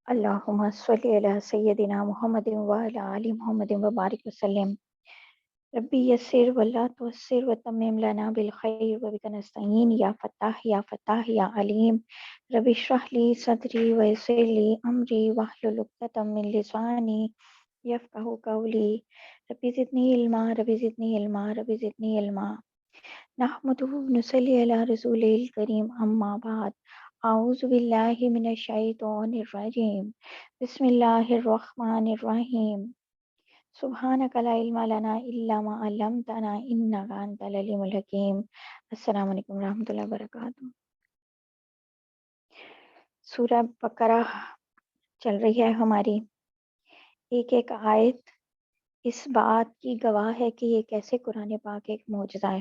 اللهم صل على سيدنا محمد وعلى آل محمد وبارك وسلم. ربي يسر ولا تعسر وتمم لنا بالخير وبك نستعين يا فتاح يا فتاح يا عليم. ربي اشرح لي صدري ويسر لي أمري واحلل عقدة من لساني يفقهوا قولي. ربي زدني علما ربي زدني علما ربي زدني علما. نحمده ونصلي على رسوله الكريم أما بعد. أعوذ بالله من الشيطان الرجيم. بسم الله الرحمن الرحيم. سبحانك لا علم لنا إلا ما علمتنا إنك أنت العليم الحكيم. السلام علیکم ورحمۃ اللہ وبرکاتہ. سورہ بقرہ چل رہی ہے ہماری. ایک ایک آیت اس بات کی گواہ ہے کہ یہ کیسے قرآن پاک ایک معجزہ ہے،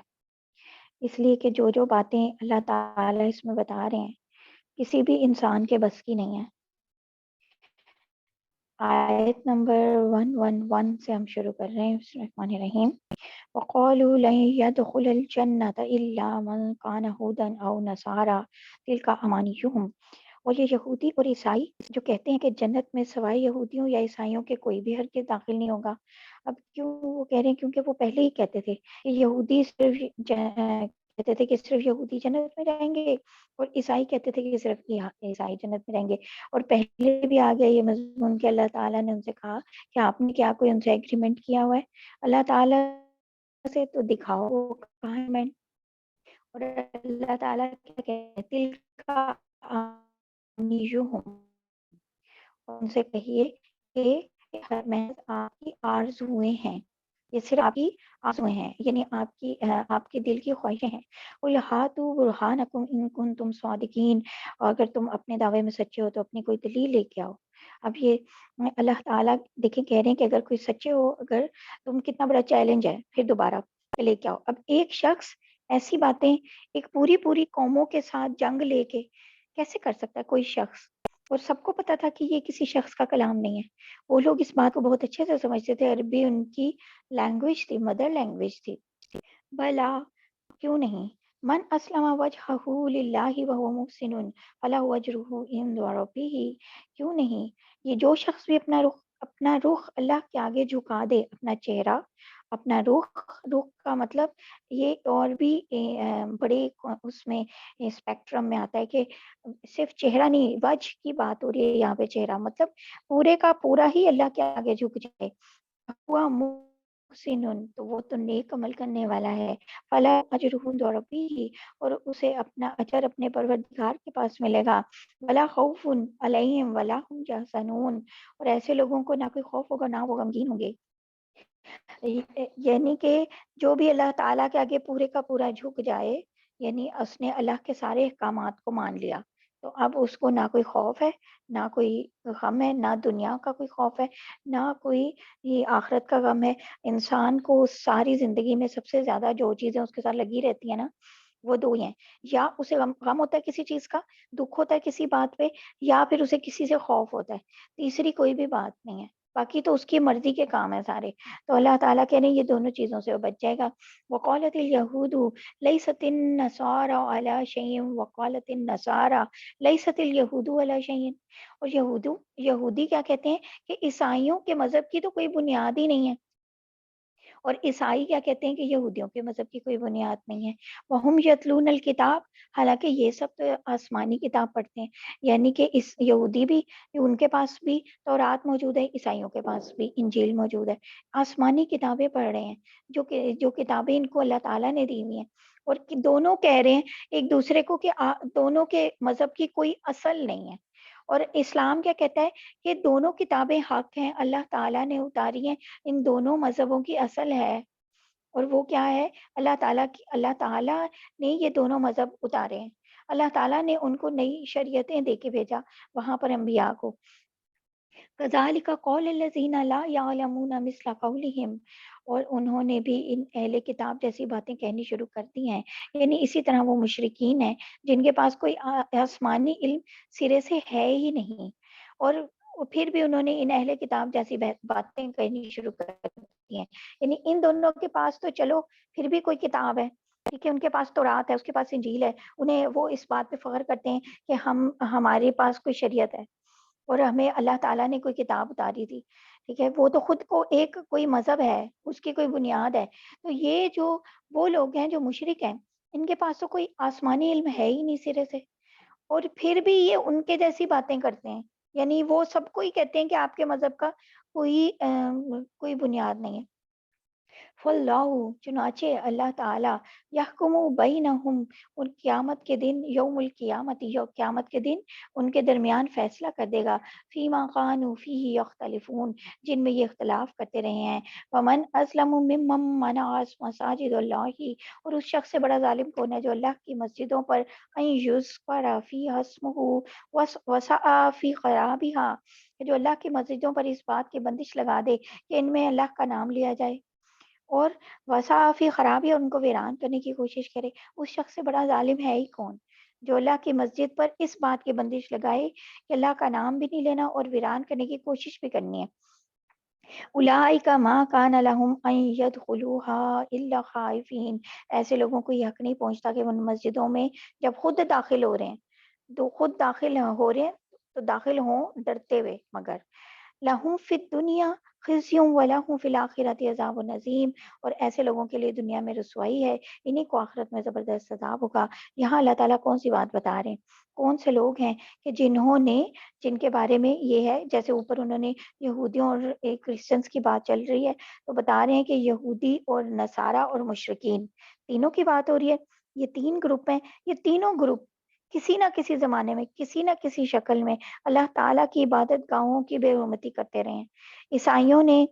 اس لیے کہ جو باتیں اللہ تعالیٰ اس میں بتا رہے ہیں کسی بھی انسان کے بس کی نہیں ہے. آیت نمبر 111 سے ہم شروع کر رہے ہیں. بسم اللہ الرحمن الرحیم. وَقَالُوا لَن يَدْخُلَ الْجَنَّةَ إِلَّا مَنْ كَانَ هُودًا أَوْ نَصَارَىٰ تِلْكَ أَمَانِيُّهُمْ. اور یہ یہودی اور عیسائی جو کہتے ہیں کہ جنت میں سوائے یہودیوں یا عیسائیوں کے کوئی بھی ہرگز داخل نہیں ہوگا. اب کیوں وہ کہہ رہے ہیں؟ کیونکہ وہ پہلے ہی کہتے تھے کہ یہودی کہتے تھے کہ صرف یہودی جنت میں رہیں گے اور عیسائی کہتے تھے کہ صرف عیسائی جنت میں رہیں گے. اور پہلے بھی آ گیا یہ مضمون کہ اللہ تعالیٰ نے ان سے کہا کہ آپ نے کیا کوئی ان سے ایگریمنٹ کیا ہوا ہے اللہ تعالیٰ سے؟ تو دکھاؤ وہ کہاں ہے. اور اللہ تعالیٰ کیا کہتے ہیں؟ ان سے کہیے کہ محض آپ کی آرزویں ہیں، یہ صرف آپ کی آرزویں ہیں، یعنی آپ کے دل کی خواہشیں ہیں. قُلْ هَاتُوا بُرْهَانَكُمْ إِن كُنتُمْ صَادِقِينَ. اور اگر تم اپنے دعوے میں سچے ہو تو اپنی کوئی دلیل لے کے آؤ. اب یہ اللہ تعالیٰ دیکھیں کہہ رہے ہیں کہ اگر کوئی سچے ہو، اگر تم کتنا بڑا چیلنج ہے، پھر دوبارہ لے کے آؤ. اب ایک شخص ایسی باتیں ایک پوری قوموں کے ساتھ جنگ لے کے کیسے کر سکتا ہے کوئی شخص؟ اور سب کو پتا تھا کہ یہ کسی شخص کا کلام نہیں ہے. وہ لوگ اس بات کو بہت اچھے سے سمجھتے تھے، عربی ان کی لینگویج تھی، مدر لینگویج تھی. بلا کیوں نہیں، من اسلم وجہہ للہ وہو محسن فلہ اجرہ عند ربہ. کیوں نہیں، یہ جو شخص بھی اپنا رخ اللہ کے آگے جھکا دے، اپنا چہرہ، اپنا رخ کا مطلب یہ اور بھی بڑے اس میں اسپیکٹرم میں آتا ہے کہ صرف چہرہ نہیں، وجہ کی بات ہو رہی ہے یہاں پہ. چہرہ مطلب پورے کا پورا ہی اللہ کے آگے جھک جائے. ہوا محسن، تو وہ تو نیک عمل کرنے والا ہے. فلا اجرہ عند ربہ، اور اسے اپنا اجر اپنے پروردگار کے پاس ملے گا. ولا خوف علیہم ولا هم یحزنون، اور ایسے لوگوں کو نہ کوئی خوف ہوگا نہ وہ غمگین ہوں گے. یعنی کہ جو بھی اللہ تعالیٰ کے آگے پورے کا پورا جھک جائے، یعنی اس نے اللہ کے سارے احکامات کو مان لیا، تو اب اس کو نہ کوئی خوف ہے، نہ کوئی غم ہے، نہ دنیا کا کوئی خوف ہے، نہ کوئی یہ آخرت کا غم ہے. انسان کو ساری زندگی میں سب سے زیادہ جو چیزیں اس کے ساتھ لگی رہتی ہیں نا، وہ دو ہی ہیں. یا اسے غم ہوتا ہے کسی چیز کا، دکھ ہوتا ہے کسی بات پہ، یا پھر اسے کسی سے خوف ہوتا ہے. تیسری کوئی بھی بات نہیں ہے، باقی تو اس کی مرضی کے کام ہے سارے. تو اللہ تعالیٰ کہہ رہے ہیں یہ دونوں چیزوں سے وہ بچ جائے گا. وقالت الیہود لیست النصارى علی شیء وقالت النصارى لیست الیہود علی شیء. اور یہودی کیا کہتے ہیں کہ عیسائیوں کے مذہب کی تو کوئی بنیاد ہی نہیں ہے، اور عیسائی کیا کہتے ہیں کہ یہودیوں کے مذہب کی کوئی بنیاد نہیں ہے. وَهُمْ يَتْلُونَ الْكِتَابَ، حالانکہ یہ سب تو آسمانی کتاب پڑھتے ہیں. یعنی کہ اس یہودی بھی، ان کے پاس بھی تورات موجود ہے، عیسائیوں کے پاس بھی انجیل موجود ہے. آسمانی کتابیں پڑھ رہے ہیں، جو کتابیں ان کو اللہ تعالیٰ نے دی ہوئی ہیں. اور دونوں کہہ رہے ہیں ایک دوسرے کو کہ دونوں کے مذہب کی کوئی اصل نہیں ہے. اور اسلام کیا کہتا ہے کہ دونوں کتابیں حق ہیں، اللہ تعالیٰ نے اتاری ہیں، ان دونوں مذہبوں کی اصل ہے. اور وہ کیا ہے؟ اللہ تعالیٰ نے یہ دونوں مذہب اتارے ہیں. اللہ تعالیٰ نے ان کو نئی شریعتیں دے کے بھیجا وہاں پر انبیاء کو. کذالک قول الذین لا یعلمون مثل قولہم، اور انہوں نے بھی ان اہل کتاب جیسی باتیں کہنی شروع کر دی ہیں. یعنی اسی طرح وہ مشرکین ہیں جن کے پاس کوئی آسمانی علم سرے سے ہے ہی نہیں، اور پھر بھی انہوں نے ان اہل کتاب جیسی باتیں کہنی شروع کر دی ہیں. یعنی ان دونوں کے پاس تو چلو پھر بھی کوئی کتاب ہے، ٹھیک ہے، ان کے پاس تورات ہے، اس کے پاس انجیل ہے، انہیں وہ اس بات پہ فخر کرتے ہیں کہ ہمارے پاس کوئی شریعت ہے. اور ہمیں اللہ تعالیٰ نے کوئی کتاب اتاری تھی، ٹھیک ہے، وہ تو خود کو ایک کوئی مذہب ہے، اس کی کوئی بنیاد ہے۔ تو یہ جو وہ لوگ ہیں جو مشرک ہیں، ان کے پاس تو کوئی آسمانی علم ہے ہی نہیں سرے سے، اور پھر بھی یہ ان کے جیسی باتیں کرتے ہیں، یعنی وہ سب کو ہی کہتے ہیں کہ آپ کے مذہب کا کوئی بنیاد نہیں ہے۔ فاللہ، چنانچہ اللہ تعالیٰ یحکم بینہم، ان قیامت کے دن، یوم القیامت، یوم قیامت کے دن ان کے درمیان فیصلہ کر دے گا، فیما کانوا فیہ یختلفون، جن میں یہ اختلاف کرتے رہے ہیں۔ ومن اظلم ممن منع مساجد اللہ، اور اس شخص سے بڑا ظالم کون ہے جو اللہ کی مسجدوں پر ان یذکر فیہا اسمہ وسعی فی خرابہا، جو اللہ کی مسجدوں پر اس بات کی بندش لگا دے کہ ان میں اللہ کا نام لیا جائے، اور وسعی خرابی، اور ان کو ویران کرنے کی کوشش کرے۔ اس شخص سے بڑا ظالم ہے ہی کون جو اللہ کی مسجد پر اس بات کی بندش لگائے کہ اللہ کا نام بھی نہیں لینا اور ویران کرنے کی کوشش بھی کرنی ہے۔ اولئک ما کان لهم ان يدخلوها الا خائفین، ایسے لوگوں کو یہ حق نہیں پہنچتا کہ ان مسجدوں میں جب خود داخل ہو رہے ہیں، تو خود داخل ہو رہے ہیں تو داخل ہوں ڈرتے ہوئے، مگر لہم فی الدنیا خزی ولہم فی الآخرۃ عذاب عظیم، اور ایسے لوگوں کے لیے دنیا میں رسوائی ہے، انہیں کو آخرت میں زبردست عذاب ہوگا۔ یہاں اللہ تعالیٰ کون سی بات بتا رہے ہیں؟ کون سے لوگ ہیں کہ جن کے بارے میں یہ ہے، جیسے اوپر انہوں نے یہودیوں اور کرسچنس کی بات چل رہی ہے، تو بتا رہے ہیں کہ یہودی اور نصارہ اور مشرکین تینوں کی بات ہو رہی ہے۔ یہ تین گروپ ہیں، یہ تینوں گروپ کسی نہ کسی زمانے میں، کسی نہ کسی شکل میں اللہ تعالیٰ کی عبادت گاہوں کی بے حرمتی کرتے رہے ہیں۔ عیسائیوں نے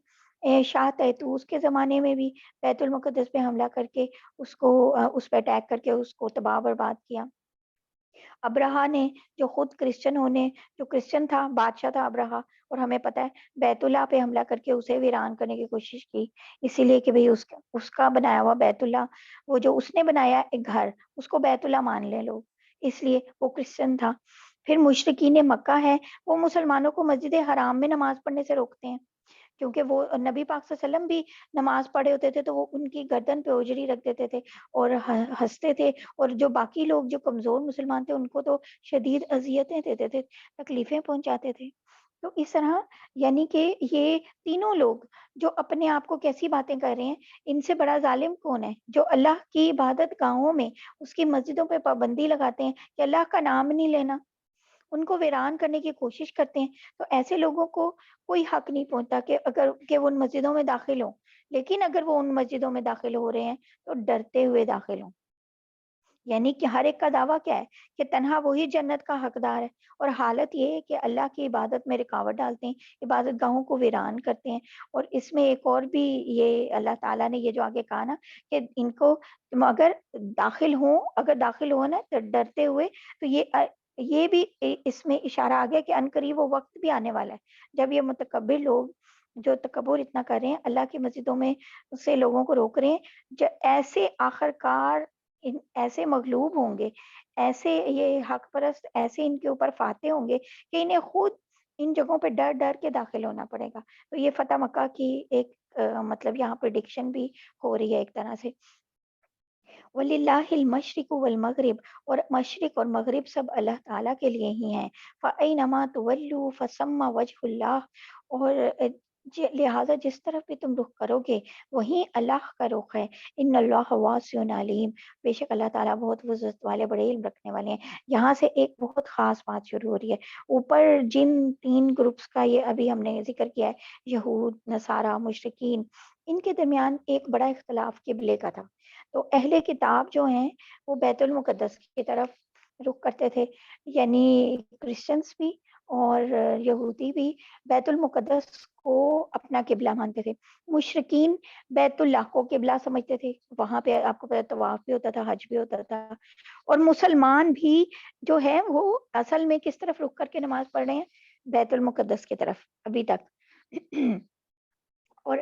شاہ تیتوس کے زمانے میں بھی بیت المقدس پہ حملہ کر کے اس پہ اٹیک کر کے اس کو تباہ برباد کیا۔ ابرہا نے جو کرسچن تھا، بادشاہ تھا ابرہا، اور ہمیں پتہ ہے بیت اللہ پہ حملہ کر کے اسے ویران کرنے کی کوشش کی، اسی لیے کہ بھئی اس کا بنایا ہوا بیت اللہ، وہ جو اس نے بنایا ایک گھر، اس کو بیت اللہ مان لے لوگ، اس لیے وہ کرسچن تھا۔ پھر مشرکین مکہ ہے، وہ مسلمانوں کو مسجد حرام میں نماز پڑھنے سے روکتے ہیں، کیونکہ وہ نبی پاک صلی اللہ علیہ وسلم بھی نماز پڑھے ہوتے تھے تو وہ ان کی گردن پہ اوجری رکھ دیتے تھے اور ہنستے تھے، اور جو باقی لوگ جو کمزور مسلمان تھے ان کو تو شدید اذیتیں دیتے تھے، تکلیفیں پہنچاتے تھے۔ تو اس طرح یعنی کہ یہ تینوں لوگ جو اپنے آپ کو کیسی باتیں کر رہے ہیں، ان سے بڑا ظالم کون ہے جو اللہ کی عبادت گاہوں میں، اس کی مسجدوں پہ پابندی لگاتے ہیں کہ اللہ کا نام نہیں لینا، ان کو ویران کرنے کی کوشش کرتے ہیں۔ تو ایسے لوگوں کو کوئی حق نہیں پہنچتا کہ وہ ان مسجدوں میں داخل ہوں، لیکن اگر وہ ان مسجدوں میں داخل ہو رہے ہیں تو ڈرتے ہوئے داخل ہوں، یعنی کہ ہر ایک کا دعویٰ کیا ہے کہ تنہا وہی جنت کا حقدار ہے، اور حالت یہ ہے کہ اللہ کی عبادت میں رکاوٹ ڈالتے ہیں، عبادت گاہوں کو ویران کرتے ہیں۔ اور اس میں ایک اور بھی یہ اللہ تعالیٰ نے یہ جو آگے کہا نا کہ ان کو اگر داخل ہو نا تو ڈرتے ہوئے، تو یہ بھی اس میں اشارہ آ گیا کہ عنقریب وہ وقت بھی آنے والا ہے جب یہ متکبر لوگ جو تکبر اتنا کر رہے ہیں، اللہ کی مسجدوں میں سے لوگوں کو روک رہے ہیں، ایسے آخرکار ایسے مغلوب ہوں گے، ایسے یہ حق پرست ایسے ان کے اوپر فاتح ہوں گے کہ انہیں خود ان جگہوں پہ ڈر ڈر کے داخل ہونا پڑے گا۔ تو یہ فتح مکہ کی ایک مطلب یہاں پریڈکشن بھی ہو رہی ہے ایک طرح سے۔ وَلِلَّهِ الْمَشْرِقُ وَالْمَغْرِبُ، اور مشرق اور مغرب سب اللہ تعالیٰ کے لیے ہی ہیں۔ فَأَيْنَمَا تُوَلُّوا فَثَمَّ وَجْهُ اللَّهِ، اور لہٰذا جس طرف بھی تم رخ کرو گے وہیں اللہ کا رخ ہے۔ ان اللہ واسع علیم، بے شک اللہ تعالیٰ بہت وسعت والے، بڑے علم رکھنے والے ہیں۔ یہاں سے ایک بہت خاص بات شروع ہو رہی ہے، اوپر جن تین گروپس کا یہ ابھی ہم نے ذکر کیا ہے، یہود، نصارہ، مشرکین، ان کے درمیان ایک بڑا اختلاف قبلے کا تھا۔ تو اہل کتاب جو ہیں وہ بیت المقدس کی طرف رخ کرتے تھے، یعنی کرسچنس بھی اور یہودی بھی بیت المقدس کو اپنا قبلہ مانتے تھے۔ مشرکین بیت اللہ کو قبلہ سمجھتے تھے، وہاں پہ آپ کو پتہ طواف بھی ہوتا تھا، حج بھی ہوتا تھا، اور مسلمان بھی جو ہے وہ اصل میں کس طرف رخ کر کے نماز پڑھ رہے ہیں؟ بیت المقدس کی طرف ابھی تک۔ اور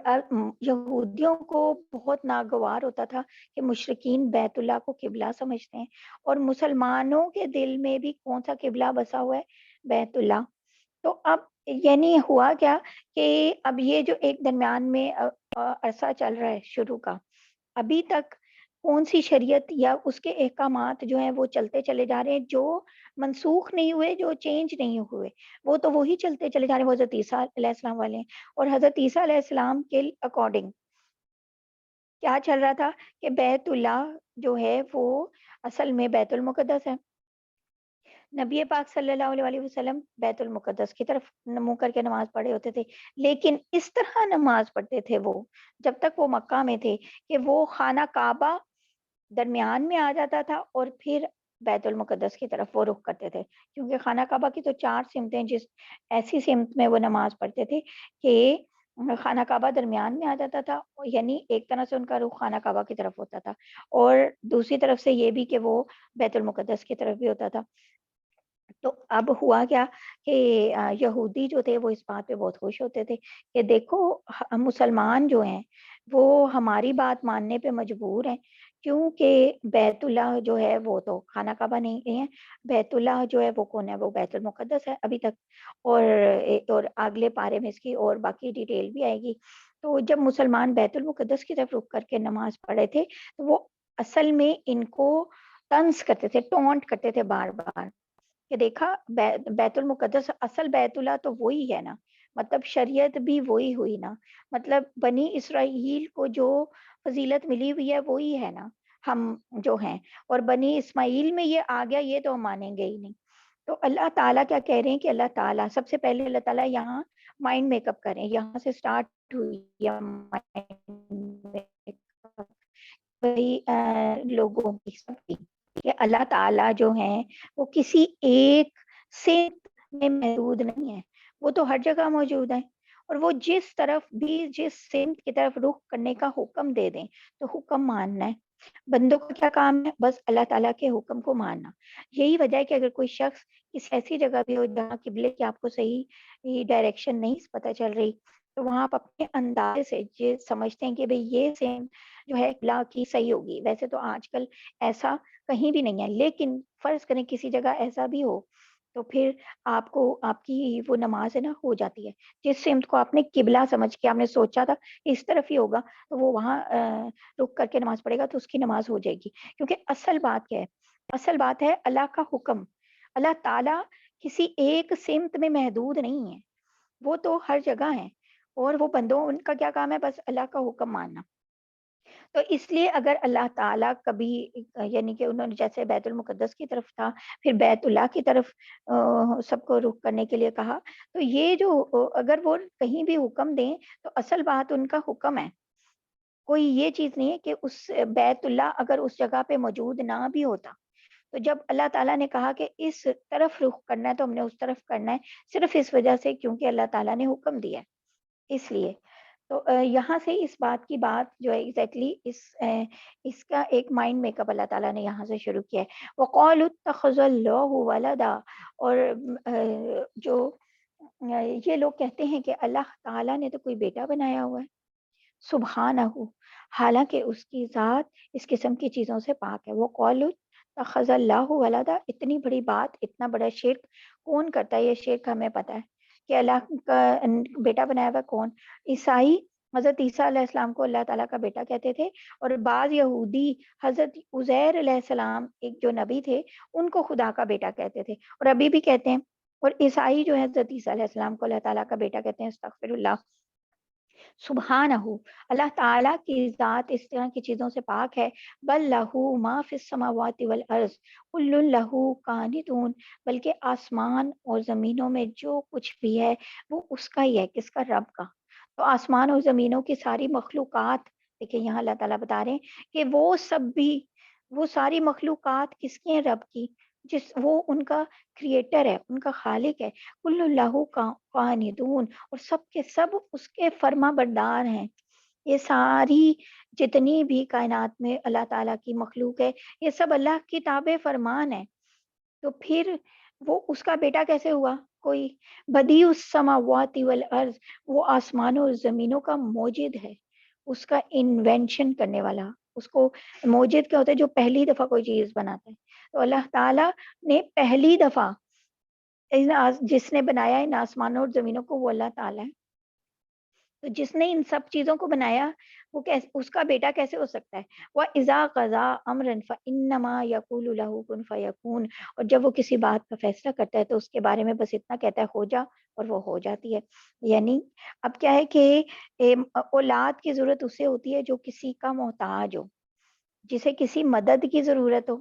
یہودیوں کو بہت ناگوار ہوتا تھا کہ مشرکین بیت اللہ کو قبلہ سمجھتے ہیں، اور مسلمانوں کے دل میں بھی کون سا قبلہ بسا ہوا ہے؟ بیت اللہ۔ تو اب یعنی ہوا کیا کہ اب یہ جو ایک درمیان میں عرصہ چل رہا ہے شروع کا، ابھی تک کون سی شریعت یا اس کے احکامات جو ہیں وہ چلتے چلے جا رہے ہیں جو منسوخ نہیں ہوئے، جو چینج نہیں ہوئے، وہ تو وہی چلتے چلے جا رہے ہیں، وہ حضرت عیسیٰ علیہ السلام والے ہیں۔ اور حضرت عیسیٰ علیہ السلام کے اکارڈنگ کیا چل رہا تھا کہ بیت اللہ جو ہے وہ اصل میں بیت المقدس ہے۔ نبی پاک صلی اللہ علیہ وآلہ وسلم بیت المقدس کی طرف منہ کر کے نماز پڑھے ہوتے تھے، لیکن اس طرح نماز پڑھتے تھے وہ جب تک وہ مکہ میں تھے کہ وہ خانہ کعبہ درمیان میں آ جاتا تھا اور پھر بیت المقدس کی طرف وہ رخ کرتے تھے، کیونکہ خانہ کعبہ کی تو 4 سمتیں، جس ایسی سمت میں وہ نماز پڑھتے تھے کہ خانہ کعبہ درمیان میں آ جاتا تھا، یعنی ایک طرح سے ان کا رخ خانہ کعبہ کی طرف ہوتا تھا، اور دوسری طرف سے یہ بھی کہ وہ بیت المقدس کی طرف بھی ہوتا تھا۔ تو اب ہوا کیا کہ یہودی جو تھے وہ اس بات پہ بہت خوش ہوتے تھے کہ دیکھو مسلمان جو ہیں وہ ہماری بات ماننے پہ مجبور ہیں، کیونکہ بیت اللہ جو ہے وہ تو خانہ کعبہ نہیں ہے، بیت اللہ جو ہے وہ کون ہے، وہ بیت المقدس ہے ابھی تک، اور اگلے پارے میں اس کی اور باقی ڈیٹیل بھی آئے گی۔ تو جب مسلمان بیت المقدس کی طرف رخ کر کے نماز پڑھے تھے تو وہ اصل میں ان کو طنز کرتے تھے، ٹونٹ کرتے تھے بار بار کہ دیکھا بیت المقدس اصل بیت اللہ تو وہی ہے نا، مطلب شریعت بھی وہی ہوئی نا، مطلب بنی اسرائیل کو جو فضیلت ملی ہوئی ہے وہی ہے نا ہم جو ہیں، اور بنی اسماعیل میں یہ آ گیا یہ تو ہم مانیں گے ہی نہیں۔ تو اللہ تعالیٰ کیا کہہ رہے ہیں کہ اللہ تعالیٰ سب سے پہلے اللہ تعالیٰ یہاں مائنڈ میک اپ کریں، یہاں سے سٹارٹ ہوئی ہے مائنڈ میک اپ لوگوں کی سب کی، کہ اللہ تعالیٰ جو ہیں وہ کسی ایک صنف میں محدود نہیں ہے، وہ تو ہر جگہ موجود ہے، اور وہ جس طرف بھی جس صنف کی طرف رخ کرنے کا حکم دے دیں تو حکم ماننا ہے۔ بندوں کا کیا کام ہے؟ بس اللہ تعالیٰ کے حکم کو ماننا۔ یہی وجہ ہے کہ اگر کوئی شخص کسی ایسی جگہ بھی ہو جہاں قبلے کی آپ کو صحیح ڈائریکشن نہیں پتہ چل رہی، تو وہاں آپ اپنے اندازے سے یہ سمجھتے ہیں کہ بھئی یہ سیم جو ہے قبلہ کی صحیح ہوگی، ویسے تو آج کل ایسا کہیں بھی نہیں ہے، لیکن فرض کریں کسی جگہ ایسا بھی ہو تو پھر آپ کو آپ کی وہ نماز ہے نا ہو جاتی ہے، جس سمت کو آپ نے قبلہ سمجھ کے آپ نے سوچا تھا اس طرف ہی ہوگا تو وہ وہاں رک کر کے نماز پڑھے گا تو اس کی نماز ہو جائے گی، کیونکہ اصل بات کیا ہے؟ اصل بات ہے اللہ کا حکم۔ اللہ تعالیٰ کسی ایک سمت میں محدود نہیں ہے، وہ تو ہر جگہ ہے، اور وہ بندوں ان کا کیا کام ہے؟ بس اللہ کا حکم ماننا۔ تو اس لیے اگر اللہ تعالیٰ کبھی یعنی کہ انہوں نے جیسے بیت المقدس کی طرف تھا، پھر بیت اللہ کی طرف سب کو رخ کرنے کے لیے کہا، تو یہ جو اگر وہ کہیں بھی حکم دیں تو اصل بات ان کا حکم ہے، کوئی یہ چیز نہیں ہے کہ اس بیت اللہ اگر اس جگہ پہ موجود نہ بھی ہوتا، تو جب اللہ تعالیٰ نے کہا کہ اس طرف رخ کرنا ہے تو ہم نے اس طرف کرنا ہے، صرف اس وجہ سے کیونکہ اللہ تعالیٰ نے حکم دیا ہے، اس لیے۔ تو یہاں سے اس بات کی بات جو ہے ایگزیکٹلی اس کا ایک مائنڈ میک اپ اللہ تعالیٰ نے یہاں سے شروع کیا ہے۔ وَقَالُوا اتَّخَذَ اللَّهُ وَلَدًا، اور جو یہ لوگ کہتے ہیں کہ اللہ تعالیٰ نے تو کوئی بیٹا بنایا ہوا ہے، سبحانہ، حالانکہ اس کی ذات اس قسم کی چیزوں سے پاک ہے۔ وَقَالُوا اتَّخَذَ اللَّهُ وَلَدًا، اتنی بڑی بات، اتنا بڑا شرک کون کرتا ہے؟ یہ شرک ہمیں پتہ ہے کہ اللہ کا بیٹا بنایا ہوا کون؟ عیسائی حضرت عیسیٰ علیہ السلام کو اللہ تعالیٰ کا بیٹا کہتے تھے، اور بعض یہودی حضرت عزیر علیہ السلام ایک جو نبی تھے ان کو خدا کا بیٹا کہتے تھے، اور ابھی بھی کہتے ہیں، اور عیسائی جو ہے حضرت عیسیٰ علیہ السلام کو اللہ تعالیٰ کا بیٹا کہتے ہیں، استغفر اللہ۔ سبحانہ، اللہ تعالیٰ کی ذات اس طرح کی چیزوں سے پاک ہے۔ بل لہو ما فی السماوات والارض کل لہو قانتون، بلکہ آسمان اور زمینوں میں جو کچھ بھی ہے وہ اس کا ہی ہے، کس کا؟ رب کا۔ تو آسمان اور زمینوں کی ساری مخلوقات، دیکھیں یہاں اللہ تعالیٰ بتا رہے ہیں کہ وہ سب بھی، وہ ساری مخلوقات کس کی ہیں؟ رب کی، جس وہ ان کا کریٹر ہے، ان کا خالق ہے۔ کل اللہ قانتون، اور سب کے سب اس کے فرما بردار ہیں۔ یہ ساری جتنی بھی کائنات میں اللہ تعالیٰ کی مخلوق ہے یہ سب اللہ کی تابع فرمان ہے، تو پھر وہ اس کا بیٹا کیسے ہوا کوئی؟ بدیع السماوات والارض، وہ آسمانوں اور زمینوں کا موجد ہے، اس کا انوینشن کرنے والا، اس کو موجد کیا ہوتا ہے؟ جو پہلی دفعہ کوئی چیز بناتا ہے۔ تو اللہ تعالیٰ نے پہلی دفعہ جس نے بنایا ان آسمانوں اور زمینوں کو وہ اللہ تعالیٰ ہے۔ تو جس نے ان سب چیزوں کو بنایا وہ کیسے اس کا بیٹا کیسے ہو سکتا ہے؟ وَإِذَا قَضَىٰ أَمْرًا فَإِنَّمَا يَقُولُ لَهُ كُن فَيَكُونُ، اور جب وہ کسی بات کا فیصلہ کرتا ہے تو اس کے بارے میں بس اتنا کہتا ہے ہو جا، اور وہ ہو جاتی ہے۔ یعنی اب کیا ہے کہ اولاد کی ضرورت اسے ہوتی ہے جو کسی کا محتاج ہو، جسے کسی مدد کی ضرورت ہو،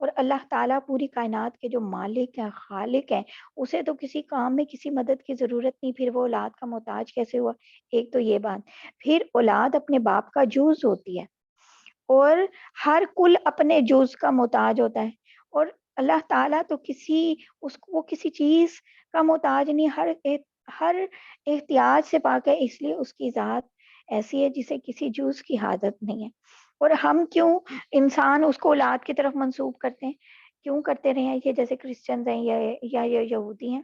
اور اللہ تعالیٰ پوری کائنات کے جو مالک ہیں، خالق ہیں، اسے تو کسی کام میں کسی مدد کی ضرورت نہیں، پھر وہ اولاد کا محتاج کیسے ہوا؟ ایک تو یہ بات۔ پھر اولاد اپنے باپ کا جز ہوتی ہے، اور ہر کل اپنے جز کا محتاج ہوتا ہے، اور اللہ تعالیٰ تو وہ کسی چیز کا محتاج نہیں، ہر احتیاج سے پاک ہے، اس لیے اس کی ذات ایسی ہے جسے کسی جز کی حاجت نہیں ہے۔ اور ہم کیوں انسان اس کو اولاد کی طرف منسوب کرتے ہیں؟ کیوں کرتے رہے ہیں یہ؟ جیسے کرسچنز ہیں یا یہودی ہیں،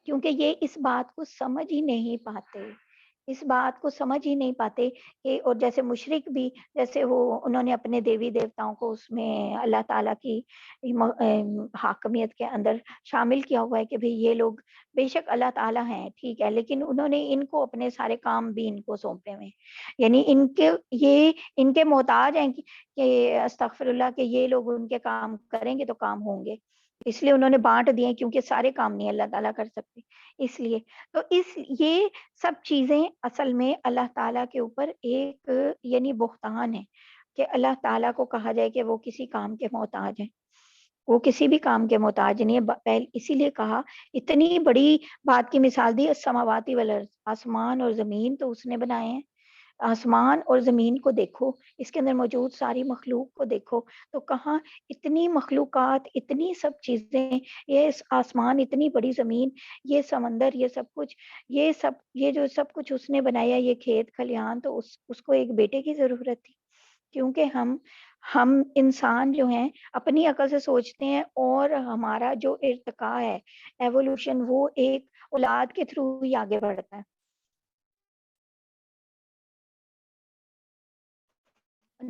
کیونکہ یہ اس بات کو سمجھ ہی نہیں پاتے، اس بات کو سمجھ ہی نہیں پاتے کہ، اور جیسے مشرک بھی، جیسے انہوں نے اپنے دیوی دیوتاؤں کو اس میں اللہ تعالیٰ کی حاکمیت کے اندر شامل کیا ہوا ہے کہ بھئی یہ لوگ بے شک اللہ تعالیٰ ہیں، ٹھیک ہے، لیکن انہوں نے ان کو اپنے سارے کام بھی ان کو سونپے ہوئے ہیں، یعنی ان کے محتاج ہیں کہ استغفر اللہ، کہ یہ لوگ ان کے کام کریں گے تو کام ہوں گے، اس لیے انہوں نے بانٹ دیے، کیونکہ سارے کام نہیں اللہ تعالیٰ کر سکتے، اس لیے تو یہ سب چیزیں اصل میں اللہ تعالیٰ کے اوپر ایک یعنی بہتان ہے کہ اللہ تعالیٰ کو کہا جائے کہ وہ کسی کام کے محتاج ہیں، وہ کسی بھی کام کے محتاج نہیں ہے۔ اسی لیے کہا، اتنی بڑی بات کی مثال دی، السماواتی والارض، آسمان اور زمین تو اس نے بنائے ہیں، آسمان اور زمین کو دیکھو، اس کے اندر موجود ساری مخلوق کو دیکھو، تو کہاں اتنی مخلوقات، اتنی سب چیزیں، یہ آسمان، اتنی بڑی زمین، یہ سمندر، یہ سب کچھ، یہ جو سب کچھ اس نے بنایا، یہ کھیت کھلیان، تو اس کو ایک بیٹے کی ضرورت تھی، کیونکہ ہم انسان جو ہیں اپنی عقل سے سوچتے ہیں، اور ہمارا جو ارتقاء ہے، ایوولوشن، وہ ایک اولاد کے تھرو ہی آگے بڑھتا ہے،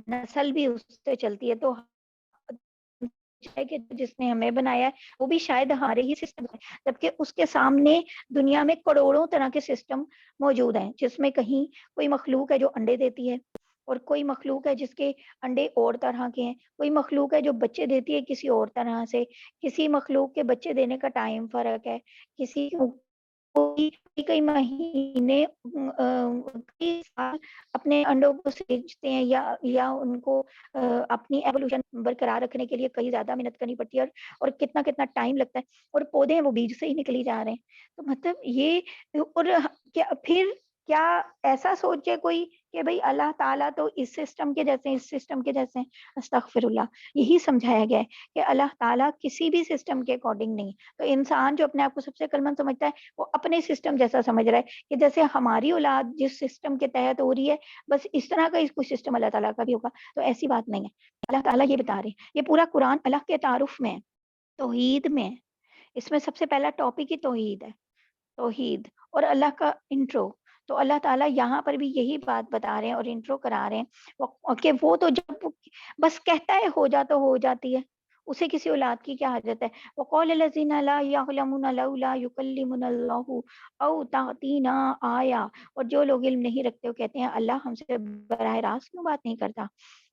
نسل بھی اس سے چلتی ہے، تو ہے کہ جس نے ہمیں بنایا ہے وہ بھی شاید ہمارے ہی سسٹم ہے، جبکہ اس کے سامنے دنیا میں کروڑوں طرح کے سسٹم موجود ہیں، جس میں کہیں کوئی مخلوق ہے جو انڈے دیتی ہے، اور کوئی مخلوق ہے جس کے انڈے اور طرح کے ہیں، کوئی مخلوق ہے جو بچے دیتی ہے کسی اور طرح سے، کسی مخلوق کے بچے دینے کا ٹائم فرق ہے، کسی کوئی کئی مہینے کئی سال اپنے انڈوں کو سینچتے ہیں، یا ان کو اپنی ایوولوشن برقرار رکھنے کے لیے کئی زیادہ محنت کرنی پڑتی ہے، اور کتنا کتنا ٹائم لگتا ہے، اور پودے ہیں وہ بیج سے ہی نکلی جا رہے ہیں، تو مطلب یہ، اور پھر کیا ایسا سوچے کوئی کہ بھئی اللہ تعالیٰ تو اس سسٹم کے جیسے ہیں، اس سسٹم کے جیسے ہیں؟ استغفر اللہ، یہی سمجھایا گیا ہے کہ اللہ تعالیٰ کسی بھی سسٹم کے اکارڈنگ نہیں، تو انسان جو اپنے آپ کو سب سے عقلمند سمجھتا ہے، وہ اپنے سسٹم جیسا سمجھ رہا ہے کہ جیسے ہماری اولاد جس سسٹم کے تحت ہو رہی ہے، بس اس طرح کا کوئی سسٹم اللہ تعالیٰ کا بھی ہوگا، تو ایسی بات نہیں ہے۔ اللہ تعالیٰ یہ بتا رہے ہیں، یہ پورا قرآن اللہ کے تعارف میں ہے، توحید میں ہے، اس میں سب سے پہلا ٹاپک ہی توحید ہے، توحید اور اللہ کا انٹرو، تو اللہ تعالیٰ یہاں پر بھی یہی بات بتا رہے ہیں اور انٹرو کرا رہے ہیں کہ وہ تو جب بس کہتا ہے ہو جا تو ہو جاتی ہے، اسے کسی اولاد کی کیا حاجت ہے؟ وقال الذین لا یعلمون لولا یکلمنا اللہ او تأتینا آیا، اور جو لوگ علم نہیں رکھتے وہ کہتے ہیں اللہ ہم سے براہ راست کیوں بات نہیں کرتا،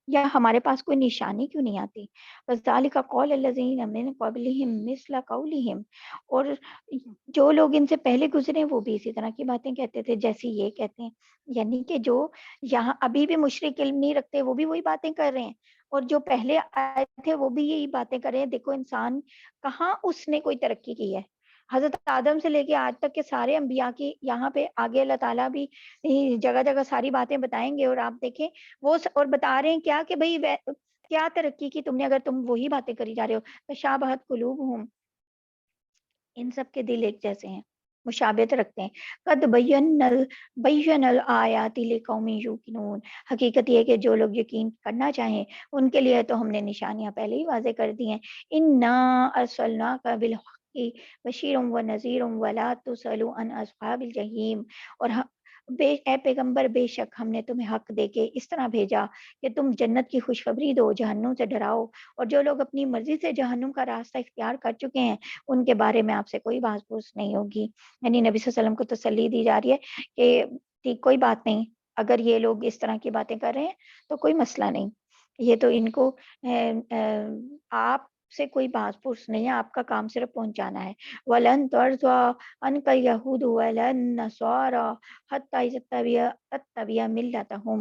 یا ہمارے پاس کوئی نشانی کیوں نہیں آتی؟ فذلک قول الذین من قبلہم مثل قولہم، اور جو لوگ ان سے پہلے گزرے وہ بھی اسی طرح کی باتیں کہتے تھے جیسی یہ کہتے ہیں، یعنی کہ جو یہاں ابھی بھی مشرک علم نہیں رکھتے وہ بھی وہی باتیں کر رہے ہیں، اور جو پہلے آئے تھے وہ بھی یہی باتیں کر رہے ہیں۔ دیکھو انسان کہاں اس نے کوئی ترقی کی ہے، حضرت آدم سے لے کے آج تک کے سارے انبیاء کی، یہاں پہ آگے اللہ تعالیٰ بھی جگہ جگہ ساری باتیں بتائیں گے، اور آپ دیکھیں وہ اور بتا رہے ہیں کیا کہ بھئی کیا ترقی کی تم نے اگر تم وہی باتیں کری جا رہے ہو؟ تشابہت قلوبہم، ان سب کے دل ایک جیسے ہیں، مشابہت رکھتے ہیں، قد بین الآیات لقوم یوقنون، حقیقت یہ ہے کہ جو لوگ یقین کرنا چاہیں ان کے لیے تو ہم نے نشانیاں پہلے ہی واضح کر دی ہیں، انا ارسلناک بالحق بشیر و نذیر ولا تسأل عن اصحاب الجحیم، اور اے پیغمبر بے شک ہم نے تمہیں حق دے کے اس طرح بھیجا کہ تم جنت کی خوشخبری دو، جہنم سے ڈراؤ، اور جو لوگ اپنی مرضی سے جہنم کا راستہ اختیار کر چکے ہیں ان کے بارے میں آپ سے کوئی بحث پوچھ نہیں ہوگی۔ یعنی نبی صلی اللہ علیہ وسلم کو تسلی دی جا رہی ہے کہ ٹھیک کوئی بات نہیں، اگر یہ لوگ اس طرح کی باتیں کر رہے ہیں تو کوئی مسئلہ نہیں، یہ تو ان کو آپ سے کوئی بات پوچھ نہیں ہے، آپ کا کام صرف پہنچانا ہے۔ وَلَن تَرْضَىٰ عَنْكَ الْيَهُودُ وَلَا النَّصَارَىٰ حَتَّىٰ تَتَّبِعَ مِلَّتَهُمْ،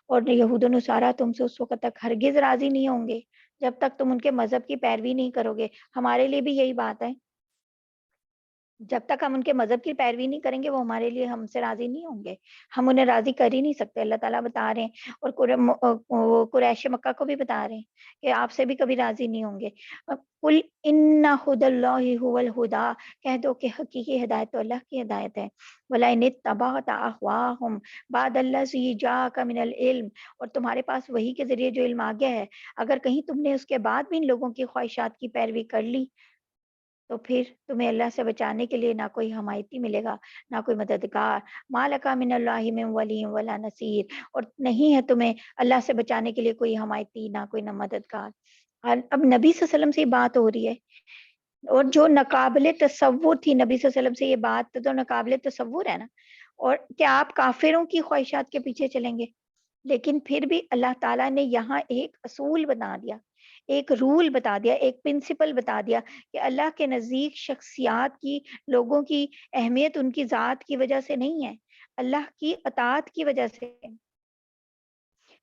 اور یہود و نصارہ تم سے اس وقت تک ہرگز راضی نہیں ہوں گے جب تک تم ان کے مذہب کی پیروی نہیں کرو گے۔ ہمارے لیے بھی یہی بات ہے، جب تک ہم ان کے مذہب کی پیروی نہیں کریں گے وہ ہمارے لیے ہم سے راضی نہیں ہوں گے، ہم انہیں راضی کر ہی نہیں سکتے۔ اللہ تعالیٰ بتا رہے ہیں، اور وہ قریش مکہ کو بھی بتا رہے ہیں کہ آپ سے بھی کبھی راضی نہیں ہوں گے۔ قل ان ھدی اللہ ھو الھدی، کہہ دو کہ حقیقی ہدایت تو اللہ کی ہدایت ہے۔ وَلَئِنِ اتَّبَعْتَ أَهْوَاءَهُمْ بَعْدَ الَّذِي جَاءَكَ مِنَ الْعِلْمِ، اور تمہارے پاس وحی کے ذریعے جو علم آ گیا ہے، اگر کہیں تم نے اس کے بعد بھی ان لوگوں کی خواہشات کی پیروی کر لی تو پھر تمہیں اللہ سے بچانے کے لیے نہ کوئی حمایتی ملے گا، نہ کوئی مددگار۔ مَا لَكَ مِنَ اللَّهِ مِن وَلِيٍّ وَلَا نَصِيرٍ، اور نہیں ہے تمہیں اللہ سے بچانے کے لیے کوئی حمایتی، نہ کوئی نہ مددگار۔ اور اب نبی صلی اللہ علیہ وسلم سے یہ بات ہو رہی ہے، اور جو ناقابل تصور تھی، نبی صلی اللہ علیہ وسلم سے یہ بات تو ناقابل تصور ہے نا، اور کیا آپ کافروں کی خواہشات کے پیچھے چلیں گے؟ لیکن پھر بھی اللہ تعالیٰ نے یہاں ایک اصول بنا دیا، ایک رول بتا دیا، ایک پرنسپل بتا دیا کہ اللہ کے نزدیک شخصیات کی، لوگوں کی اہمیت ان کی ذات کی وجہ سے نہیں ہے، اللہ کی اطاعت کی وجہ سے،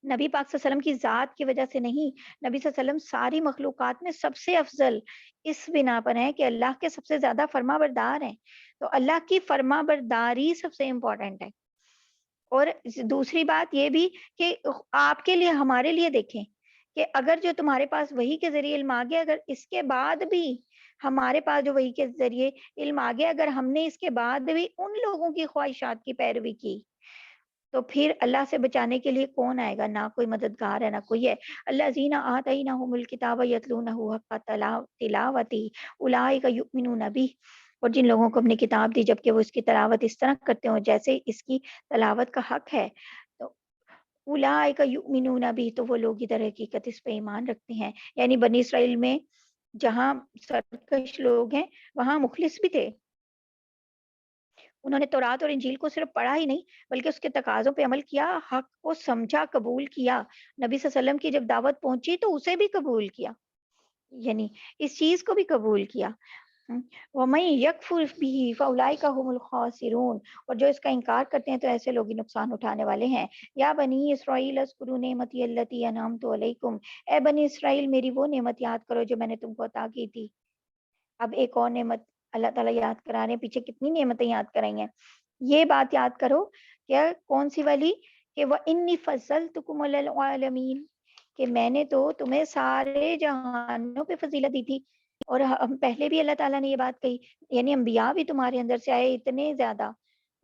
نبی پاک صلی اللہ علیہ وسلم کی ذات کی وجہ سے نہیں۔ نبی صلی اللہ علیہ وسلم ساری مخلوقات میں سب سے افضل اس بنا پر ہیں کہ اللہ کے سب سے زیادہ فرما بردار ہیں، تو اللہ کی فرما برداری سب سے امپورٹنٹ ہے۔ اور دوسری بات یہ بھی کہ آپ کے لیے، ہمارے لیے دیکھیں کہ اگر جو تمہارے پاس وحی کے ذریعے علم آ گیا، اگر اس کے بعد بھی ہمارے پاس جو وحی کے ذریعے علم آ گیا، اگر ہم نے اس کے بعد بھی ان لوگوں کی خواہشات کی پیروی کی تو پھر اللہ سے بچانے کے لیے کون آئے گا؟ نہ کوئی مددگار ہے، نہ کوئی ہے۔ الذین آتیناہم الکتاب یتلونہ حق تلاوتہ اولئک یؤمنون بہ، اور جن لوگوں کو اپنی کتاب دی جبکہ وہ اس کی تلاوت اس طرح کرتے ہوں جیسے اس کی تلاوت کا حق ہے، تو اولئک یؤمنون بہ، تو وہ لوگ ادھر حقیقت اس پہ ایمان رکھتے ہیں۔ یعنی بنی اسرائیل میں جہاں سرکش لوگ ہیں وہاں مخلص بھی تھے، انہوں نے تورات اور انجیل کو صرف پڑھا ہی نہیں بلکہ اس کے تقاضوں پہ عمل کیا، حق کو سمجھا، قبول کیا، نبی صلی اللہ علیہ وسلم کی جب دعوت پہنچی تو اسے بھی قبول کیا، یعنی اس چیز کو بھی قبول کیا۔ وَمَن يَكْفُرْ بِهِ فَأُولَٰئِكَ هُمُ الْخَاسِرُونَ، اور جو اس کا انکار کرتے ہیں تو ایسے لوگ ہی نقصان اٹھانے والے ہیں۔ یا بنی اسرائیل اذکروا نعمتی التی انعمت علیکم، اے بنی اسرائیل میری وہ نعمت یاد کرو جو میں نے تم کو عطا کی تھی۔ اب ایک اور نعمت اللہ تعالیٰ یاد کرا رہے ہیں، پیچھے کتنی نعمتیں یاد کرائی ہیں، یہ بات یاد کرو کیا کون سی والی کہ وَإِنِّي فَضَّلْتُكُمْ عَلَى الْعَالَمِينَ، کہ میں نے تو تمہیں سارے جہانوں پہ فضیلت دی تھی، اور ہم پہلے بھی اللہ تعالیٰ نے یہ بات کہی، یعنی انبیاء بھی تمہارے اندر سے آئے اتنے زیادہ،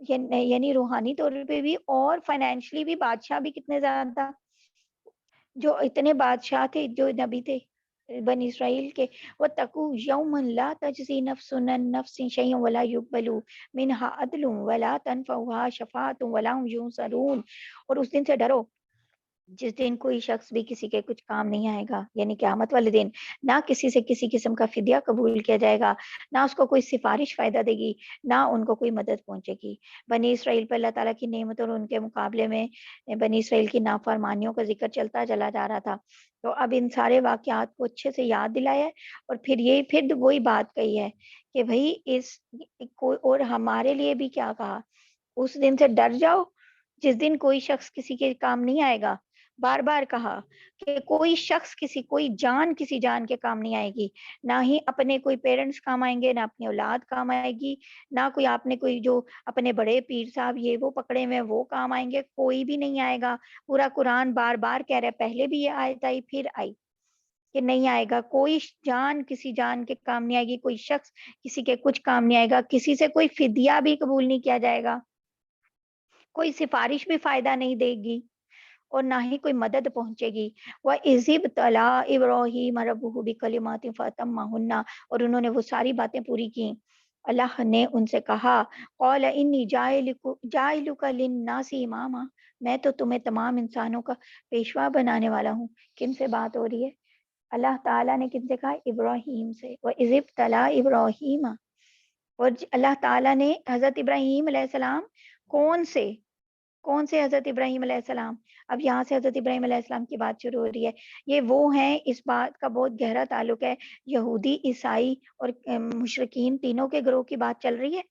یعنی روحانی طور پہ بھی اور فائنینشلی بھی، بادشاہ بھی کتنے زیادہ، جو اتنے بادشاہ تھے جو نبی تھے بنی اسرائیل کے۔ وَاتَّقُوا يَوْمًا لَا تَجْزِي نَفْسٌ عَن نَفْسٍ شَيْئًا وَلَا يُقْبَلُ مِنْهَا عَدْلٌ وَلَا تَنفَعُهَا شَفَاعَةٌ وَلَا هُمْ يُنصَرُونَ، اور اس دن سے ڈرو جس دن کوئی شخص بھی کسی کے کچھ کام نہیں آئے گا، یعنی قیامت والے دن نہ کسی سے کسی قسم کا فدیہ قبول کیا جائے گا، نہ اس کو کوئی سفارش فائدہ دے گی، نہ ان کو کوئی مدد پہنچے گی۔ بنی اسرائیل پر اللہ تعالیٰ کی نعمت اور ان کے مقابلے میں بنی اسرائیل کی نافرمانیوں کا ذکر چلتا چلا جا رہا تھا، تو اب ان سارے واقعات کو اچھے سے یاد دلایا ہے، اور پھر وہی بات کہی ہے کہ بھائی اور ہمارے لیے بھی کیا کہا، اس دن سے ڈر جاؤ جس دن کوئی شخص کسی کے کام نہیں آئے گا۔ بار بار کہا کہ کوئی جان کسی جان کے کام نہیں آئے گی، نہ ہی اپنے کوئی پیرنٹس کام آئیں گے، نہ اپنی اولاد کام آئے گی، نہ کوئی آپ نے کوئی جو اپنے بڑے پیر صاحب یہ وہ پکڑے ہوئے وہ کام آئیں گے، کوئی بھی نہیں آئے گا۔ پورا قرآن بار بار کہہ رہا ہے، پہلے بھی یہ آیت آئی پھر آئی کہ نہیں آئے گا، کوئی جان کسی جان کے کام نہیں آئے گی، کوئی شخص کسی کے کچھ کام نہیں آئے گا، کسی سے کوئی فدیہ بھی قبول نہیں کیا جائے گا، کوئی سفارش بھی فائدہ نہیں دے گی، اور نہ ہی کوئی مدد پہنچے گی۔ وَإِذِ ابْتَلَىٰ إِبْرَاهِيمَ رَبُّهُ بِكَلِمَاتٍ فَأَتَمَّهُنَّ، اور انہوں نے وہ ساری باتیں پوری کی اللہ نے ان سے کہا قال انی جاعلک للناس اماما، میں تو تمہیں تمام انسانوں کا پیشوا بنانے والا ہوں۔ کن سے بات ہو رہی ہے؟ اللہ تعالیٰ نے کن سے کہا؟ ابراہیم سے۔ وَإِذِ ابْتَلَىٰ إِبْرَاهِيمَ، اور اللہ تعالیٰ نے حضرت ابراہیم علیہ السلام کون سے حضرت ابراہیم علیہ السلام؟ اب یہاں سے حضرت ابراہیم علیہ السلام کی بات شروع ہو رہی ہے۔ یہ وہ ہیں، اس بات کا بہت گہرا تعلق ہے، یہودی، عیسائی اور مشرکین تینوں کے گروہ کی بات چل رہی ہے،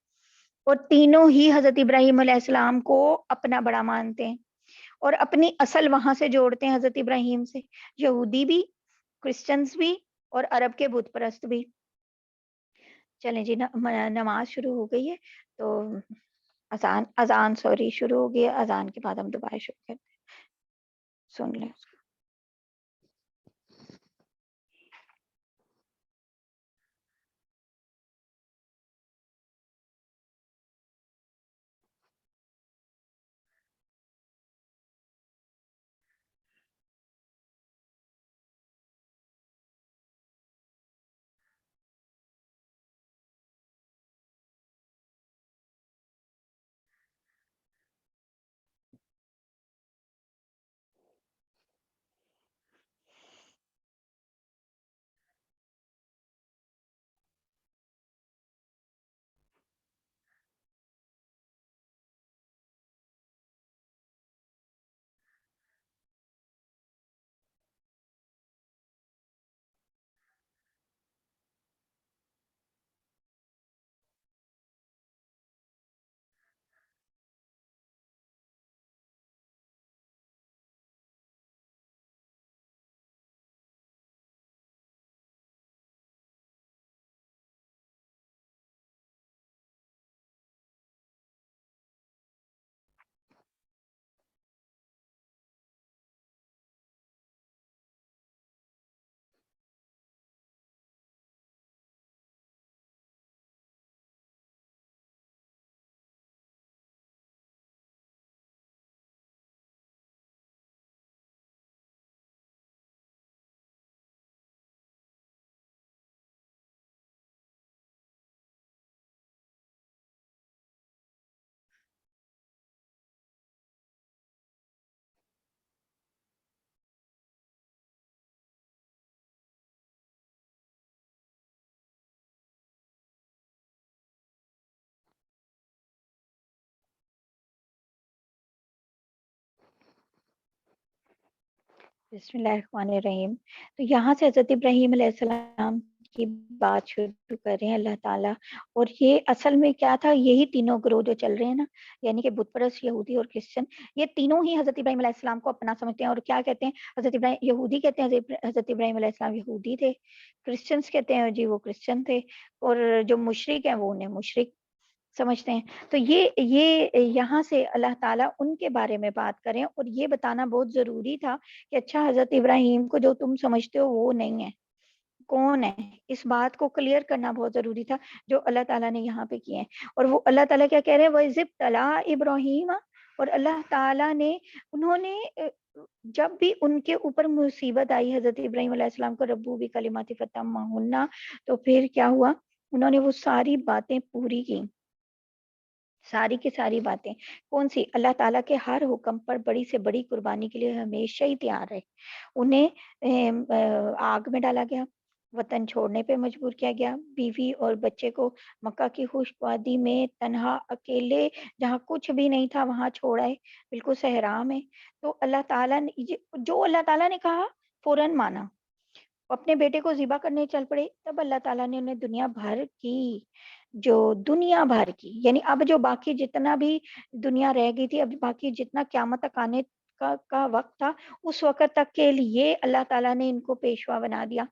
اور تینوں ہی حضرت ابراہیم علیہ السلام کو اپنا بڑا مانتے ہیں اور اپنی اصل وہاں سے جوڑتے ہیں حضرت ابراہیم سے، یہودی بھی، کرسچنز بھی اور عرب کے بت پرست بھی۔ چلیں جی، نماز شروع ہو گئی ہے، تو اذان شروع ہو گئی ہے، اذان کے بعد ہم دوبارہ شروع کرتے ہیں، سن لیں اس کو۔ بسم اللہ الرحمن الرحیم۔ تو یہاں سے حضرت ابراہیم علیہ السلام کی بات شروع کر رہے ہیں اللہ تعالیٰ، اور یہ اصل میں کیا تھا، یہی تینوں گروہ جو چل رہے ہیں نا، یعنی کہ بت پرست، یہودی اور کرسچن، یہ تینوں ہی حضرت ابراہیم علیہ السلام کو اپنا سمجھتے ہیں، اور کیا کہتے ہیں، حضرت ابراہیم، یہودی کہتے ہیں حضرت ابراہیم علیہ السلام یہودی تھے، کرسچنس کہتے ہیں جی وہ کرسچن تھے، اور جو مشرک ہیں وہ انہیں مشرک سمجھتے ہیں۔ تو یہ یہاں سے اللہ تعالیٰ ان کے بارے میں بات کریں، اور یہ بتانا بہت ضروری تھا کہ اچھا حضرت ابراہیم کو جو تم سمجھتے ہو وہ نہیں ہے، کون ہے، اس بات کو کلیئر کرنا بہت ضروری تھا، جو اللہ تعالیٰ نے یہاں پہ کیے ہیں۔ اور وہ اللہ تعالیٰ کیا کہہ رہے ہیں، وَإِذِ ابْتَلَىٰ إِبْرَاهِيمَ، اور اللہ تعالیٰ نے، انہوں نے جب بھی ان کے اوپر مصیبت آئی حضرت ابراہیم علیہ السلام کو، ربو بکلمات فتمہن، تو پھر کیا ہوا، انہوں نے وہ ساری باتیں پوری کی، ساری کی ساری باتیں، کون سی، اللہ تعالیٰ کے ہر حکم پر بڑی سے بڑی قربانی کے لیے ہمیشہ ہی تیار رہے۔ انہیں آگ میں ڈالا گیا، وطن چھوڑنے پہ مجبور کیا گیا، بیوی اور بچے کو مکہ کی خشک وادی میں تنہا اکیلے، جہاں کچھ بھی نہیں تھا وہاں چھوڑائے، بالکل صحرا میں۔ تو اللہ تعالیٰ نے جو اللہ تعالیٰ نے کہا فوراً مانا، اپنے بیٹے کو ذبح کرنے چل پڑے۔ تب اللہ تعالیٰ نے انہیں دنیا بھر کی، یعنی اب جو باقی جتنا بھی دنیا رہ گئی تھی، اب باقی جتنا قیامت تک آنے کا وقت تھا، اس وقت تک کے لیے اللہ تعالیٰ نے ان کو پیشوا بنا دیا،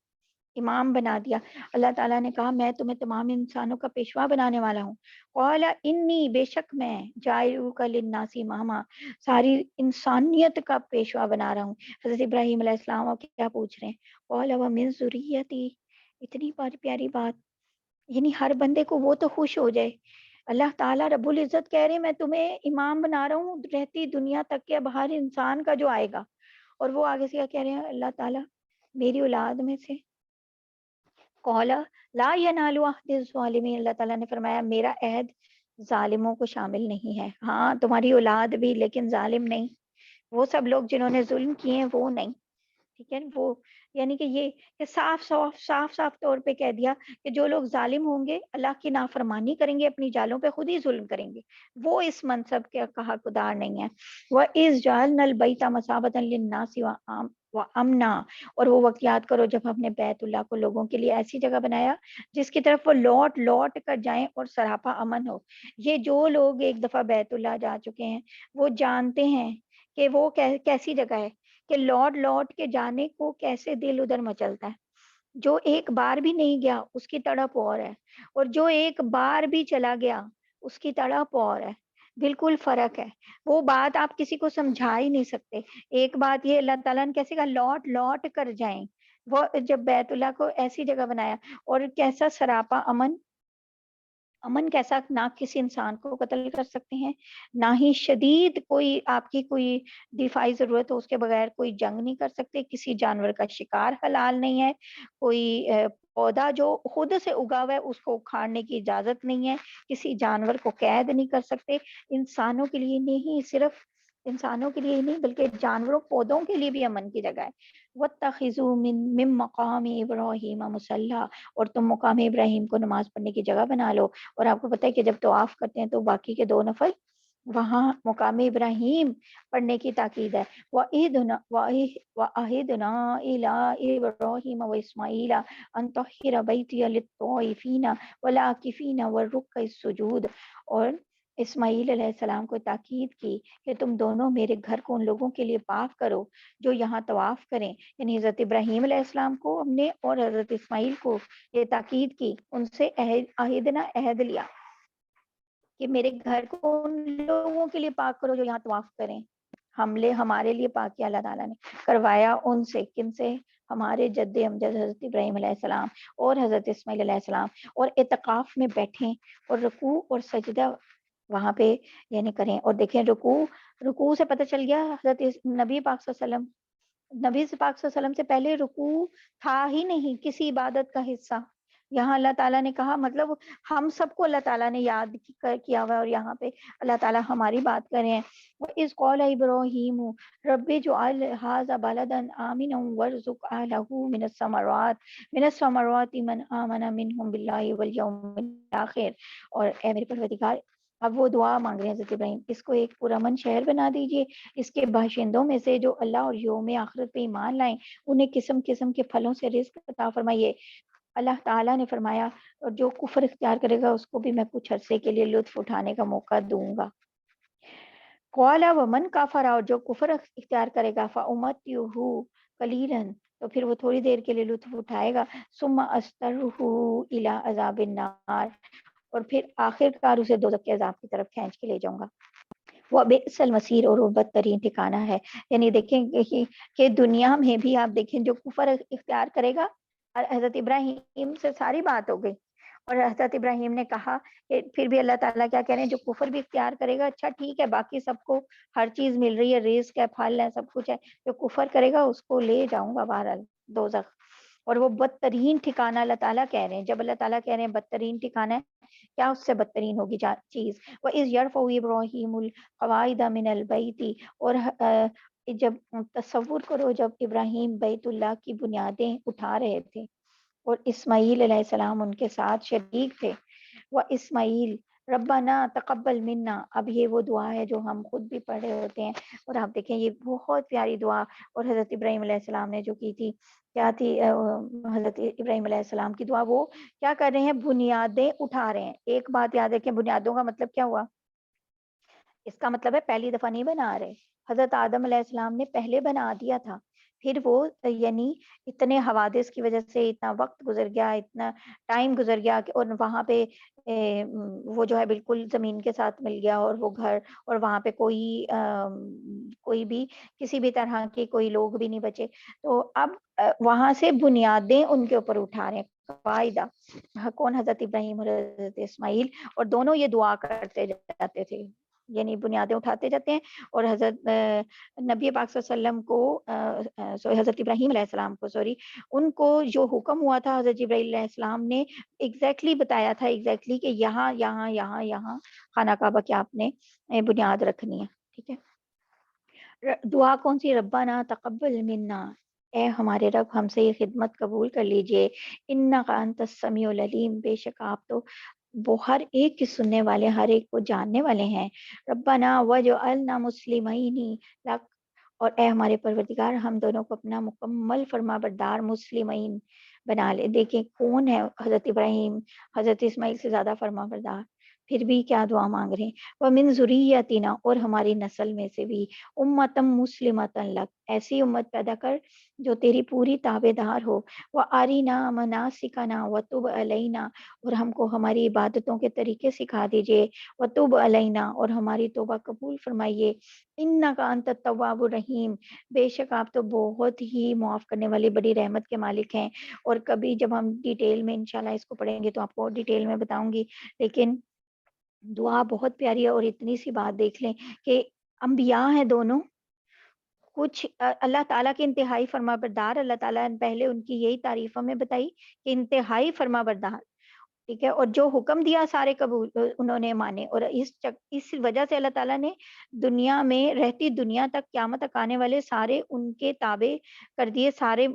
امام بنا دیا۔ اللہ تعالیٰ نے کہا میں تمہیں تمام انسانوں کا پیشوا بنانے والا ہوں۔ قال انی، بے شک میں، جاعلک للناس اماما، ساری انسانیت کا پیشوا بنا رہا ہوں۔ حضرت ابراہیم علیہ السلام اور کیا پوچھ رہے ہیں، قال ومن ذریتی، اتنی پیاری بات، یعنی ہر بندے کو وہ تو خوش ہو جائے۔ اللہ تعالیٰ رب العزت کہہ رہے ہیں میں تمہیں امام بنا رہا ہوں رہتی دنیا تک کے، اب ہر انسان کا جو آئے گا، اور وہ آگے سے کیا کہہ رہے ہیں اللہ تعالیٰ، میری اولاد میں سے قال لا ینال عہد الظالمین، اللہ تعالیٰ نے فرمایا میرا عہد ظالموں کو شامل نہیں ہے. ہاں تمہاری اولاد بھی، لیکن ظالم نہیں. وہ سب لوگ جنہوں نے ظلم کیے ہیں وہ نہیں. ٹھیک ہے وہ یعنی کہ یہ کہ صاف طور پہ کہہ دیا کہ جو لوگ ظالم ہوں گے، اللہ کی نافرمانی کریں گے، اپنی جالوں پہ خود ہی ظلم کریں گے، وہ اس منصب کے حقدار نہیں ہے. وَإِذْ جَعَلْنَا الْبَيْتَ مَثَابَةً لِلنَّاسِ وَأَمْنًا، اور وہ وقت یاد کرو جب ہم نے بیت اللہ کو لوگوں کے لیے ایسی جگہ بنایا جس کی طرف وہ لوٹ لوٹ کر جائیں اور سراپا امن ہو. یہ جو لوگ ایک دفعہ بیت اللہ جا چکے ہیں وہ جانتے ہیں کہ وہ کیسی جگہ ہے، کہ لوٹ لوٹ کے جانے کو کیسے دل ادھر مچلتا ہے. جو ایک بار بھی نہیں گیا اس کی تڑپ اور ہے، اور جو ایک بار بھی چلا گیا اس کی تڑپ اور ہے. بالکل فرق ہے. وہ بات آپ کسی کو سمجھا ہی نہیں سکتے. ایک بات یہ اللہ تعالیٰ نے کیسے کہا لوٹ لوٹ کر جائیں. وہ جب بیت اللہ کو ایسی جگہ بنایا، اور کیسا سراپا امن. امن کیسا؟ نہ کسی انسان کو قتل کر سکتے ہیں، نہ ہی شدید کوئی آپ کی کوئی دفاعی ضرورت ہو اس کے بغیر کوئی جنگ نہیں کر سکتے. کسی جانور کا شکار حلال نہیں ہے. کوئی پودا جو خود سے اگا ہوا ہے اس کو اکھاڑنے کی اجازت نہیں ہے. کسی جانور کو قید نہیں کر سکتے. انسانوں کے لیے نہیں، صرف انسانوں کے لیے ہی نہیں بلکہ جانوروں پودوں کے لیے بھی امن کی جگہ ہے. وَاتَّخِذُوا مِن مَقَامِ إِبْرَاهِيمَ مُصَلًّى، اور تم مقام ابراہیم کو نماز پڑھنے کی جگہ بنا لو. اور آپ کو پتہ ہے کہ جب طواف کرتے ہیں تو باقی کے 2 نفل وہاں مقام ابراہیم پڑھنے کی تاکید ہے. وَعَهِدْنَا إِلَىٰ إِبْرَاهِيمَ وَإِسْمَاعِيلَ أَن طَهِّرَ بَيْتِيَ لِلطَّائِفِينَ وَالْعَاكِفِينَ وَالرُّكَّعِ السُّجُودِ، اور اسماعیل علیہ السلام کو تاکید کی کہ تم دونوں میرے گھر کو ان لوگوں کے لیے پاک کرو جو یہاں طواف کریں. یعنی حضرت ابراہیم علیہ السلام کو ہم نے اور حضرت اسماعیل کو یہ تاکید کی، ان سے عہد لیا کہ میرے گھر کو ان لوگوں کے لیے پاک کرو جو یہاں طواف کریں. ہمارے لیے پاک کیا اللہ تعالیٰ نے، کروایا ان سے. کن سے؟ ہمارے جد امجد حضرت ابراہیم علیہ السلام اور حضرت اسماعیل علیہ السلام. اور اعتکاف میں بیٹھیں اور رکوع اور سجدہ وہاں پہ یعنی کریں. اور دیکھیں رکوع سے پتہ چل گیا حضرت نبی پاک صلی اللہ علیہ وسلم، نبی پاک صلی اللہ علیہ وسلم سے پہلے رکوع تھا ہی نہیں کسی عبادت کا حصہ. یہاں اللہ تعالیٰ نے کہا، مطلب ہم سب کو اللہ تعالیٰ نے یاد کیا ہوا ہے، اور یہاں پہ اللہ تعالیٰ ہماری بات کر رہے ہیں. وَإِذْ قَالَ إِبْرَاهِيمُ رَبِّ اجْعَلْ هَٰذَا بَلَدًا آمِنًا وَارْزُقْ أَهْلَهُ مِنَ الثَّمَرَاتِ مَنْ آمَنَ مِنْهُمْ بِاللَّهِ وَالْيَوْمِ الْآخِرِ. اور اے میرے پروردگار، اب وہ دعا مانگ رہے ہیں حضرت ابراہیم، اس کو ایک پرامن شہر بنا دیجئے، اس کے باشندوں میں سے جو اللہ اور یوم آخرت پہ ایمان لائیں انہیں قسم قسم کے پھلوں سے رزق عطا فرمائیے. اللہ تعالیٰ نے فرمایا اور جو کفر اختیار کرے گا اس کو بھی میں کچھ عرصے کے لیے لطف اٹھانے کا موقع دوں گا. قَالَ وَمَنْ كَفَرَ، اور جو کفر اختیار کرے گا فَأُمَتِّعُهُ قَلِيلًا، تو پھر وہ تھوڑی دیر کے لیے لطف اٹھائے گا. ثُمَّ أَضْطَرُّهُ إِلَىٰ عَذَابِ النَّارِ، اور پھر آخر کار اسے دوزخ کے عذاب کی طرف کھینچ کے لے جاؤں گا. وہ بئس المصیر، اور وہ بدترین ٹھکانہ ہے. یعنی دیکھیں کہ دنیا میں بھی آپ دیکھیں جو کفر اختیار کرے گا، حضرت ابراہیم سے ساری بات ہو گئی، اور حضرت ابراہیم نے کہا کہ پھر بھی اللہ تعالیٰ کیا کہہ رہے ہیں، جو کفر بھی اختیار کرے گا اچھا ٹھیک ہے، باقی سب کو ہر چیز مل رہی ہے، رزق ہے، پھل ہے، سب کچھ ہے، جو کفر کرے گا اس کو لے جاؤں گا بہرحال دوزخ. اور وہ بدترین ٹھکانہ اللہ تعالیٰ کہہ رہے ہیں. جب اللہ تعالیٰ کہہ رہے ہیں بدترین ٹھکانہ ہے، کیا اس سے بدترین ہوگی چیز. وَإِذْ يَرْفَعُ إِبْرَاهِيمُ الْقَوَاعِدَ مِنَ الْبَيْتِ، اور جب تصور کرو جب ابراہیم بیت اللہ کی بنیادیں اٹھا رہے تھے اور اسماعیل علیہ السلام ان کے ساتھ شریک تھے. وَإِسماعیل ربنا تقبل منا، اب یہ وہ دعا ہے جو ہم خود بھی پڑھ رہے ہوتے ہیں. اور آپ دیکھیں یہ بہت پیاری دعا، اور حضرت ابراہیم علیہ السلام نے جو کی تھی کیا تھی، حضرت ابراہیم علیہ السلام کی دعا، وہ کیا کر رہے ہیں، بنیادیں اٹھا رہے ہیں. ایک بات یاد رکھیں، بنیادوں کا مطلب کیا ہوا، اس کا مطلب ہے پہلی دفعہ نہیں بنا رہے. حضرت آدم علیہ السلام نے پہلے بنا دیا تھا، پھر وہ یعنی اتنے حوادث کی وجہ سے اتنا وقت گزر گیا، اتنا ٹائم گزر گیا اور وہاں پہ وہ جو ہے بالکل زمین کے ساتھ مل گیا، اور وہ گھر، اور وہاں پہ کوئی بھی کسی بھی طرح کے کوئی لوگ بھی نہیں بچے. تو اب وہاں سے بنیادیں ان کے اوپر اٹھا رہے ہیں. قاعدہ کون، حضرت ابراہیم اور حضرت اسماعیل، اور دونوں یہ دعا کرتے جاتے تھے. یعنی بنیادیں اٹھاتے جاتے ہیں، اور حضرت نبی پاک صلی اللہ علیہ وسلم کو حضرت ابراہیم علیہ السلام کو ان کو جو حکم ہوا تھا حضرت جبرائیل علیہ السلام نے ایگزیکٹلی بتایا تھا ایگزیکٹلی کہ یہاں یہاں یہاں یہاں خانہ کعبہ کی آپ نے بنیاد رکھنی ہے. ٹھیک ہے. دعا کون سی؟ ربنا تقبل منا، اے ہمارے رب ہم سے یہ خدمت قبول کر لیجئے، انک انت السمیع العلیم، بے شک آپ تو وہ ہر ایک کی سننے والے، ہر ایک کو جاننے والے ہیں. ربنا وجعلنا مسلمین لک، اور اے ہمارے پروردگار ہم دونوں کو اپنا مکمل فرما بردار مسلمین بنا لے. دیکھیں کون ہے حضرت ابراہیم حضرت اسماعیل سے زیادہ فرما بردار، پھر بھی کیا دعا مانگ رہے ہیں. وَمِن ذُرِّيَّتِنَا، اور ہماری نسل میں سے بھی امتم مسلمۃ لک، ایسی امت پیدا کر جو تیری پوری تابع دار ہو. وَأَرِنَا مَنَاسِكَنَا وَتُبْ عَلَيْنَا، اور ہم کو ہماری عبادتوں کے طریقے سکھا دیجئے. وَتُبْ عَلَيْنَا، اور ہماری توبہ قبول فرمائیے. اِنَّكَ أَنْتَ التَّوَّابُ الرَّحِيمُ، بے شک آپ تو بہت ہی معاف کرنے والی بڑی رحمت کے مالک ہیں. اور کبھی جب ہم ڈیٹیل میں انشاءاللہ اس کو پڑھیں گے تو آپ کو اور ڈیٹیل میں بتاؤں گی. لیکن دعا بہت پیاری ہے. اور اتنی سی بات دیکھ لیں کہ انبیاء ہیں دونوں، کچھ اللہ تعالیٰ کے انتہائی فرما بردار. اللہ تعالیٰ نے پہلے ان کی یہی تعریفوں میں بتائی کہ انتہائی فرما بردار. ٹھیک ہے. اور جو حکم دیا سارے قبول انہوں نے مانے. اور اس وجہ سے اللہ تعالیٰ نے دنیا میں رہتی دنیا تک قیامت تک آنے والے سارے ان کے تابع کر دیے. سارے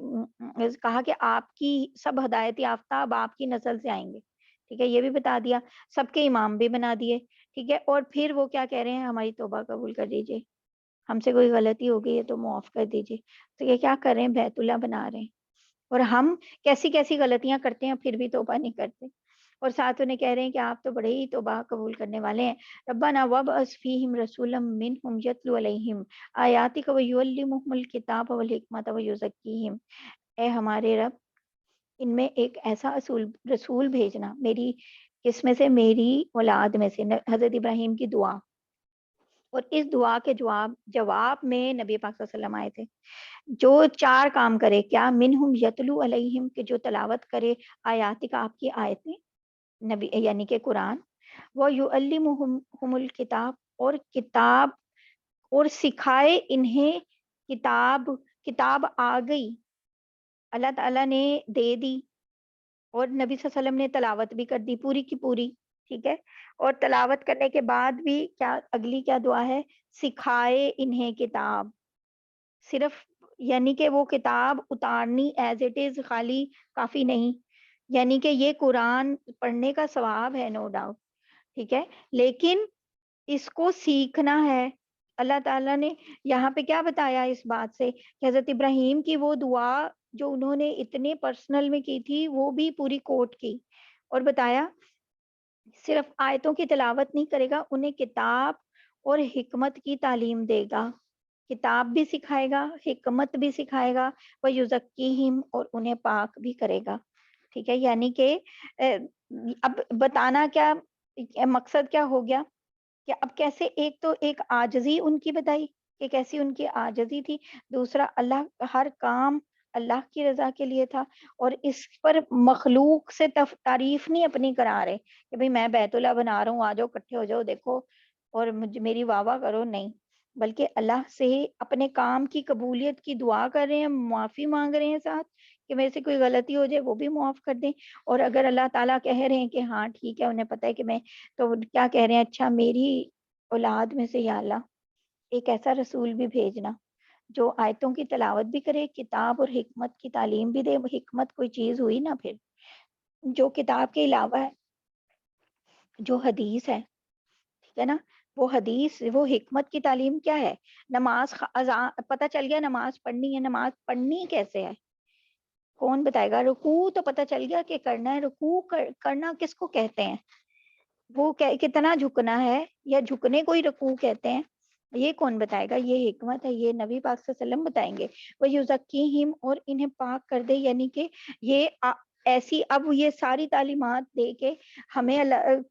کہا کہ آپ کی سب ہدایت یافتہ اب آپ کی نسل سے آئیں گے. ٹھیک ہے. یہ بھی بتا دیا. سب کے امام بھی بنا دیے. ٹھیک ہے. اور پھر وہ کیا کہہ رہے ہیں؟ ہماری توبہ قبول کر دیجیے، ہم سے کوئی غلطی ہو گئی ہے تو معاف کر دیجیے. تو یہ کیا کر رہے ہیں؟ بیت اللہ بنا رہے ہیں. اور ہم کیسی کیسی غلطیاں کرتے ہیں پھر بھی توبہ نہیں کرتے. اور ساتھ انہیں کہہ رہے ہیں کہ آپ تو بڑے ہی توبہ قبول کرنے والے ہیں. ربنا وابعث فیہم رسولا منہم یتلو علیہم آیاتک ویعلمہم الکتاب والحکمت ویزکیہم، اے ہمارے رب ان میں ایک ایسا رسول بھیجنا، میری اس میں سے، میری اولاد میں سے. حضرت ابراہیم کی دعا، اور اس دعا کے جواب میں نبی پاک صلی اللہ علیہ وسلم آئے تھے. جو 4 کام کرے، کیا؟ منہم یتلو علیہم، کہ جو تلاوت کرے آیات کا، آپ کی آیتیں، نبی یعنی کہ قرآن. وہ یعلمہم الکتاب، اور کتاب، اور سکھائے انہیں کتاب آ گئی، اللہ تعالیٰ نے دے دی، اور نبی صلی اللہ علیہ وسلم نے تلاوت بھی کر دی پوری کی پوری. ٹھیک ہے. اور تلاوت کرنے کے بعد بھی کیا اگلی کیا دعا ہے؟ سکھائے انہیں کتاب. صرف یعنی کہ وہ کتاب اتارنی ایز اٹ از خالی کافی نہیں، یعنی کہ یہ قرآن پڑھنے کا ثواب ہے نو ڈاؤٹ. ٹھیک ہے. لیکن اس کو سیکھنا ہے. اللہ تعالیٰ نے یہاں پہ کیا بتایا اس بات سے کہ حضرت ابراہیم کی وہ دعا جو انہوں نے اتنے پرسنل میں کی تھی وہ بھی پوری کوٹ کی، اور بتایا صرف آیتوں کی تلاوت نہیں کرے گا، انہیں کتاب اور حکمت کی تعلیم دے گا. کتاب بھی سکھائے گا، حکمت بھی سکھائے گا. وہ یزکیہم، اور انہیں پاک بھی کرے گا. ٹھیک ہے. یعنی کہ اب بتانا کیا مقصد کیا ہو گیا کہ اب کیسے ایک عاجزی ان کی بتائی کہ کیسی ان کی عاجزی تھی. دوسرا، اللہ ہر کام اللہ کی رضا کے لیے تھا، اور اس پر مخلوق سے تعریف نہیں اپنی کرا رہے کہ بھئی میں بیت اللہ بنا رہا ہوں، آ جاؤ اکٹھے ہو جاؤ دیکھو اور میری واہ واہ کرو. نہیں، بلکہ اللہ سے اپنے کام کی قبولیت کی دعا کر رہے ہیں، معافی مانگ رہے ہیں ساتھ کہ میرے سے کوئی غلطی ہو جائے وہ بھی معاف کر دیں. اور اگر اللہ تعالیٰ کہہ رہے ہیں کہ ہاں ٹھیک ہے، انہیں پتہ ہے کہ میں، تو کیا کہہ رہے ہیں؟ اچھا میری اولاد میں سے یا اللہ ایک ایسا رسول بھی بھیجنا جو آیتوں کی تلاوت بھی کرے، کتاب اور حکمت کی تعلیم بھی دے. حکمت کوئی چیز ہوئی نا پھر جو کتاب کے علاوہ ہے، جو حدیث ہے. ٹھیک ہے نا. وہ حدیث، وہ حکمت کی تعلیم کیا ہے؟ نماز پتہ چل گیا نماز پڑھنی ہے. نماز پڑھنی کیسے ہے؟ کون بتائے گا؟ رکوع تو پتہ چل گیا کہ کرنا ہے. رکوع کرنا کس کو کہتے ہیں؟ وہ کتنا جھکنا ہے، یا جھکنے کو ہی رکوع کہتے ہیں؟ یہ کون بتائے گا؟ یہ حکمت ہے، یہ نبی پاک صلی اللہ علیہ وسلم بتائیں گے. وہ یزکیہم، اور انہیں پاک کر دے. یعنی کہ یہ ایسی اب یہ ساری تعلیمات دے کے ہمیں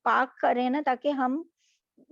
پاک کریں نا، تاکہ ہم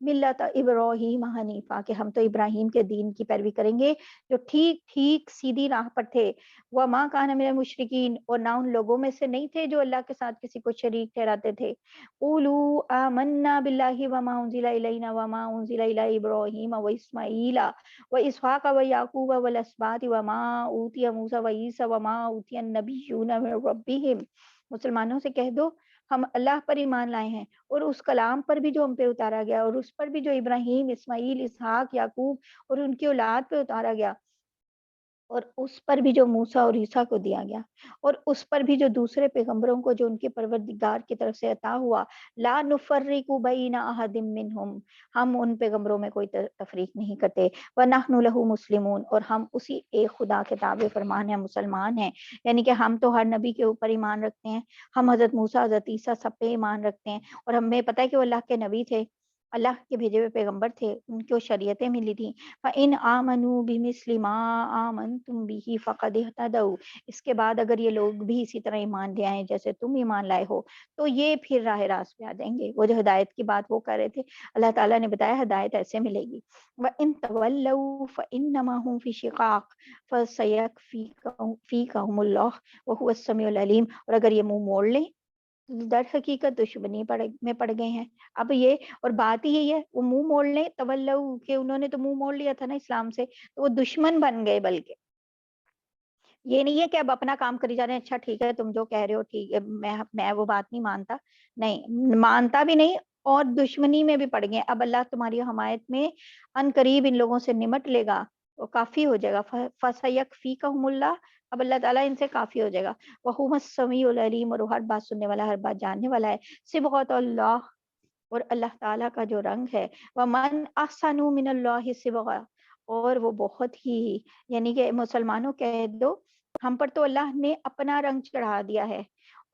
ملت ابراہیم حنیفہ کہ ہم تو ابراہیم کے دین کی پیروی کریں گے جو ٹھیک ٹھیک سیدھی راہ پر تھے، وما کان من المشرکین اور نہ ان لوگوں میں سے نہیں تھے جو اللہ کے ساتھ کسی کو شریک ٹھہراتے تھے۔ قولوا آمنا باللہ وما انزل الینا وما انزل الی ابراہیم واسماعیل واسحاق ویعقوب والاسباط وما اوتی موسیٰ وعیسیٰ وما اوتی النبیون من ربہم، مسلمانوں سے کہہ دو ہم اللہ پر ایمان لائے ہیں اور اس کلام پر بھی جو ہم پہ اتارا گیا اور اس پر بھی جو ابراہیم، اسماعیل، اسحاق، یعقوب اور ان کی اولاد پہ اتارا گیا اور اس پر بھی جو موسیٰ اور عیسیٰ کو دیا گیا اور اس پر بھی جو دوسرے پیغمبروں کو جو ان کے پروردگار کی طرف سے عطا ہوا، لا نفرق بین احد منہم، ہم ان پیغمبروں میں کوئی تفریق نہیں کرتے، ونحن لہ مسلمون اور ہم اسی ایک خدا کے تابع فرمان ہیں، مسلمان ہیں، یعنی کہ ہم تو ہر نبی کے اوپر ایمان رکھتے ہیں، ہم حضرت موسیٰ، حضرت عیسیٰ سب پہ ایمان رکھتے ہیں اور ہمیں پتہ ہے کہ وہ اللہ کے نبی تھے، اللہ کے بھیجے ہوئے پیغمبر تھے، ان کو شریعتیں ملی تھیں۔ فَإِنْ آمَنُوا بِمِثْلِ مَا آمَنْتُمْ بِهِ فَقَدِ اهْتَدَوْا، اس کے بعد اگر یہ لوگ بھی اسی طرح ایمان لے آئیں جیسے تم ایمان لائے ہو تو یہ پھر راہ راست پہ آ جائیں گے۔ وہ جو ہدایت کی بات وہ کر رہے تھے، اللہ تعالیٰ نے بتایا ہدایت ایسے ملے گی۔ وَإِنْ تَوَلَّوْا فَإِنَّمَا هُمْ فِي شِقَاقٍ فَسَيَكْفِيكَهُمُ اللَّهُ وَهُوَ السَّمِيعُ الْعَلِيمُ، اور اگر یہ منہ موڑ لیں در حقیقت دشمنی میں پڑ گئے ہیں۔ اب یہ اور بات ہی یہی ہے، وہ منہ موڑ لیں، تولو کہ انہوں نے تو منہ موڑ لیا تھا نا اسلام سے، تو وہ دشمن بن گئے، بلکہ یہ نہیں ہے کہ اب اپنا کام کری جا رہے ہیں، اچھا ٹھیک ہے تم جو کہہ رہے ہو ٹھیک ہے، میں وہ بات نہیں مانتا، نہیں مانتا بھی نہیں، اور دشمنی میں بھی پڑ گئے۔ اب اللہ تمہاری حمایت میں ان قریب ان لوگوں سے نمٹ لے گا، وہ کافی ہو جائے گا، فَسَيَكْفِيكَهُمُ اللَّهُ، اب اللہ تعالیٰ ان سے کافی ہو جائے گا، وَهُوَ السَّمِيعُ الْعَلِيمُ، اور وہ ہر بات سننے والا، ہر بات جاننے والا ہے۔ صبغۃ اللہ، اور اللہ تعالیٰ کا جو رنگ ہے، وَمَنْ أَحْسَنُ مِنَ اللَّهِ صِبْغًا، اور وہ بہت ہی، یعنی کہ مسلمانوں کہہ دو ہم پر تو اللہ نے اپنا رنگ چڑھا دیا ہے،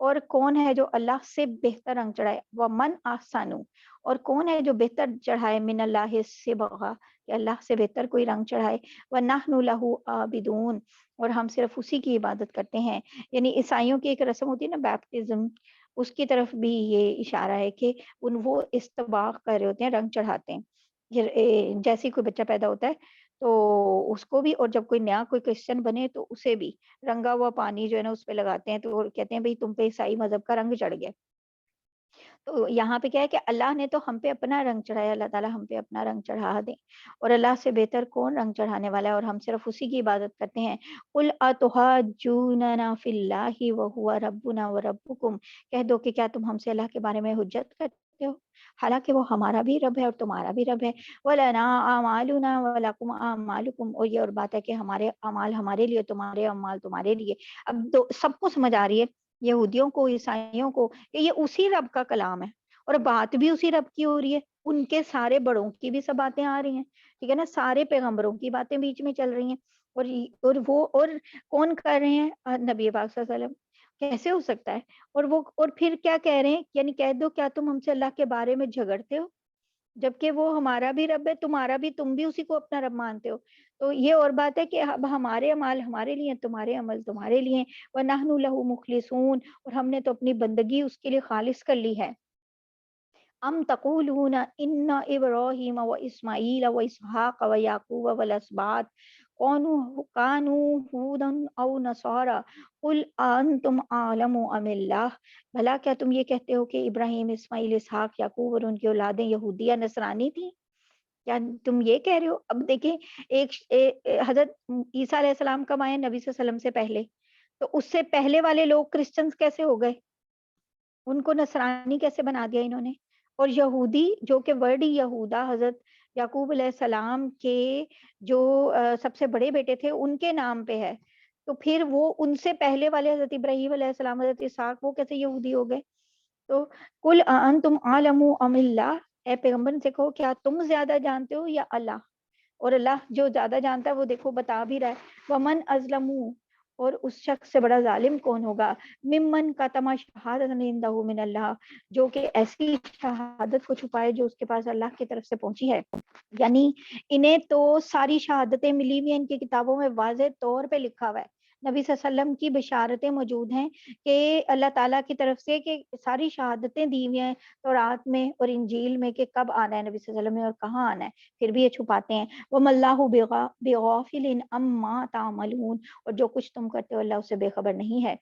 اور کون ہے جو اللہ سے بہتر رنگ چڑھائے، وَمَنْ أَحْسَنُ، اور کون ہے جو بہتر چڑھائے، مِنَ اللَّهِ صِبْغًا، کہ اللہ سے بہتر کوئی رنگ چڑھائے، وَنَحْنُ لَهُ عَابِدُونَ، اور ہم صرف اسی کی عبادت کرتے ہیں۔ یعنی عیسائیوں کی ایک رسم ہوتی ہے نا بیپٹزم، اس کی طرف بھی یہ اشارہ ہے کہ وہ استباغ کر رہے ہوتے ہیں، رنگ چڑھاتے ہیں۔ جیسے کوئی بچہ پیدا ہوتا ہے تو اس کو بھی، اور جب کوئی نیا کوئی کرسچن بنے تو اسے بھی رنگا ہوا پانی جو ہے نا اس پہ لگاتے ہیں، تو کہتے ہیں بھئی تم پہ عیسائی مذہب کا رنگ چڑھ گیا۔ تو یہاں پہ کیا ہے کہ اللہ نے تو ہم پہ اپنا رنگ چڑھایا، اللہ تعالیٰ ہم پہ اپنا رنگ چڑھا دیں، اور اللہ سے بہتر کون رنگ چڑھانے والا ہے، اور ہم صرف اسی کی عبادت کرتے ہیں۔ قُلْ أَتُحَاجُّونَنَا فِي اللَّهِ وَهُوَ رَبُّنَا وَرَبُّكُمْ، کہہ دو کہ کیا تم ہم سے اللہ کے بارے میں حجت کرتے ہو، حالانکہ وہ ہمارا بھی رب ہے اور تمہارا بھی رب ہے۔ وَلَنَا أَعْمَالُنَا وَلَكُمْ أَعْمَالُكُمْ، اور یہ اور بات ہے کہ ہمارے اعمال ہمارے لیے، تمہارے اعمال تمہارے لیے۔ اب سب کو سمجھ آ رہی ہے، یہودیوں کو، عیسائیوں کو، کہ یہ اسی رب کا کلام ہے اور بات بھی اسی رب کی ہو رہی ہے، ان کے سارے بڑوں کی بھی سب باتیں آ رہی ہیں، ٹھیک ہے نا، سارے پیغمبروں کی باتیں بیچ میں چل رہی ہیں، اور وہ اور کون کر رہے ہیں، نبی پاک صلی اللہ علیہ وسلم، کیسے ہو سکتا ہے؟ اور پھر کیا کہہ رہے ہیں، یعنی کہہ دو کیا تم ہم سے اللہ کے بارے میں جھگڑتے ہو، جبکہ وہ ہمارا بھی رب ہے، تمہارا بھی، تم بھی اسی کو اپنا رب مانتے ہو۔ تو یہ اور بات ہے کہ اب ہمارے اعمال ہمارے لیے، تمہارے عمل تمہارے لیے، وَنَحْنُ لَهُ مُخْلِصُونَ، اور ہم نے تو اپنی بندگی اس کے لیے خالص کر لی ہے۔ ام تقولون ان ابراہیم و اسماعیل و اسحاق و یعقوب والاسباط کانوا ہودا او نصارا قل انتم اعلم ام اللہ، بھلا کیا تم یہ کہتے ہو کہ ابراہیم، اسماعیل، اسحاق، یعقوب اور ان کی اولادیں یہودی یا نصرانی تھیں؟ کیا تم یہ کہہ رہے ہو؟ اب دیکھیں، حضرت عیسیٰ علیہ السلام کب آئے؟ نبی صلی اللہ علیہ وسلم سے پہلے، تو اس سے پہلے والے لوگ کرسچنز کیسے ہو گئے؟ ان کو نصرانی کیسے بنا دیا انہوں نے؟ اور یہودی، جو کہ ورڈ یہودا حضرت یعقوب علیہ السلام کے جو سب سے بڑے بیٹے تھے ان کے نام پہ ہے، تو پھر وہ ان سے پہلے والے حضرت ابراہیم علیہ السلام، حضرت اسحاق، وہ کیسے یہودی ہو گئے؟ تو کل انتم عالم ام اللہ، اے پیغمبر سے کہو کیا تم زیادہ جانتے ہو یا اللہ؟ اور اللہ جو زیادہ جانتا ہے وہ دیکھو بتا بھی رہا ہے، ومن ازلم، اور اس شخص سے بڑا ظالم کون ہوگا، ممن کتم شہادۃ عندہ من اللہ، جو کہ ایسی شہادت کو چھپائے جو اس کے پاس اللہ کی طرف سے پہنچی ہے۔ یعنی انہیں تو ساری شہادتیں ملی ہوئی ہیں، ان کی کتابوں میں واضح طور پہ لکھا ہوا ہے، نبی صلی اللہ علیہ وسلم کی بشارتیں موجود ہیں کہ اللہ تعالیٰ کی طرف سے کہ ساری شہادتیں دی ہوئی ہیں تورات میں اور انجیل میں کہ کب آنا ہے نبی صلی اللہ علیہ وسلم نے اور کہاں آنا ہے، پھر بھی یہ چھپاتے ہیں۔ وَمَا اللَّهُ بِغَافِلٍ عَمَّا تَعْمَلُونَ، اور جو کچھ تم کرتے ہو اللہ اس سے بے خبر نہیں ہے۔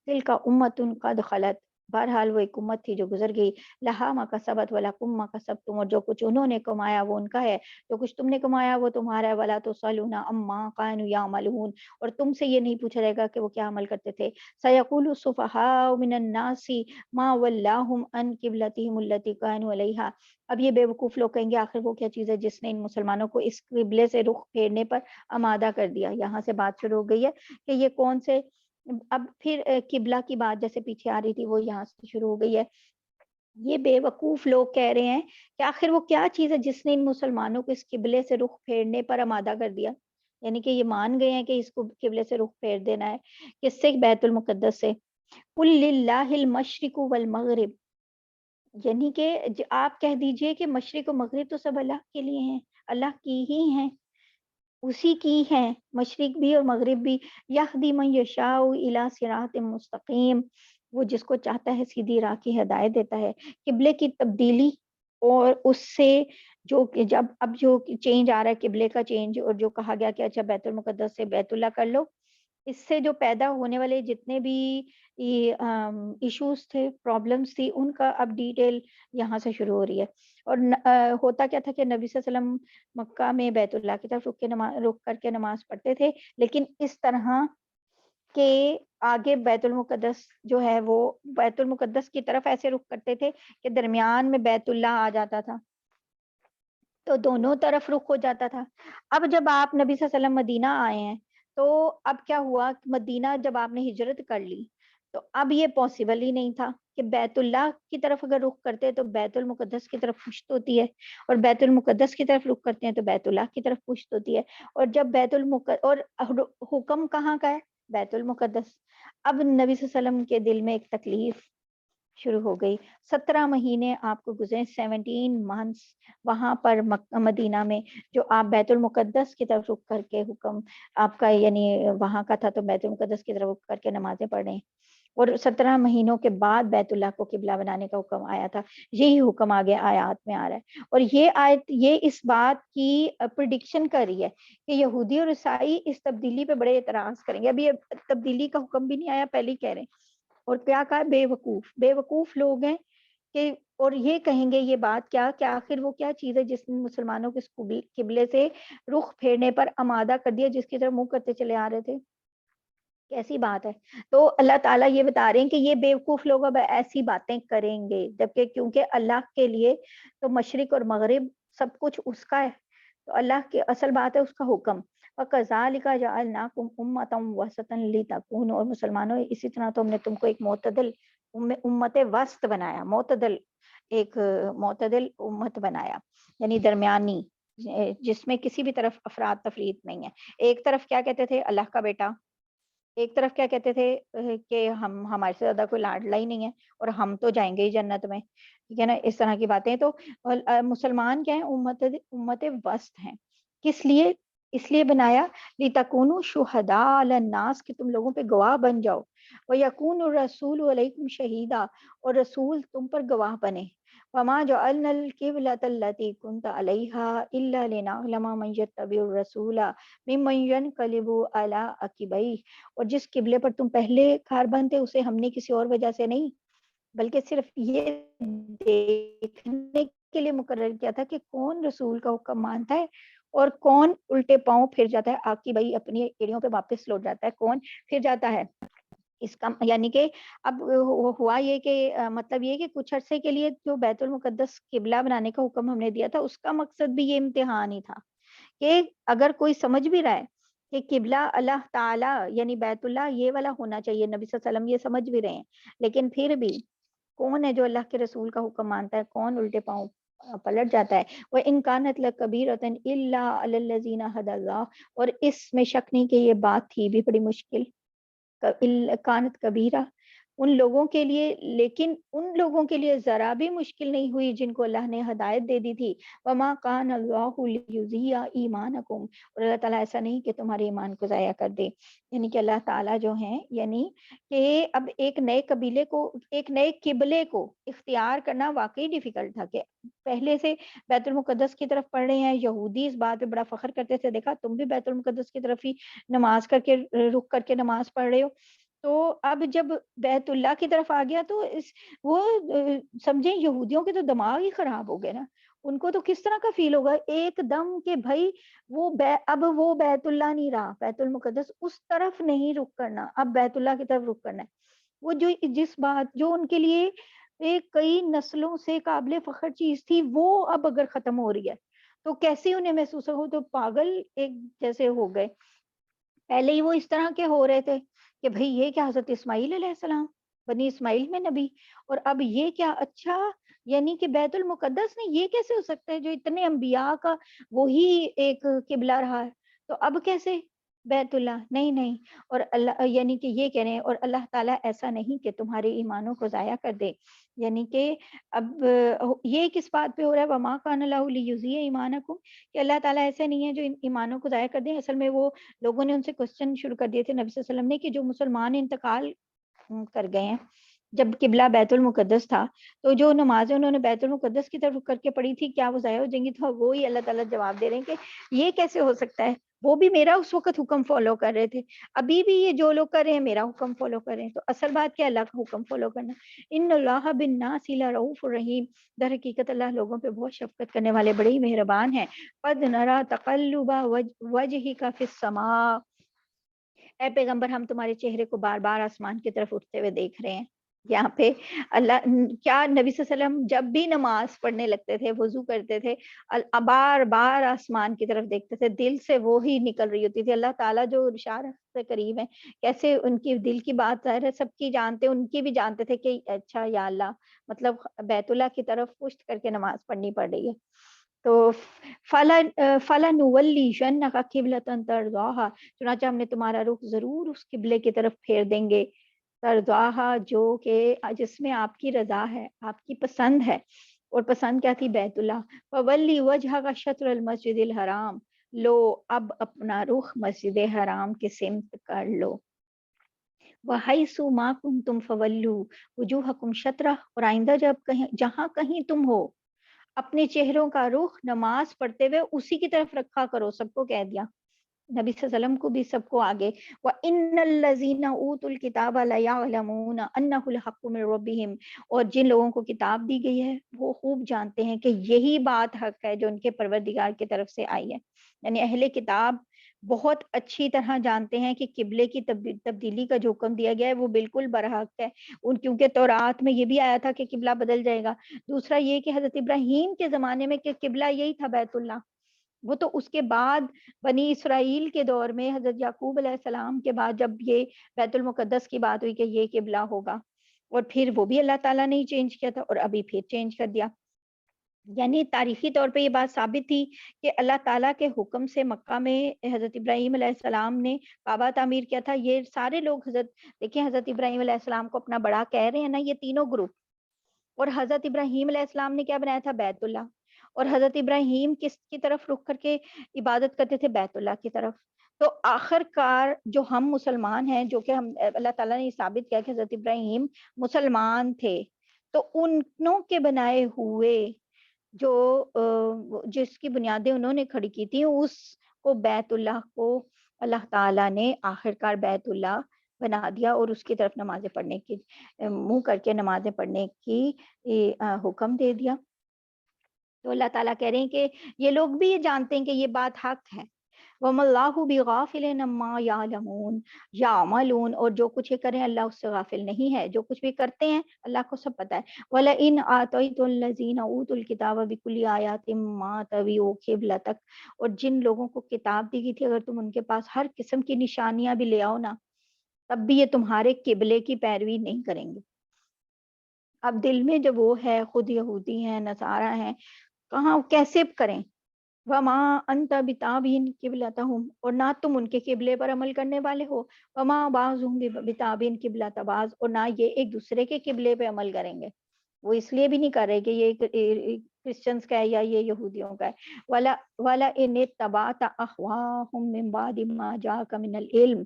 تِلْکَ أُمَّةٌ قَدْ خَلَتْ، بہرحال وہ ایک امت تھی جو گزر گئی، لہا ما کسبت وَلَکُم ما کسبتم، اور جو کچھ انہوں نے کمایا وہ ان کا ہے، جو کچھ تم نے کمایا وہ تمہارا ہے، ولا تسألون عما كانوا يعملون، اور تم سے یہ نہیں پوچھا جائے گا کہ وہ کیا عمل کرتے تھے۔ سيقول السفهاء من الناس ما ولاهم عن قبلتهم التي كانوا عليها، اب یہ بیوقوف لوگ کہیں گے آخر وہ کیا چیز ہے جس نے ان مسلمانوں کو اس قبلے سے رخ پھیرنے پر آمادہ کر دیا۔ یہاں سے بات شروع ہو گئی ہے کہ یہ کون سے، اب پھر قبلہ کی بات جیسے پیچھے آ رہی تھی وہ یہاں سے شروع ہو گئی ہے۔ یہ بے وقوف لوگ کہہ رہے ہیں کہ آخر وہ کیا چیز ہے جس نے ان مسلمانوں کو اس قبلے سے رخ پھیرنے پر آمادہ کر دیا، یعنی کہ یہ مان گئے ہیں کہ اس کو قبلے سے رخ پھیر دینا ہے، کس سے؟ بیت المقدس سے۔ قل للہ المشرق والمغرب، یعنی کہ آپ کہہ دیجئے کہ مشرق و مغرب تو سب اللہ کے لیے ہیں، اللہ کی ہی ہیں، اسی کی ہیں، مشرق بھی اور مغرب بھی۔ یہدی من یشاء الی صراط مستقیم، وہ جس کو چاہتا ہے سیدھی راہ کی ہدایت دیتا ہے۔ قبلے کی تبدیلی اور اس سے جو کہ جب اب جو چینج آ رہا ہے قبلے کا چینج، اور جو کہا گیا کہ اچھا بیت المقدس سے بیت اللہ کر لو، اس سے جو پیدا ہونے والے جتنے بھی ایشوز تھے، پرابلمس تھی، ان کا اب ڈیٹیل یہاں سے شروع ہو رہی ہے۔ اور ہوتا کیا تھا کہ نبی صلی اللہ علیہ وسلم مکہ میں بیت اللہ کی طرف رخ کر کے نماز پڑھتے تھے، لیکن اس طرح کہ آگے بیت المقدس جو ہے وہ بیت المقدس کی طرف ایسے رخ کرتے تھے کہ درمیان میں بیت اللہ آ جاتا تھا، تو دونوں طرف رخ ہو جاتا تھا۔ اب جب آپ نبی صلی اللہ علیہ وسلم مدینہ آئے ہیں تو اب کیا ہوا، مدینہ جب آپ نے ہجرت کر لی تو اب یہ پاسبل ہی نہیں تھا کہ بیت اللہ کی طرف اگر رخ کرتے تو بیت المقدس کی طرف پشت ہوتی ہے، اور بیت المقدس کی طرف رخ کرتے ہیں تو بیت اللہ کی طرف پشت ہوتی ہے، اور جب اور حکم کہاں کا ہے؟ بیت المقدس۔ اب نبی صلی اللہ علیہ وسلم کے دل میں ایک تکلیف شروع ہو گئی۔ 17 مہینے آپ کو گزرے، 17 منتھس وہاں پر مدینہ میں، جو آپ بیت المقدس کی طرف رخ کر کے حکم آپ کا یعنی وہاں کا تھا، تو بیت المقدس کی طرف رخ کر کے نمازیں پڑھ رہے ہیں، اور 17 مہینوں کے بعد بیت اللہ کو قبلہ بنانے کا حکم آیا تھا۔ یہی حکم آگے آیات میں آ رہا ہے، اور یہ آیت یہ اس بات کی پریڈکشن کر رہی ہے کہ یہودی اور عیسائی اس تبدیلی پہ بڑے اعتراض کریں گے۔ ابھی تبدیلی کا حکم بھی نہیں آیا، پہلے ہی کہہ رہے ہیں، اور کیا کہا؟ بے وقوف لوگ ہیں کہ، اور یہ کہیں گے یہ بات کیا کہ آخر وہ کیا چیز ہے جس نے مسلمانوں کے قبلے سے رخ پھیرنے پر آمادہ کر دیا، جس کی طرف منہ کرتے چلے آ رہے تھے، کیسی بات ہے؟ تو اللہ تعالیٰ یہ بتا رہے ہیں کہ یہ بیوقوف لوگ اب ایسی باتیں کریں گے، جبکہ کیونکہ اللہ کے لیے تو مشرق اور مغرب سب کچھ اس کا ہے، تو اللہ کی اصل بات ہے اس کا حکم۔ وَكَذَلِكَ جَعَلْنَاكُمْ أُمَّةً وَسَطًا لِتَكُونُوا، اور مسلمانوں اسی طرح تو ہم نے تم کو ایک معتدل امت وسط بنایا، ایک معتدل امت بنایا، یعنی درمیانی، جس میں کسی بھی طرف افراد تفرید نہیں ہے۔ ایک طرف کیا کہتے تھے؟ اللہ کا بیٹا، ایک طرف کیا کہتے تھے کہ ہمارے سے زیادہ کوئی لاڈلا ہی نہیں ہے اور ہم تو جائیں گے ہی جنت میں، ٹھیک ہے نا، اس طرح کی باتیں۔ تو مسلمان کیا ہیں؟ امت وسط ہیں۔ کس لیے؟ اس لیے بنایا لِتَكُونُوا شُهَدَاءَ عَلَى النَّاسِ، کہ تم لوگوں پہ گواہ بن جاؤ، وَيَكُونُ الرَّسُولُ عَلَيْكُمْ شَهِيدًا، اور رسول تم پر گواہ بنے۔ وَمَا جَعَلْنَا الْقِبْلَةَ الَّتِي كُنْتَ عَلَيْهَا إِلَّا لِنَعْلَمَ مَن يَتَّبِعُ الرَّسُولَ مِمَّن يَنقَلِبُ عَلَىٰ عَقِبَيْهِ، اور جس قبلے پر تم پہلے کاربند تھے اسے ہم نے کسی اور وجہ سے نہیں، بلکہ صرف یہ دیکھنے کے لیے مقرر کیا تھا کہ کون رسول کا حکم مانتا ہے اور کون الٹے پاؤں پھر جاتا ہے، آکی بھائی اپنی ایڑیوں پہ واپس لوٹ جاتا ہے، کون پھر جاتا ہے۔ اس کا یعنی کہ اب ہوا یہ کہ مطلب یہ کہ کچھ عرصے کے لیے جو بیت المقدس قبلہ بنانے کا حکم ہم نے دیا تھا، اس کا مقصد بھی یہ امتحان ہی تھا کہ اگر کوئی سمجھ بھی رہا ہے کہ قبلہ اللہ تعالیٰ یعنی بیت اللہ یہ والا ہونا چاہیے، نبی صلی اللہ علیہ وسلم یہ سمجھ بھی رہے ہیں، لیکن پھر بھی کون ہے جو اللہ کے رسول کا حکم مانتا ہے، کون الٹے پاؤں پلٹ جاتا ہے۔ وَإِن كَانَتْ لَكَبِيرَةً إِلَّا عَلَى الَّذِينَ هَدَى اللَّهُ، اور اس میں شک نہیں کہ یہ بات تھی بھی بڑی مشکل، کانت کبیرہ، ان لوگوں کے لیے، لیکن ان لوگوں کے لیے ذرا بھی مشکل نہیں ہوئی جن کو اللہ نے ہدایت دے دی تھی. وما کان اللہ لیضیع ایمانکم، اور اللہ تعالیٰ ایسا نہیں کہ تمہارے ایمان کو ضائع کر دے. یعنی کہ اللہ تعالیٰ جو ہیں، یعنی کہ اب ایک نئے قبیلے کو، ایک نئے قبلے کو اختیار کرنا واقعی ڈیفیکلٹ تھا. کہ پہلے سے بیت المقدس کی طرف پڑھ رہے ہیں، یہودی اس بات پہ بڑا فخر کرتے تھے، دیکھا تم بھی بیت المقدس کی طرف ہی نماز کر کے، رخ کر کے نماز پڑھ رہے ہو. تو اب جب بیت اللہ کی طرف آ گیا تو وہ سمجھیں یہودیوں کے تو دماغ ہی خراب ہو گئے نا. ان کو تو کس طرح کا فیل ہوگا ایک دم کہ بھائی اب وہ بیت اللہ نہیں رہا، بیت المقدس اس طرف نہیں رخ کرنا، اب بیت اللہ کی طرف رخ کرنا ہے. وہ جو جس بات جو ان کے لیے ایک کئی نسلوں سے قابل فخر چیز تھی، وہ اب اگر ختم ہو رہی ہے تو کیسے انہیں محسوس ہو؟ تو پاگل ایک جیسے ہو گئے. پہلے ہی وہ اس طرح کے ہو رہے تھے کہ بھئی یہ کیا، حضرت اسماعیل علیہ السلام، بنی اسماعیل میں نبی، اور اب یہ کیا، اچھا یعنی کہ بیت المقدس میں یہ کیسے ہو سکتا ہے جو اتنے انبیاء کا وہی ایک قبلہ رہا ہے، تو اب کیسے بیت اللہ؟ نہیں نہیں. اور اللہ یعنی کہ یہ کہہ رہے ہیں، اور اللہ تعالیٰ ایسا نہیں کہ تمہارے ایمانوں کو ضائع کر دے. یعنی کہ اب یہ کس بات پہ ہو رہا ہے؟ وما کان اللہ لیضیع ایمانکم، کہ اللہ تعالیٰ ایسے نہیں ہے جو ایمانوں کو ضائع کر دیں. اصل میں وہ لوگوں نے ان سے کوسچن شروع کر دیے تھے نبی صلی اللہ علیہ وسلم نے، کہ جو مسلمان انتقال کر گئے ہیں، جب قبلہ بیت المقدس تھا تو جو نمازیں انہوں نے بیت المقدس کی طرف کر کے پڑھی تھی، کیا وہ ضائع ہو جائیں گی؟ تو وہی اللہ تعالیٰ جواب دے رہے ہیں کہ یہ کیسے ہو سکتا ہے، وہ بھی میرا اس وقت حکم فالو کر رہے تھے، ابھی بھی یہ جو لوگ کر رہے ہیں میرا حکم فالو کر رہے ہیں. تو اصل بات کیا، اللہ کا حکم فالو کرنا. ان اللہ بالناس لرؤوف رحیم، در حقیقت اللہ لوگوں پہ بہت شفقت کرنے والے، بڑے ہی مہربان ہیں. قد نرى تقلب وجهك في السماء، اے پیغمبر ہم تمہارے چہرے کو بار بار آسمان کی طرف اٹھتے ہوئے دیکھ رہے ہیں. یہاں پہ اللہ کیا، نبی صلی اللہ علیہ وسلم جب بھی نماز پڑھنے لگتے تھے، وضو کرتے تھے، بار بار آسمان کی طرف دیکھتے تھے، دل سے وہی نکل رہی ہوتی تھی. اللہ تعالیٰ جو ارشاد سے قریب ہیں، کیسے ان کی دل کی بات ظاہر ہے سب کی جانتے، ان کی بھی جانتے تھے کہ اچھا یا اللہ، مطلب بیت اللہ کی طرف پشت کر کے نماز پڑھنی پڑ رہی ہے. تو فَلَنُوَلِّيَنَّكَ قِبْلَةً تَرْضَاهَا، چنانچہ ہم نے تمہارا رخ ضرور اس قبلے کی طرف پھیر دیں گے، ترضاها جو کہ جس میں آپ کی رضا ہے، آپ کی پسند ہے. اور پسند کیا تھی؟ بیت اللہ. فَوَلِّ وَجْهَكَ شَطْرَ الْمَسْجِدِ الْحَرَامِ، لو اب اپنا رخ مسجد حرام کے سمت کر لو. وَحَيْثُ مَا كُنْتُمْ فَوَلُّوا وُجُوهَكُمْ شَطْرَهُ، اور آئندہ جب جہاں کہیں تم ہو، اپنے چہروں کا رخ نماز پڑھتے ہوئے اسی کی طرف رکھا کرو. سب کو کہہ دیا، نبی صلی اللہ علیہ وسلم کو بھی، سب کو آگے. وَإِنَّ الَّذِينَ أُوتُوا الْكِتَابَ لَيَعْلَمُونَ أَنَّهُ الْحَقُّ مِنْ رَبِّهِمْ، اور جن لوگوں کو کتاب دی گئی ہے وہ خوب جانتے ہیں کہ یہی بات حق ہے جو ان کے پروردگار کی طرف سے آئی ہے. یعنی اہل کتاب بہت اچھی طرح جانتے ہیں کہ قبلے کی تبدیلی کا جو حکم دیا گیا ہے وہ بالکل برحق ہے. کیونکہ تورات میں یہ بھی آیا تھا کہ قبلہ بدل جائے گا. دوسرا یہ کہ حضرت ابراہیم کے زمانے میں کہ قبلہ یہی تھا بیت اللہ، وہ تو اس کے بعد بنی اسرائیل کے دور میں حضرت یعقوب علیہ السلام کے بعد جب یہ بیت المقدس کی بات ہوئی کہ یہ قبلہ ہوگا، اور پھر وہ بھی اللہ تعالیٰ نے ہی چینج کیا تھا، اور ابھی پھر چینج کر دیا. یعنی تاریخی طور پہ یہ بات ثابت تھی کہ اللہ تعالیٰ کے حکم سے مکہ میں حضرت ابراہیم علیہ السلام نے کعبہ تعمیر کیا تھا. یہ سارے لوگ دیکھیں حضرت ابراہیم علیہ السلام کو اپنا بڑا کہہ رہے ہیں نا یہ تینوں گروپ، اور حضرت ابراہیم علیہ السلام نے کیا بنایا تھا؟ بیت اللہ. اور حضرت ابراہیم کس کی طرف رخ کر کے عبادت کرتے تھے؟ بیت اللہ کی طرف. تو آخر کار جو ہم مسلمان ہیں، جو کہ ہم اللہ تعالیٰ نے ثابت کیا کہ حضرت ابراہیم مسلمان تھے، تو انہوں کے بنائے ہوئے جو جس کی بنیادیں انہوں نے کھڑی کی تھی، اس کو بیت اللہ کو اللہ تعالیٰ نے آخر کار بیت اللہ بنا دیا، اور اس کی طرف نمازیں پڑھنے کی منہ کر کے نمازیں پڑھنے کی حکم دے دیا. تو اللہ تعالیٰ کہہ رہے ہیں کہ یہ لوگ بھی یہ جانتے ہیں کہ یہ بات حق ہے. وَمَا اللَّهُ بِغَافِلٍ عَمَّا يَعْمَلُونَ، اور جو کچھ یہ کریں اللہ اس سے غافل نہیں ہے، جو کچھ بھی کرتے ہیں اللہ کو سب پتہ ہے. وَلَئِنْ آتَيْتُ الَّذِينَ أُوتُوا الْكِتَابَ بِكُلِّ آيَاتٍ مَا تَبِعُوا قِبْلَتَكَ، اور جن لوگوں کو کتاب دی گئی تھی اگر تم ان کے پاس ہر قسم کی نشانیاں بھی لے آؤ نا، تب بھی یہ تمہارے قبلے کی پیروی نہیں کریں گے. اب دل میں جب وہ ہے، خود یہودی ہیں، نصارہ ہیں، کہاں کیسے کریں؟ وما انت بتابعین قبلتہم، اور نہ تم ان کے قبلے پر عمل کرنے والے ہو، وما بعضهم بتابعین قبلۃ بعض، اور نہ یہ ایک دوسرے کے قبلے پہ عمل کریں گے۔ وہ اس لیے بھی نہیں کر رہے کہ یہ کرسچنس کا ہے یا یہ یہودیوں کا ہے۔ ولا ان اتبعت اهواءهم من بعد ما جاءك من العلم،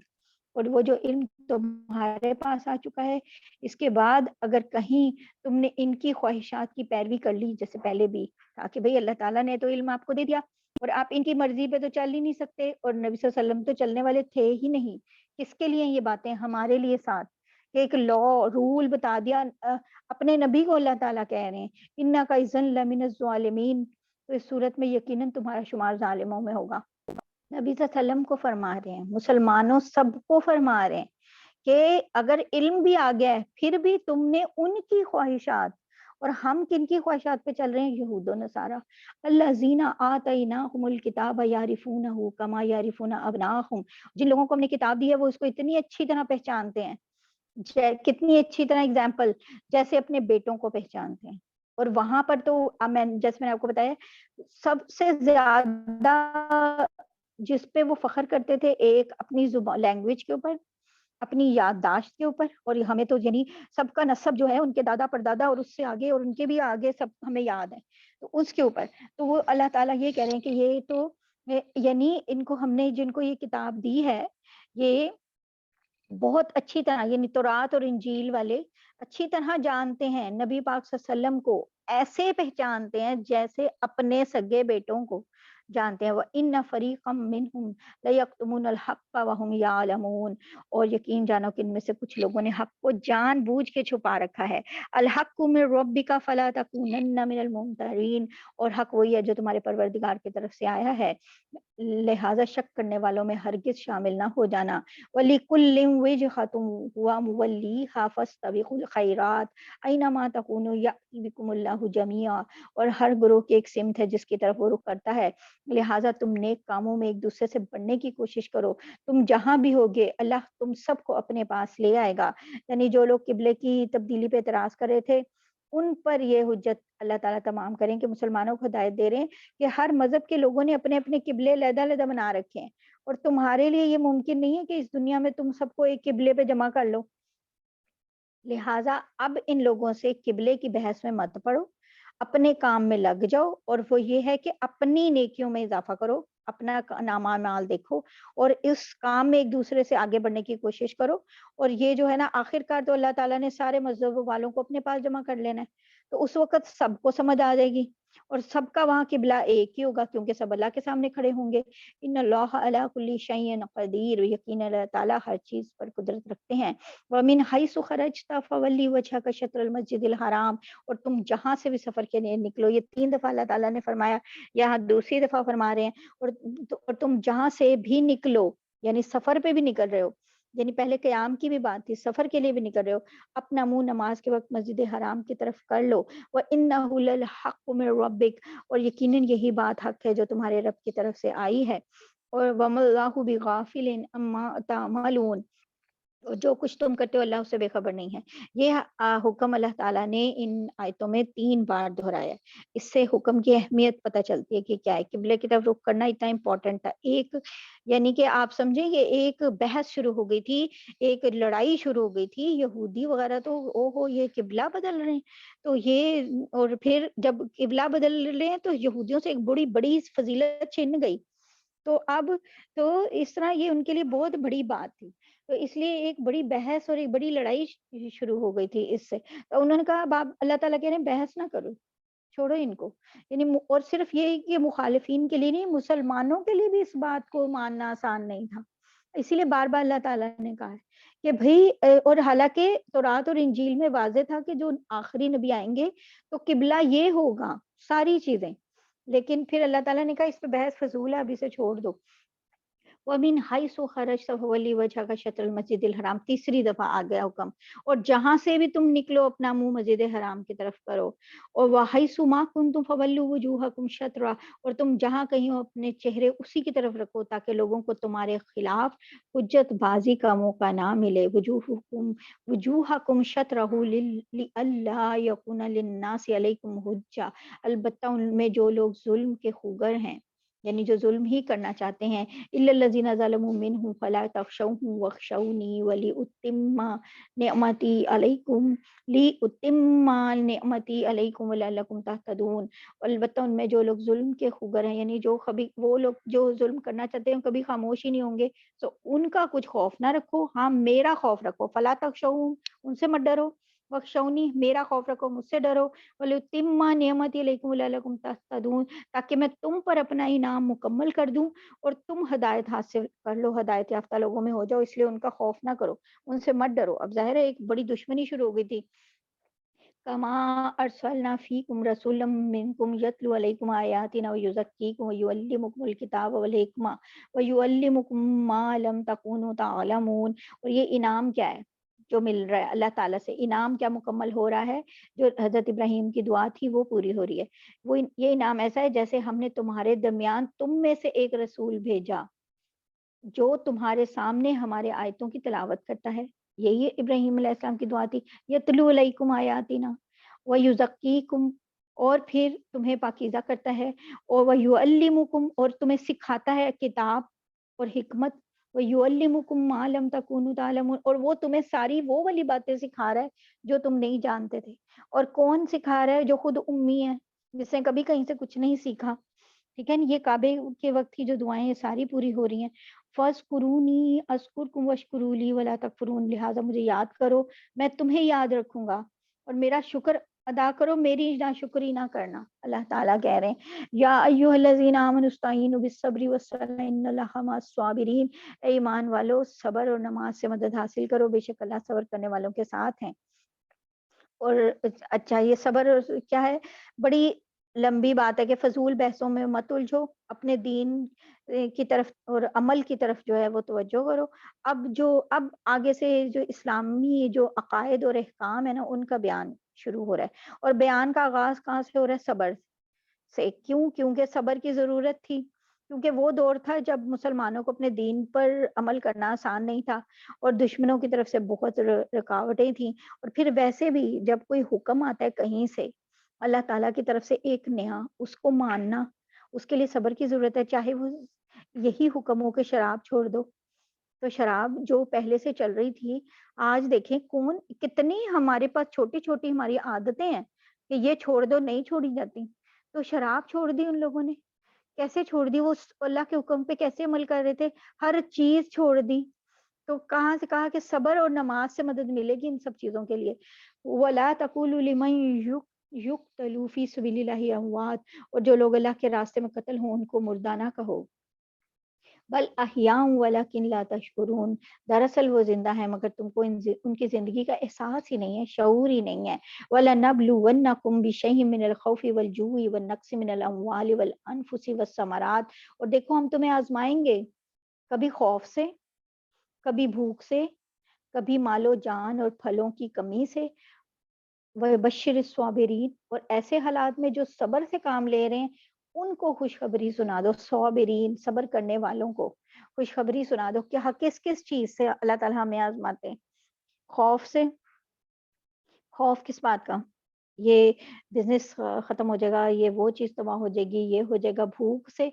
اور وہ جو علم تمہارے پاس آ چکا ہے اس کے بعد اگر کہیں تم نے ان کی خواہشات کی پیروی کر لی، جیسے پہلے بھی تھا کہ بھئی اللہ تعالیٰ نے تو علم آپ کو دے دیا اور آپ ان کی مرضی پہ تو چل ہی نہیں سکتے، اور نبی صلی اللہ علیہ وسلم تو چلنے والے تھے ہی نہیں۔ کس کے لیے یہ باتیں؟ ہمارے لیے ساتھ کہ ایک لا رول بتا دیا، اپنے نبی کو اللہ تعالیٰ کہہ رہے ہیں انک اذا لمن الظالمین، تو اس صورت میں یقیناً تمہارا شمار ظالموں میں ہوگا۔ نبی صلی اللہ علیہ وسلم کو فرما رہے ہیں، مسلمانوں سب کو فرما رہے ہیں کہ اگر علم بھی آ گیا ہے پھر بھی تم نے ان کی خواہشات، اور ہم کن کی خواہشات پہ چل رہے ہیں؟ یہود و نصارہ، الذین آتیناہم الکتاب یعرفونہ کما یعرفون ابناءہم، جن لوگوں کو ہم نے کتاب دی ہے وہ اس کو اتنی اچھی طرح پہچانتے ہیں، کتنی اچھی طرح ایگزامپل، جیسے اپنے بیٹوں کو پہچانتے ہیں۔ اور وہاں پر تو جیسے میں نے آپ کو بتایا سب سے زیادہ جس پہ وہ فخر کرتے تھے، ایک اپنی زبان لینگویج کے اوپر، اپنی یادداشت کے اوپر، اور ہمیں تو یعنی سب کا نسب جو ہے ان کے دادا پردادا اور اس سے آگے اور ان کے بھی آگے سب ہمیں یاد ہے، تو اس کے اوپر تو وہ اللہ تعالیٰ یہ کہہ رہے ہیں کہ یہ تو یعنی ان کو ہم نے جن کو یہ کتاب دی ہے یہ بہت اچھی طرح، یعنی تورات اور انجیل والے اچھی طرح جانتے ہیں نبی پاک صلی اللہ علیہ وسلم کو، ایسے پہچانتے ہیں جیسے اپنے سگے بیٹوں کو جانتے ہیں۔ وَإِنَّ فَرِيقًا مِّنْهُمْ لَيَكْتُمُونَ الْحَقَّ وَهُمْ يَعْلَمُونَ، اور یقین جانو کہ ان میں سے کچھ لوگوں نے حق کو جان بوجھ کے چھپا رکھا ہے۔ الْحَقُّ مِن رَبِّكَ فَلَا تَكُونَنَّ مِنَ الْمُمْتَرِينَ، اور حق وہی ہے جو تمہارے پروردگار کی طرف سے آیا ہے، لہٰذا شک کرنے والوں میں ہرگز شامل نہ ہو جانا۔ وَلِكُلٍّ وِجْهَةٌ هُوَ مُوَلِّيهَا فَاسْتَبِقُوا الْخَيْرَاتِ أَيْنَمَا تَكُونُوا يَأْتِ بِكُمُ اللَّهُ جَمِيعًا، اور ہر گروہ کی ایک سمت ہے جس کی طرف وہ رخ کرتا ہے، لہٰذا تم نیک کاموں میں ایک دوسرے سے بڑھنے کی کوشش کرو، تم جہاں بھی ہوگے اللہ تم سب کو اپنے پاس لے آئے گا۔ یعنی جو لوگ قبلے کی تبدیلی پہ اعتراض کر رہے تھے ان پر یہ حجت اللہ تعالیٰ تمام کریں کہ مسلمانوں کو ہدایت دے رہے ہیں کہ ہر مذہب کے لوگوں نے اپنے اپنے قبلے علیحدہ علیحدہ بنا رکھے ہیں، اور تمہارے لیے یہ ممکن نہیں ہے کہ اس دنیا میں تم سب کو ایک قبلے پہ جمع کر لو، لہٰذا اب ان لوگوں سے قبلے کی بحث میں مت پڑو، اپنے کام میں لگ جاؤ، اور وہ یہ ہے کہ اپنی نیکیوں میں اضافہ کرو، اپنا نام اعمال دیکھو اور اس کام میں ایک دوسرے سے آگے بڑھنے کی کوشش کرو، اور یہ جو ہے نا آخر کار تو اللہ تعالیٰ نے سارے مذہب والوں کو اپنے پاس جمع کر لینا ہے، تو اس وقت سب کو سمجھ آ جائے گی اور سب کا وہاں قبلہ ایک ہی ہوگا کیونکہ سب اللہ کے سامنے کھڑے ہوں گے۔ ان اللہ علی کل شیء قدیر، یقین اللہ تعالیٰ ہر چیز پر قدرت رکھتے ہیں۔ ومن حیث خرجت فولی وجہک شطر المسجد الحرام، اور تم جہاں سے بھی سفر کے لیے نکلو، یہ 3 دفعہ اللہ تعالیٰ نے فرمایا، یہاں دوسری دفعہ فرما رہے ہیں، اور تم جہاں سے بھی نکلو، یعنی سفر پہ بھی نکل رہے ہو، یعنی پہلے قیام کی بھی بات تھی، سفر کے لیے بھی نکل رہے ہو، اپنا منہ نماز کے وقت مسجد حرام کی طرف کر لو۔ وَإِنَّهُ لَلْحَقُّ مِن رَبِّكَ، اور یقیناً یہی بات حق ہے جو تمہارے رب کی طرف سے آئی ہے۔ اور وَمَا اللَّهُ بِغَافِلٍ عَمَّا تَعْمَلُونَ، اور جو کچھ تم کرتے ہو اللہ اس سے بے خبر نہیں ہے۔ یہ حکم اللہ تعالیٰ نے ان آیتوں میں 3 بار دہرایا ہے، اس سے حکم کی اہمیت پتہ چلتی ہے کہ کیا ہے، قبلے کی طرف رخ کرنا اتنا امپورٹنٹ تھا۔ ایک یعنی کہ آپ سمجھیں کہ ایک بحث شروع ہو گئی تھی، ایک لڑائی شروع ہو گئی تھی، یہودی وغیرہ تو او ہو یہ قبلہ بدل رہے ہیں، تو یہ اور پھر جب قبلہ بدل رہے ہیں تو یہودیوں سے ایک بڑی بڑی فضیلت چھن گئی، تو اب تو اس طرح یہ ان کے لیے بہت بڑی بات تھی، تو اس لیے ایک بڑی بحث اور ایک بڑی لڑائی شروع ہو گئی تھی اس سے، تو انہوں نے کہا اب آپ اللہ تعالیٰ کہہ رہے ہیں بحث نہ کرو، چھوڑو ان کو، یعنی اور صرف یہ کہ مخالفین کے لیے نہیں، مسلمانوں کے لیے بھی اس بات کو ماننا آسان نہیں تھا، اسی لیے بار بار اللہ تعالیٰ نے کہا ہے کہ بھئی اور حالانکہ تورات اور انجیل میں واضح تھا کہ جو آخری نبی آئیں گے تو قبلہ یہ ہوگا ساری چیزیں، لیکن پھر اللہ تعالیٰ نے کہا اس پہ بحث فضول ہے، اب اسے چھوڑ دو۔ وَمِنْ حَيْثُ خَرَجْتَ فَوَلِّ وَجْهَكَ شَطْرَ الْمَسْجِدِ الْحَرَامِ، تیسری دفعہ آ گیا حکم، اور جہاں سے بھی تم نکلو اپنا منہ مسجد حرام کی طرف کرو، اور وَحَيْثُ مَا كُنْتُمْ فَوَلُّوا وُجُوهَكُمْ شَطْرَهُ، اور تم جہاں کہیں ہو اپنے چہرے اسی کی طرف رکھو تاکہ لوگوں کو تمہارے خلاف حجت بازی کا موقع نہ ملے۔ وجوہکم شطرہ لئلا یکون للناس علیکم حجہ، البتہ ان میں جو لوگ ظلم کے خوگر ہیں یعنی جو ظلم ہی کرنا چاہتے ہیں، الا الذین ظلموا منہم فلا تخشوهم واخشونی ولأتم نعمتی علیکم ولعلکم تہتدون۔ البتہ ان میں جو لوگ ظلم کے خوگر ہیں، یعنی جو کبھی وہ لوگ جو ظلم کرنا چاہتے ہیں کبھی خاموش ہی نہیں ہوں گے، تو ان کا کچھ خوف نہ رکھو، ہاں میرا خوف رکھو، فلا تخشوهم ان سے مت ڈرو، وخشونی میرا خوف رکھو، مجھ سے ڈرو، ولأتم نعمتی علیکم ولعلکم تہتدون تاکہ میں تم پر اپنا انعام مکمل کر دوں اور تم ہدایت حاصل کر لو، ہدایت یافتہ لوگوں میں ہو جاؤ، اس لیے ان کا خوف نہ کرو، ان سے مت ڈرو۔ اب ظاہر ہے ایک بڑی دشمنی شروع ہو گئی تھی، کما ارسلنا فیکم رسولا منکم یتلو علیکم آیاتنا ویزکیکم ویعلمکم الکتاب والحکمہ ویعلمکم ما لم تکونوا تعلمون۔ اور یہ انعام کیا ہے جو مل رہا ہے اللہ تعالیٰ سے؟ انعام کیا مکمل ہو رہا ہے؟ جو حضرت ابراہیم کی دعا تھی وہ پوری ہو رہی ہے۔ وہ یہ انعام ایسا ہے جیسے ہم نے تمہارے درمیان تم میں سے ایک رسول بھیجا جو تمہارے سامنے ہمارے آیتوں کی تلاوت کرتا ہے، یہی ابراہیم علیہ السلام کی دعا تھی، یتلو علیکم آیاتنا ویزکیکم، اور پھر تمہیں پاکیزہ کرتا ہے، اور ویعلمکم اور تمہیں سکھاتا ہے کتاب اور حکمت، ویعلمکم ما لم تکونوا تعلمون اور وہ تمہیں ساری وہ والی باتیں سکھا رہا ہے جو تم نہیں جانتے تھے۔ اور کون سکھا رہا ہے؟ جو خود امی ہے، جس نے کبھی کہیں سے کچھ نہیں سیکھا، ٹھیک ہے، یہ کعبے کے وقت کی جو دعائیں ہیں ساری پوری ہو رہی ہیں۔ فَاذْكُرُونِي أَذْكُرْكُمْ وَاشْكُرُوا لِي وَلَا تَكْفُرُونِ، لہٰذا مجھے یاد کرو میں تمہیں یاد رکھوں گا اور میرا شکر ادا کرو، میری ناشکری نہ کرنا۔ اللہ تعالیٰ کہہ رہے ہیں یا ایھا الذین آمنوا استعینوا بالصبر والصلاۃ ان اللہ مع الصابرین، اے ایمان والو صبر اور نماز سے مدد حاصل کرو، بے شک اللہ صبر کرنے والوں کے ساتھ ہیں۔ اور اچھا یہ صبر کیا ہے؟ بڑی لمبی بات ہے کہ فضول بحثوں میں مت الجھو، اپنے دین کی طرف اور عمل کی طرف جو ہے وہ توجہ کرو۔ اب آگے سے جو اسلامی جو عقائد اور احکام ہے نا ان کا بیان شروع ہو رہا ہے، اور بیان کا آغاز کہاں سے ہو رہا ہے؟ صبر سے۔ کیوں؟ کیونکہ صبر کی ضرورت تھی، کیونکہ وہ دور تھا جب مسلمانوں کو اپنے دین پر عمل کرنا آسان نہیں تھا اور دشمنوں کی طرف سے بہت رکاوٹیں تھیں، اور پھر ویسے بھی جب کوئی حکم آتا ہے کہیں سے اللہ تعالیٰ کی طرف سے ایک نیا، اس کو ماننا، اس کے لیے صبر کی ضرورت ہے، چاہے وہ یہی حکم ہو کہ شراب چھوڑ دو، تو شراب جو پہلے سے چل رہی تھی، آج دیکھیں کتنی ہمارے پاس چھوٹی چھوٹی ہماری عادتیں ہیں کہ یہ چھوڑ دو، نہیں چھوڑی جاتی، تو شراب چھوڑ دی ان لوگوں نے، کیسے چھوڑ دی؟ وہ اللہ کے حکم پہ کیسے عمل کر رہے تھے، ہر چیز چھوڑ دی، تو کہاں سے کہا کہ صبر اور نماز سے مدد ملے گی ان سب چیزوں کے لیے۔ وَلَا تَقُولُوا لِمَن يُقْتَلُ فِي سَبِيلِ اللَّهِ أَمْوَاتٌ، اور جو لوگ اللہ کے راستے میں قتل ہوں ان کو مردہ نہ کہو، بل احیاء ولکن لا تشکرون، دراصل وہ زندہ ہیں مگر تم کو ان کی زندگی کا احساس ہی نہیں ہے، شعور ہی نہیں ہے۔ وَلَنَبْلُوَنَّكُمْ بِشَيْءٍ مِّنَ الْخَوْفِ وَالْجُوعِ وَالنَّقْصِ مِنَ الْأَمْوَالِ وَالْأَنفُسِ وَالثَّمَرَاتِ، اور دیکھو ہم تمہیں آزمائیں گے، کبھی خوف سے، کبھی بھوک سے، کبھی مال و جان اور پھلوں کی کمی سے، وَبَشِّرِ الصَّابِرِينَ، اور ایسے حالات میں جو صبر سے کام لے رہے ہیں ان کو خوشخبری سنا دو، صابرین صبر کرنے والوں کو خوشخبری سنا دو کہ کس کس چیز سے اللہ تعالیٰ ہمیں آزماتے ہیں؟ خوف سے۔ خوف کس بات کا؟ یہ بزنس ختم ہو جائے گا، یہ وہ چیز تباہ ہو جائے گی، یہ ہو جائے گا۔ بھوک سے،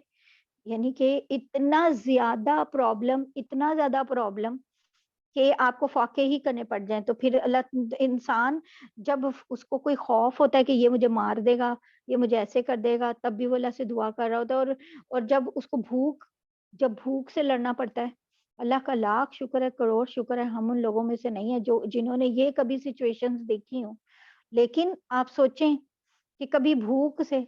یعنی کہ اتنا زیادہ پرابلم کہ آپ کو فاقے ہی کرنے پڑ جائیں، تو پھر انسان جب اس کو کوئی خوف ہوتا ہے کہ یہ مجھے مار دے گا، یہ مجھے ایسے کر دے گا، تب بھی وہ اللہ سے دعا کر رہا ہوتا ہے، اور جب اس کو جب بھوک سے لڑنا پڑتا ہے، اللہ کا لاکھ شکر ہے، کروڑ شکر ہے ہم ان لوگوں میں سے نہیں ہیں جنہوں نے یہ کبھی سچویشنز دیکھی ہوں، لیکن آپ سوچیں کہ کبھی بھوک سے،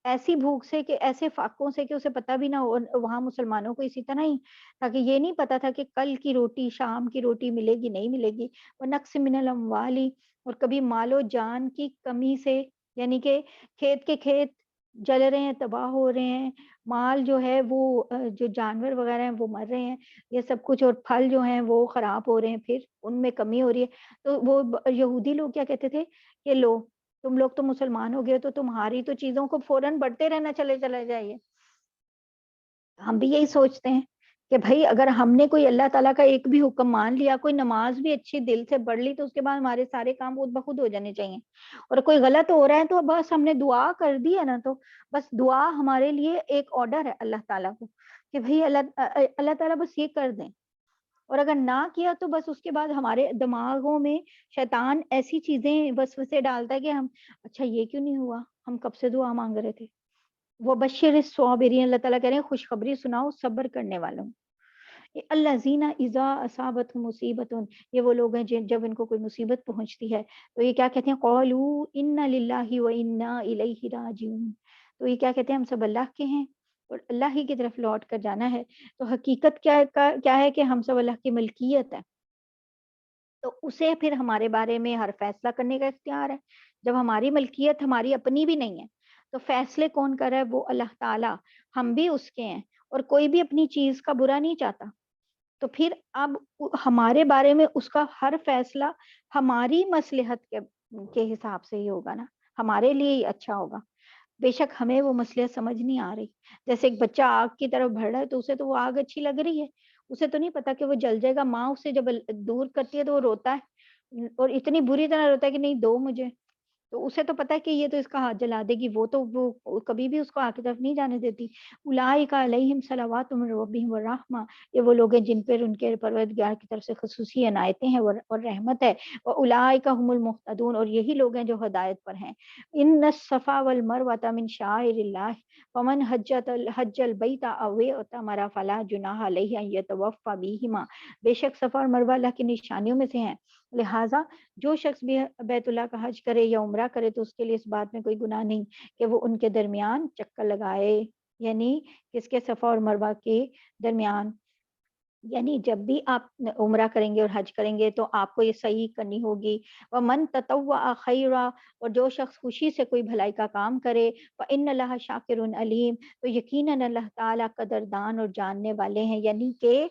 ایسی بھوک سے کہ ایسے فاقوں سے کہ اسے پتہ بھی نہ ہو، وہاں مسلمانوں کو اسی طرح ہی تاکہ یہ نہیں پتا تھا کہ کل کی روٹی، شام کی روٹی ملے گی نہیں ملے گی، وَنَقْصٍ مِّنَ الْأَمْوَالِ، اور کبھی مال و جان کی کمی سے، یعنی کہ کھیت کے کھیت جل رہے ہیں، تباہ ہو رہے ہیں، مال جو ہے وہ جو جانور وغیرہ ہیں وہ مر رہے ہیں، یہ سب کچھ، اور پھل جو ہیں وہ خراب ہو رہے ہیں، پھر ان میں کمی ہو رہی ہے۔ تو وہ یہودی لوگ کیا کہتے تھے کہ لو تم لوگ تو مسلمان ہو گئے تو تمہاری تو چیزوں کو فوراً بڑھتے رہنا، چلے چلے جائیے۔ ہم بھی یہی سوچتے ہیں کہ بھائی اگر ہم نے کوئی اللہ تعالیٰ کا ایک بھی حکم مان لیا، کوئی نماز بھی اچھی دل سے پڑھ لی، تو اس کے بعد ہمارے سارے کام خود بخود ہو جانے چاہیے. اور کوئی غلط ہو رہا ہے تو بس ہم نے دعا کر دی ہے نا، تو بس دعا ہمارے لیے ایک آرڈر ہے اللہ تعالیٰ کو کہ بھئی اللہ تعالیٰ بس یہ کر دیں. اور اگر نہ کیا تو بس اس کے بعد ہمارے دماغوں میں شیطان ایسی چیزیں وسوسے ڈالتا ہے کہ ہم اچھا یہ کیوں نہیں ہوا، ہم کب سے دعا مانگ رہے تھے. وہ بشر الصابرین، اللہ تعالیٰ کہہ رہے ہیں خوشخبری سناؤ صبر کرنے والوں. الذین اذا اصابتهم مصیبت، یہ وہ لوگ ہیں جب ان کو کوئی مصیبت پہنچتی ہے تو یہ کیا کہتے ہیں، قالوا انا للہ و انا الیہ راجعون. تو یہ کیا کہتے ہیں، ہم سب اللہ کے ہیں اور اللہ ہی کی طرف لوٹ کر جانا ہے. تو حقیقت کیا ہے کہ ہم سب اللہ کی ملکیت ہے، تو اسے پھر ہمارے بارے میں ہر فیصلہ کرنے کا اختیار ہے. جب ہماری ملکیت ہماری اپنی بھی نہیں ہے تو فیصلے کون کر رہا ہے، وہ اللہ تعالیٰ، ہم بھی اس کے ہیں. اور کوئی بھی اپنی چیز کا برا نہیں چاہتا، تو پھر اب ہمارے بارے میں اس کا ہر فیصلہ ہماری مصلحت کے حساب سے ہی ہوگا نا، ہمارے لیے ہی اچھا ہوگا. بے شک ہمیں وہ مصلحت سمجھ نہیں آ رہی. جیسے ایک بچہ آگ کی طرف بڑھ رہا ہے تو اسے تو وہ آگ اچھی لگ رہی ہے، اسے تو نہیں پتا کہ وہ جل جائے گا. ماں اسے جب دور کرتی ہے تو وہ روتا ہے اور اتنی بری طرح روتا ہے کہ نہیں دو مجھے. تو اسے تو پتا ہے کہ یہ تو اس کا ہاتھ جلا دے گی، وہ کبھی بھی اس کو آگ کی طرف نہیں جانے دیتی. اولئک علیہم صلوات من ربہم ورحمہ، یہ وہ لوگ ہیں جن پر ان کے پروردگار کی طرف سے خصوصی عنایتیں ہیں اور رحمت ہے. واولئک هم المهتدون، اور یہی لوگ ہیں جو ہدایت پر ہیں. ان الصفا والمروۃ من شعائر اللہ فمن حج البیت او اعتمر فلا جناح علیہ ان یطوف بہما. بے شک صفا اور مروہ اللہ کی نشانیوں میں سے ہیں، لہٰذا جو شخص بھی بیت اللہ کا حج کرے یا عمرہ کرے تو اس کے لیے اس بات میں کوئی گناہ نہیں کہ وہ ان کے درمیان چکر لگائے. یعنی کس کے، صفا اور مروہ کے درمیان. یعنی جب بھی آپ عمرہ کریں گے اور حج کریں گے تو آپ کو یہ صحیح کرنی ہوگی. وَمَن تَطَوَّعَ خَيْرًا، اور جو شخص خوشی سے کوئی بھلائی کا کام کرے، فَإِنَّ اللَّهَ شَاكِرٌ عَلِيمٌ، تو یقیناً اللہ تعالیٰ قدردان اور جاننے والے ہیں. یعنی کہ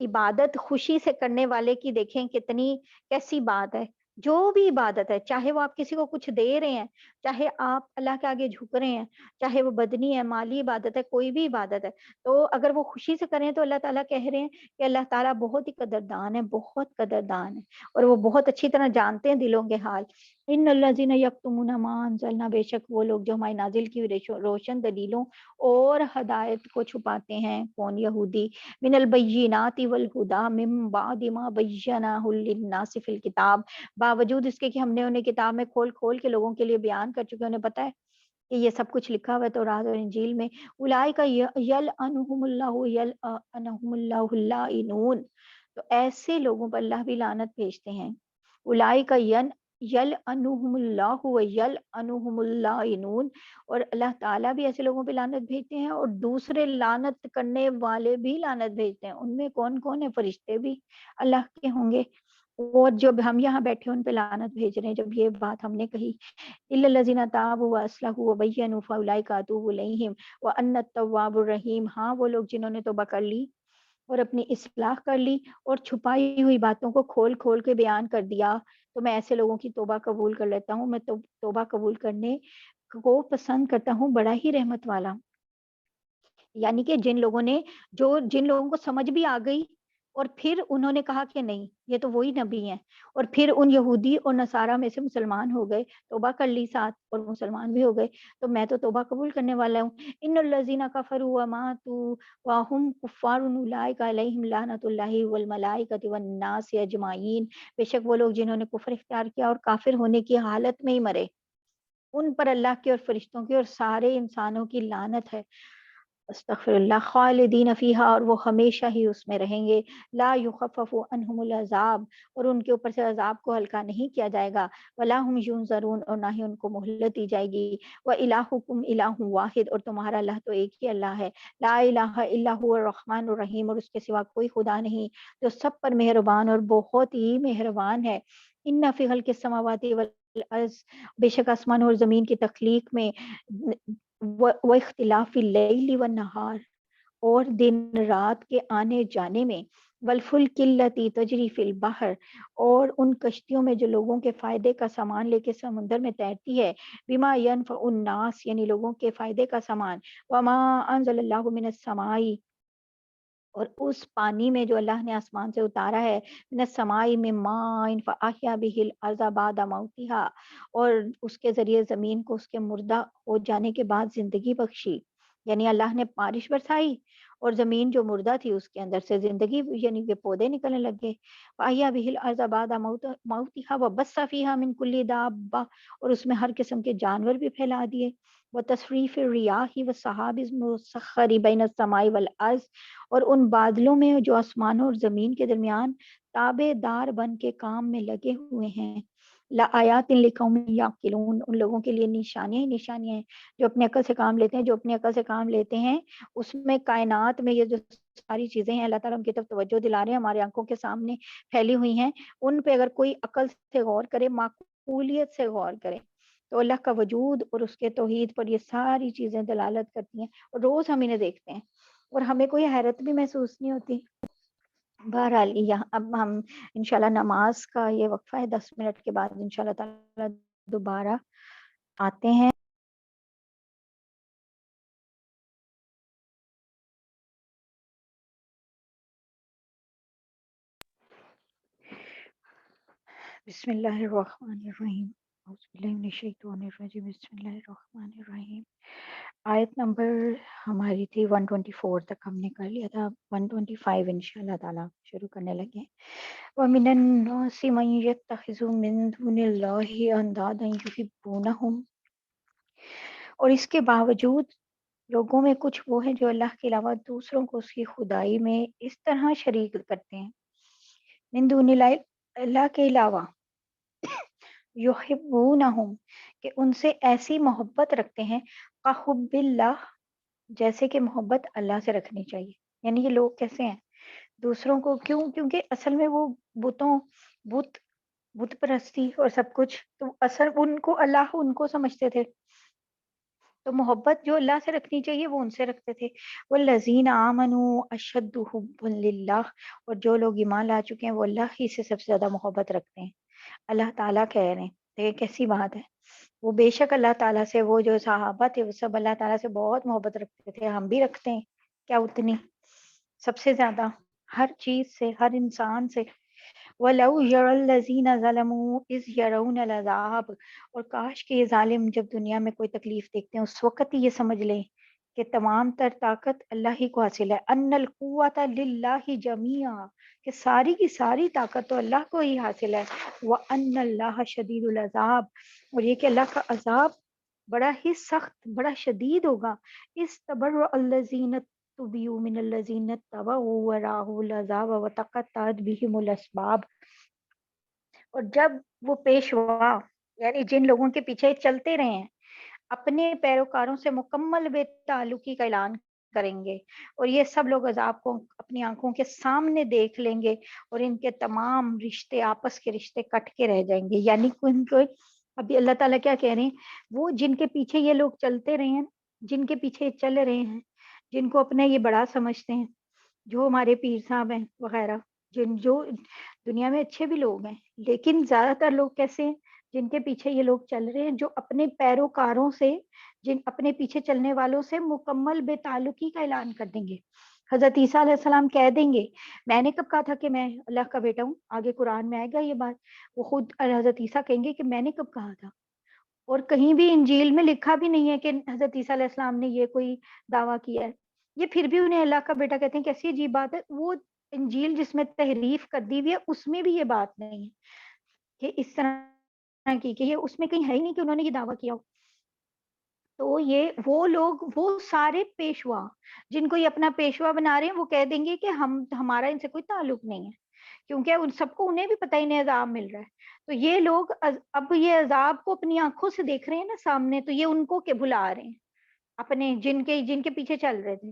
عبادت خوشی سے کرنے والے کی دیکھیں کتنی کیسی بات ہے. جو بھی عبادت ہے، چاہے وہ آپ کسی کو کچھ دے رہے ہیں، چاہے آپ اللہ کے آگے جھک رہے ہیں، چاہے وہ بدنی ہے، مالی عبادت ہے، کوئی بھی عبادت ہے، تو اگر وہ خوشی سے کریں تو اللہ تعالیٰ کہہ رہے ہیں کہ اللہ تعالیٰ بہت ہی قدردان ہے، بہت قدردان ہے، اور وہ بہت اچھی طرح جانتے ہیں دلوں کے حال. ان الذین یکتمون ما انزلنا، بے شک وہ لوگ جو ہماری نازل کی روشن دلیلوں اور ہدایت کو چھپاتے ہیں. کون؟ یہودی. من البینات والہدی من بعد ما بیناہ للناس فی الکتاب، باوجود اس کے کہ ہم نے انہیں کتاب میں کھول کھول کے لوگوں کے لیے بیان کر چکے، انہیں پتہ ہے کہ یہ سب کچھ لکھا ہوا ہے تورات اور انجیل میں. اولئک یلعنہم اللہ اللائنون، تو ایسے لوگوں پر اللہ بھی لعنت بھیجتے ہیں. اولئک یلعنہم اللہ ویلعنہم اللائنون، اور اللہ تعالیٰ بھی ایسے لوگوں پہ لعنت بھیجتے ہیں اور دوسرے لعنت کرنے والے بھی لعنت بھیجتے ہیں. ان میں کون کون ہے؟ فرشتے بھی اللہ کے ہوں گے، اور جب ہم یہاں بیٹھے ان پہ لعنت بھیج رہے ہیں. جب یہ بات ہم نے کہی الا الذین تابوا واصلحوا وبینوا فاولئک اتوب الیہم وانا التواب الرحیم، ہاں وہ لوگ جنہوں نے توبہ کر لی اور اپنی اصلاح کر لی اور چھپائی ہوئی باتوں کو کھول کھول کے بیان کر دیا، تو میں ایسے لوگوں کی توبہ قبول کر لیتا ہوں. میں توبہ قبول کرنے کو پسند کرتا ہوں، بڑا ہی رحمت والا. یعنی کہ جن لوگوں کو سمجھ بھی آ گئی اور پھر انہوں نے کہا کہ نہیں یہ تو وہی نبی ہیں، اور پھر ان یہودی اور نصارہ میں سے مسلمان ہو گئے، توبہ کر لی ساتھ اور مسلمان بھی ہو گئے، تو میں تو توبہ قبول کرنے والا ہوں. ان الذین کفروا وماتوا وهم کفار اولئک علیہم لعنۃ اللہ والملائکۃ والناس اجمعین، بے شک وہ لوگ جنہوں نے کفر اختیار کیا اور کافر ہونے کی حالت میں ہی مرے، ان پر اللہ کی اور فرشتوں کی اور سارے انسانوں کی لعنت ہے. استغفر اللہ. خالدین فیہا، اور وہ ہمیشہ ہی اس میں رہیں گے. لا یخفف عنہم العذاب، اور ان کے اوپر سے عذاب کو ہلکا نہیں کیا جائے گا. ولا ہم ینظرون، اور نہ ہی ان کو مہلت دی جائے گی. وَإِلَٰهُكُمْ إِلَٰهٌ واحد، اور تمہارا اللہ تو ایک ہی اللہ ہے. لا الہ الا هو الرحمن الرحیم، اور اس کے سوا کوئی خدا نہیں جو سب پر مہربان اور بہت ہی مہربان ہے. ان فی خلق السماوات والارض، بے شک آسمان اور زمین کی تخلیق میں، واختلاف اللیل والنہار، اور دن رات کے آنے جانے میں، والفلک التی تجری فی البحر، اور ان کشتیوں میں جو لوگوں کے فائدے کا سامان لے کے سمندر میں تیرتی ہے، بما ینفع الناس، یعنی لوگوں کے فائدے کا سامان، وما انزل اللہ من السماء، اور اس پانی میں جو اللہ نے آسمان سے اتارا ہے، من السماء من ماء فاحیا به الارض بعد موتها، اور اس کے ذریعے زمین کو اس کے مردہ ہو جانے کے بعد زندگی بخشی، یعنی اللہ نے بارش برسائی اور زمین جو مردہ تھی اس کے اندر سے زندگی، یعنی کہ پودے نکلنے لگے، فاحیا به الارض بعد موتها وبث فيها من كل دابة، اور اس میں ہر قسم کے جانور بھی پھیلا دیے، وتصریف الریاح والسحاب المسخر بین السماء والارض، اور ان بادلوں میں جو آسمانوں اور زمین کے درمیان تابع دار بن کے کام میں لگے ہوئے ہیں، لآیات لقوم یعقلون، ان لوگوں کے لیے نشانیاں ہی نشانیاں ہیں جو اپنے عقل سے کام لیتے ہیں، جو اپنی عقل سے کام لیتے ہیں۔ اس میں کائنات میں یہ جو ساری چیزیں ہیں اللہ تعالیٰ ان کی طرف توجہ دلا رہے ہیں، ہماری آنکھوں کے سامنے پھیلی ہوئی ہیں، ان پہ اگر کوئی عقل سے غور کرے، معقولیت سے غور کرے، تو اللہ کا وجود اور اس کے توحید پر یہ ساری چیزیں دلالت کرتی ہیں، اور روز ہم انہیں دیکھتے ہیں اور ہمیں کوئی حیرت بھی محسوس نہیں ہوتی۔ بہرحال یہاں اب ہم انشاءاللہ نماز کا یہ وقفہ ہے، 10 منٹ کے بعد انشاءاللہ تعالی دوبارہ آتے ہیں۔ بسم اللہ الرحمن الرحیم، اعوذ باللہ من الشیطان الرجیم، بسم اللہ الرحمن الرحیم۔ آیت نمبر ہماری تھی 124 تک ہم نے کر لیا تھا، 125 انشاءاللہ تعالی شروع کرنے لگے۔ وَمِنَ النَّاسِ مَن يَتَّخِذُ مِن دُونِ اللَّهِ أَندَادًا يُحِبُّونَهُم، اور اس کے باوجود لوگوں میں کچھ وہ ہیں جو اللہ کے علاوہ دوسروں کو اس کی خدائی میں اس طرح شریک کرتے ہیں، من دون اللہ، اللہ کے علاوہ، یحبونہم، کہ ان سے ایسی محبت رکھتے ہیں، کحب اللہ، جیسے کہ محبت اللہ سے رکھنی چاہیے۔ یعنی یہ لوگ کیسے ہیں دوسروں کو، کیوں؟ کیونکہ اصل میں وہ بتوں بت بت پرستی اور سب کچھ، تو اصل ان کو اللہ ان کو سمجھتے تھے، تو محبت جو اللہ سے رکھنی چاہیے وہ ان سے رکھتے تھے۔ والذین آمنوا اشد حبا للہ، اور جو لوگ ایمان لا چکے ہیں وہ اللہ ہی سے سب سے زیادہ محبت رکھتے ہیں۔ اللہ تعالیٰ کہہ رہے ہیں، تو یہ کیسی بات ہے، وہ بے شک اللہ تعالیٰ سے، وہ جو صحابہ تھے وہ سب اللہ تعالیٰ سے بہت محبت رکھتے تھے، ہم بھی رکھتے ہیں، کیا اتنی، سب سے زیادہ، ہر چیز سے، ہر انسان سے۔ وَلَوْ يَرَى الَّذِينَ ظَلَمُوا إِذْ يَرَوْنَ الْعَذَابَ، اور کاش کہ یہ ظالم جب دنیا میں کوئی تکلیف دیکھتے ہیں اس وقت ہی یہ سمجھ لیں کہ تمام تر طاقت اللہ ہی کو حاصل ہے، ان القوۃ للہ جمیعا، کہ ساری کی ساری طاقت تو اللہ کو ہی حاصل ہے، وَأَنَّ اللَّهَ شَدِيدُ الْعَذَابِ، اور یہ کہ اللہ کا عذاب بڑا ہی سخت، بڑا شدید ہوگا۔ استبرأ الذین تبعوا من الذین اتبعوا ورأوا العذاب وتقطعت بهم الاسباب، اور جب وہ پیشوا، یعنی جن لوگوں کے پیچھے چلتے رہے ہیں، اپنے پیروکاروں سے مکمل بے تعلقی کا اعلان کریں گے، اور یہ سب لوگ عذاب کو اپنی آنکھوں کے سامنے دیکھ لیں گے، اور ان کے تمام رشتے، آپس کے رشتے کٹ کے رہ جائیں گے۔ یعنی ان کو ابھی اللہ تعالیٰ کیا کہہ رہے ہیں، وہ جن کے پیچھے یہ لوگ چلتے رہے ہیں، جن کے پیچھے چل رہے ہیں، جن کو اپنا یہ بڑا سمجھتے ہیں، جو ہمارے پیر صاحب ہیں وغیرہ، جو دنیا میں اچھے بھی لوگ ہیں، لیکن زیادہ تر لوگ کیسے ہیں، جن کے پیچھے یہ لوگ چل رہے ہیں، جو اپنے پیروکاروں سے، جن اپنے پیچھے چلنے والوں سے مکمل بے تعلقی کا اعلان کر دیں گے۔ حضرت عیسیٰ علیہ السلام کہہ دیں گے، میں نے کب کہا تھا کہ میں اللہ کا بیٹا ہوں، آگے قرآن میں آئے گا یہ بات، وہ خود حضرت عیسیٰ کہیں گے کہ میں نے کب کہا تھا، اور کہیں بھی انجیل میں لکھا بھی نہیں ہے کہ حضرت عیسیٰ علیہ السلام نے یہ کوئی دعویٰ کیا ہے، یہ پھر بھی انہیں اللہ کا بیٹا کہتے ہیں، کیسی عجیب بات ہے۔ وہ انجیل جس میں تحریف کر دی ہوئی ہے اس میں بھی یہ بات نہیں ہے کہ اس طرح کی، کہ یہ اس میں کہیں ہے ہی نہیں کہ انہوں نے یہ دعویٰ کیا ہو۔ تو یہ وہ لوگ، وہ سارے پیشوا جن کو یہ اپنا پیشوا بنا رہے ہیں، وہ کہہ دیں گے کہ ہمارا ان سے کوئی تعلق نہیں ہے، کیونکہ ان سب کو، انہیں بھی پتہ ہی نہیں عذاب مل رہا ہے، تو یہ لوگ اب یہ عذاب کو اپنی آنکھوں سے دیکھ رہے ہیں نا سامنے، تو یہ ان کو بھلا رہے ہیں، اپنے جن کے پیچھے چل رہے تھے،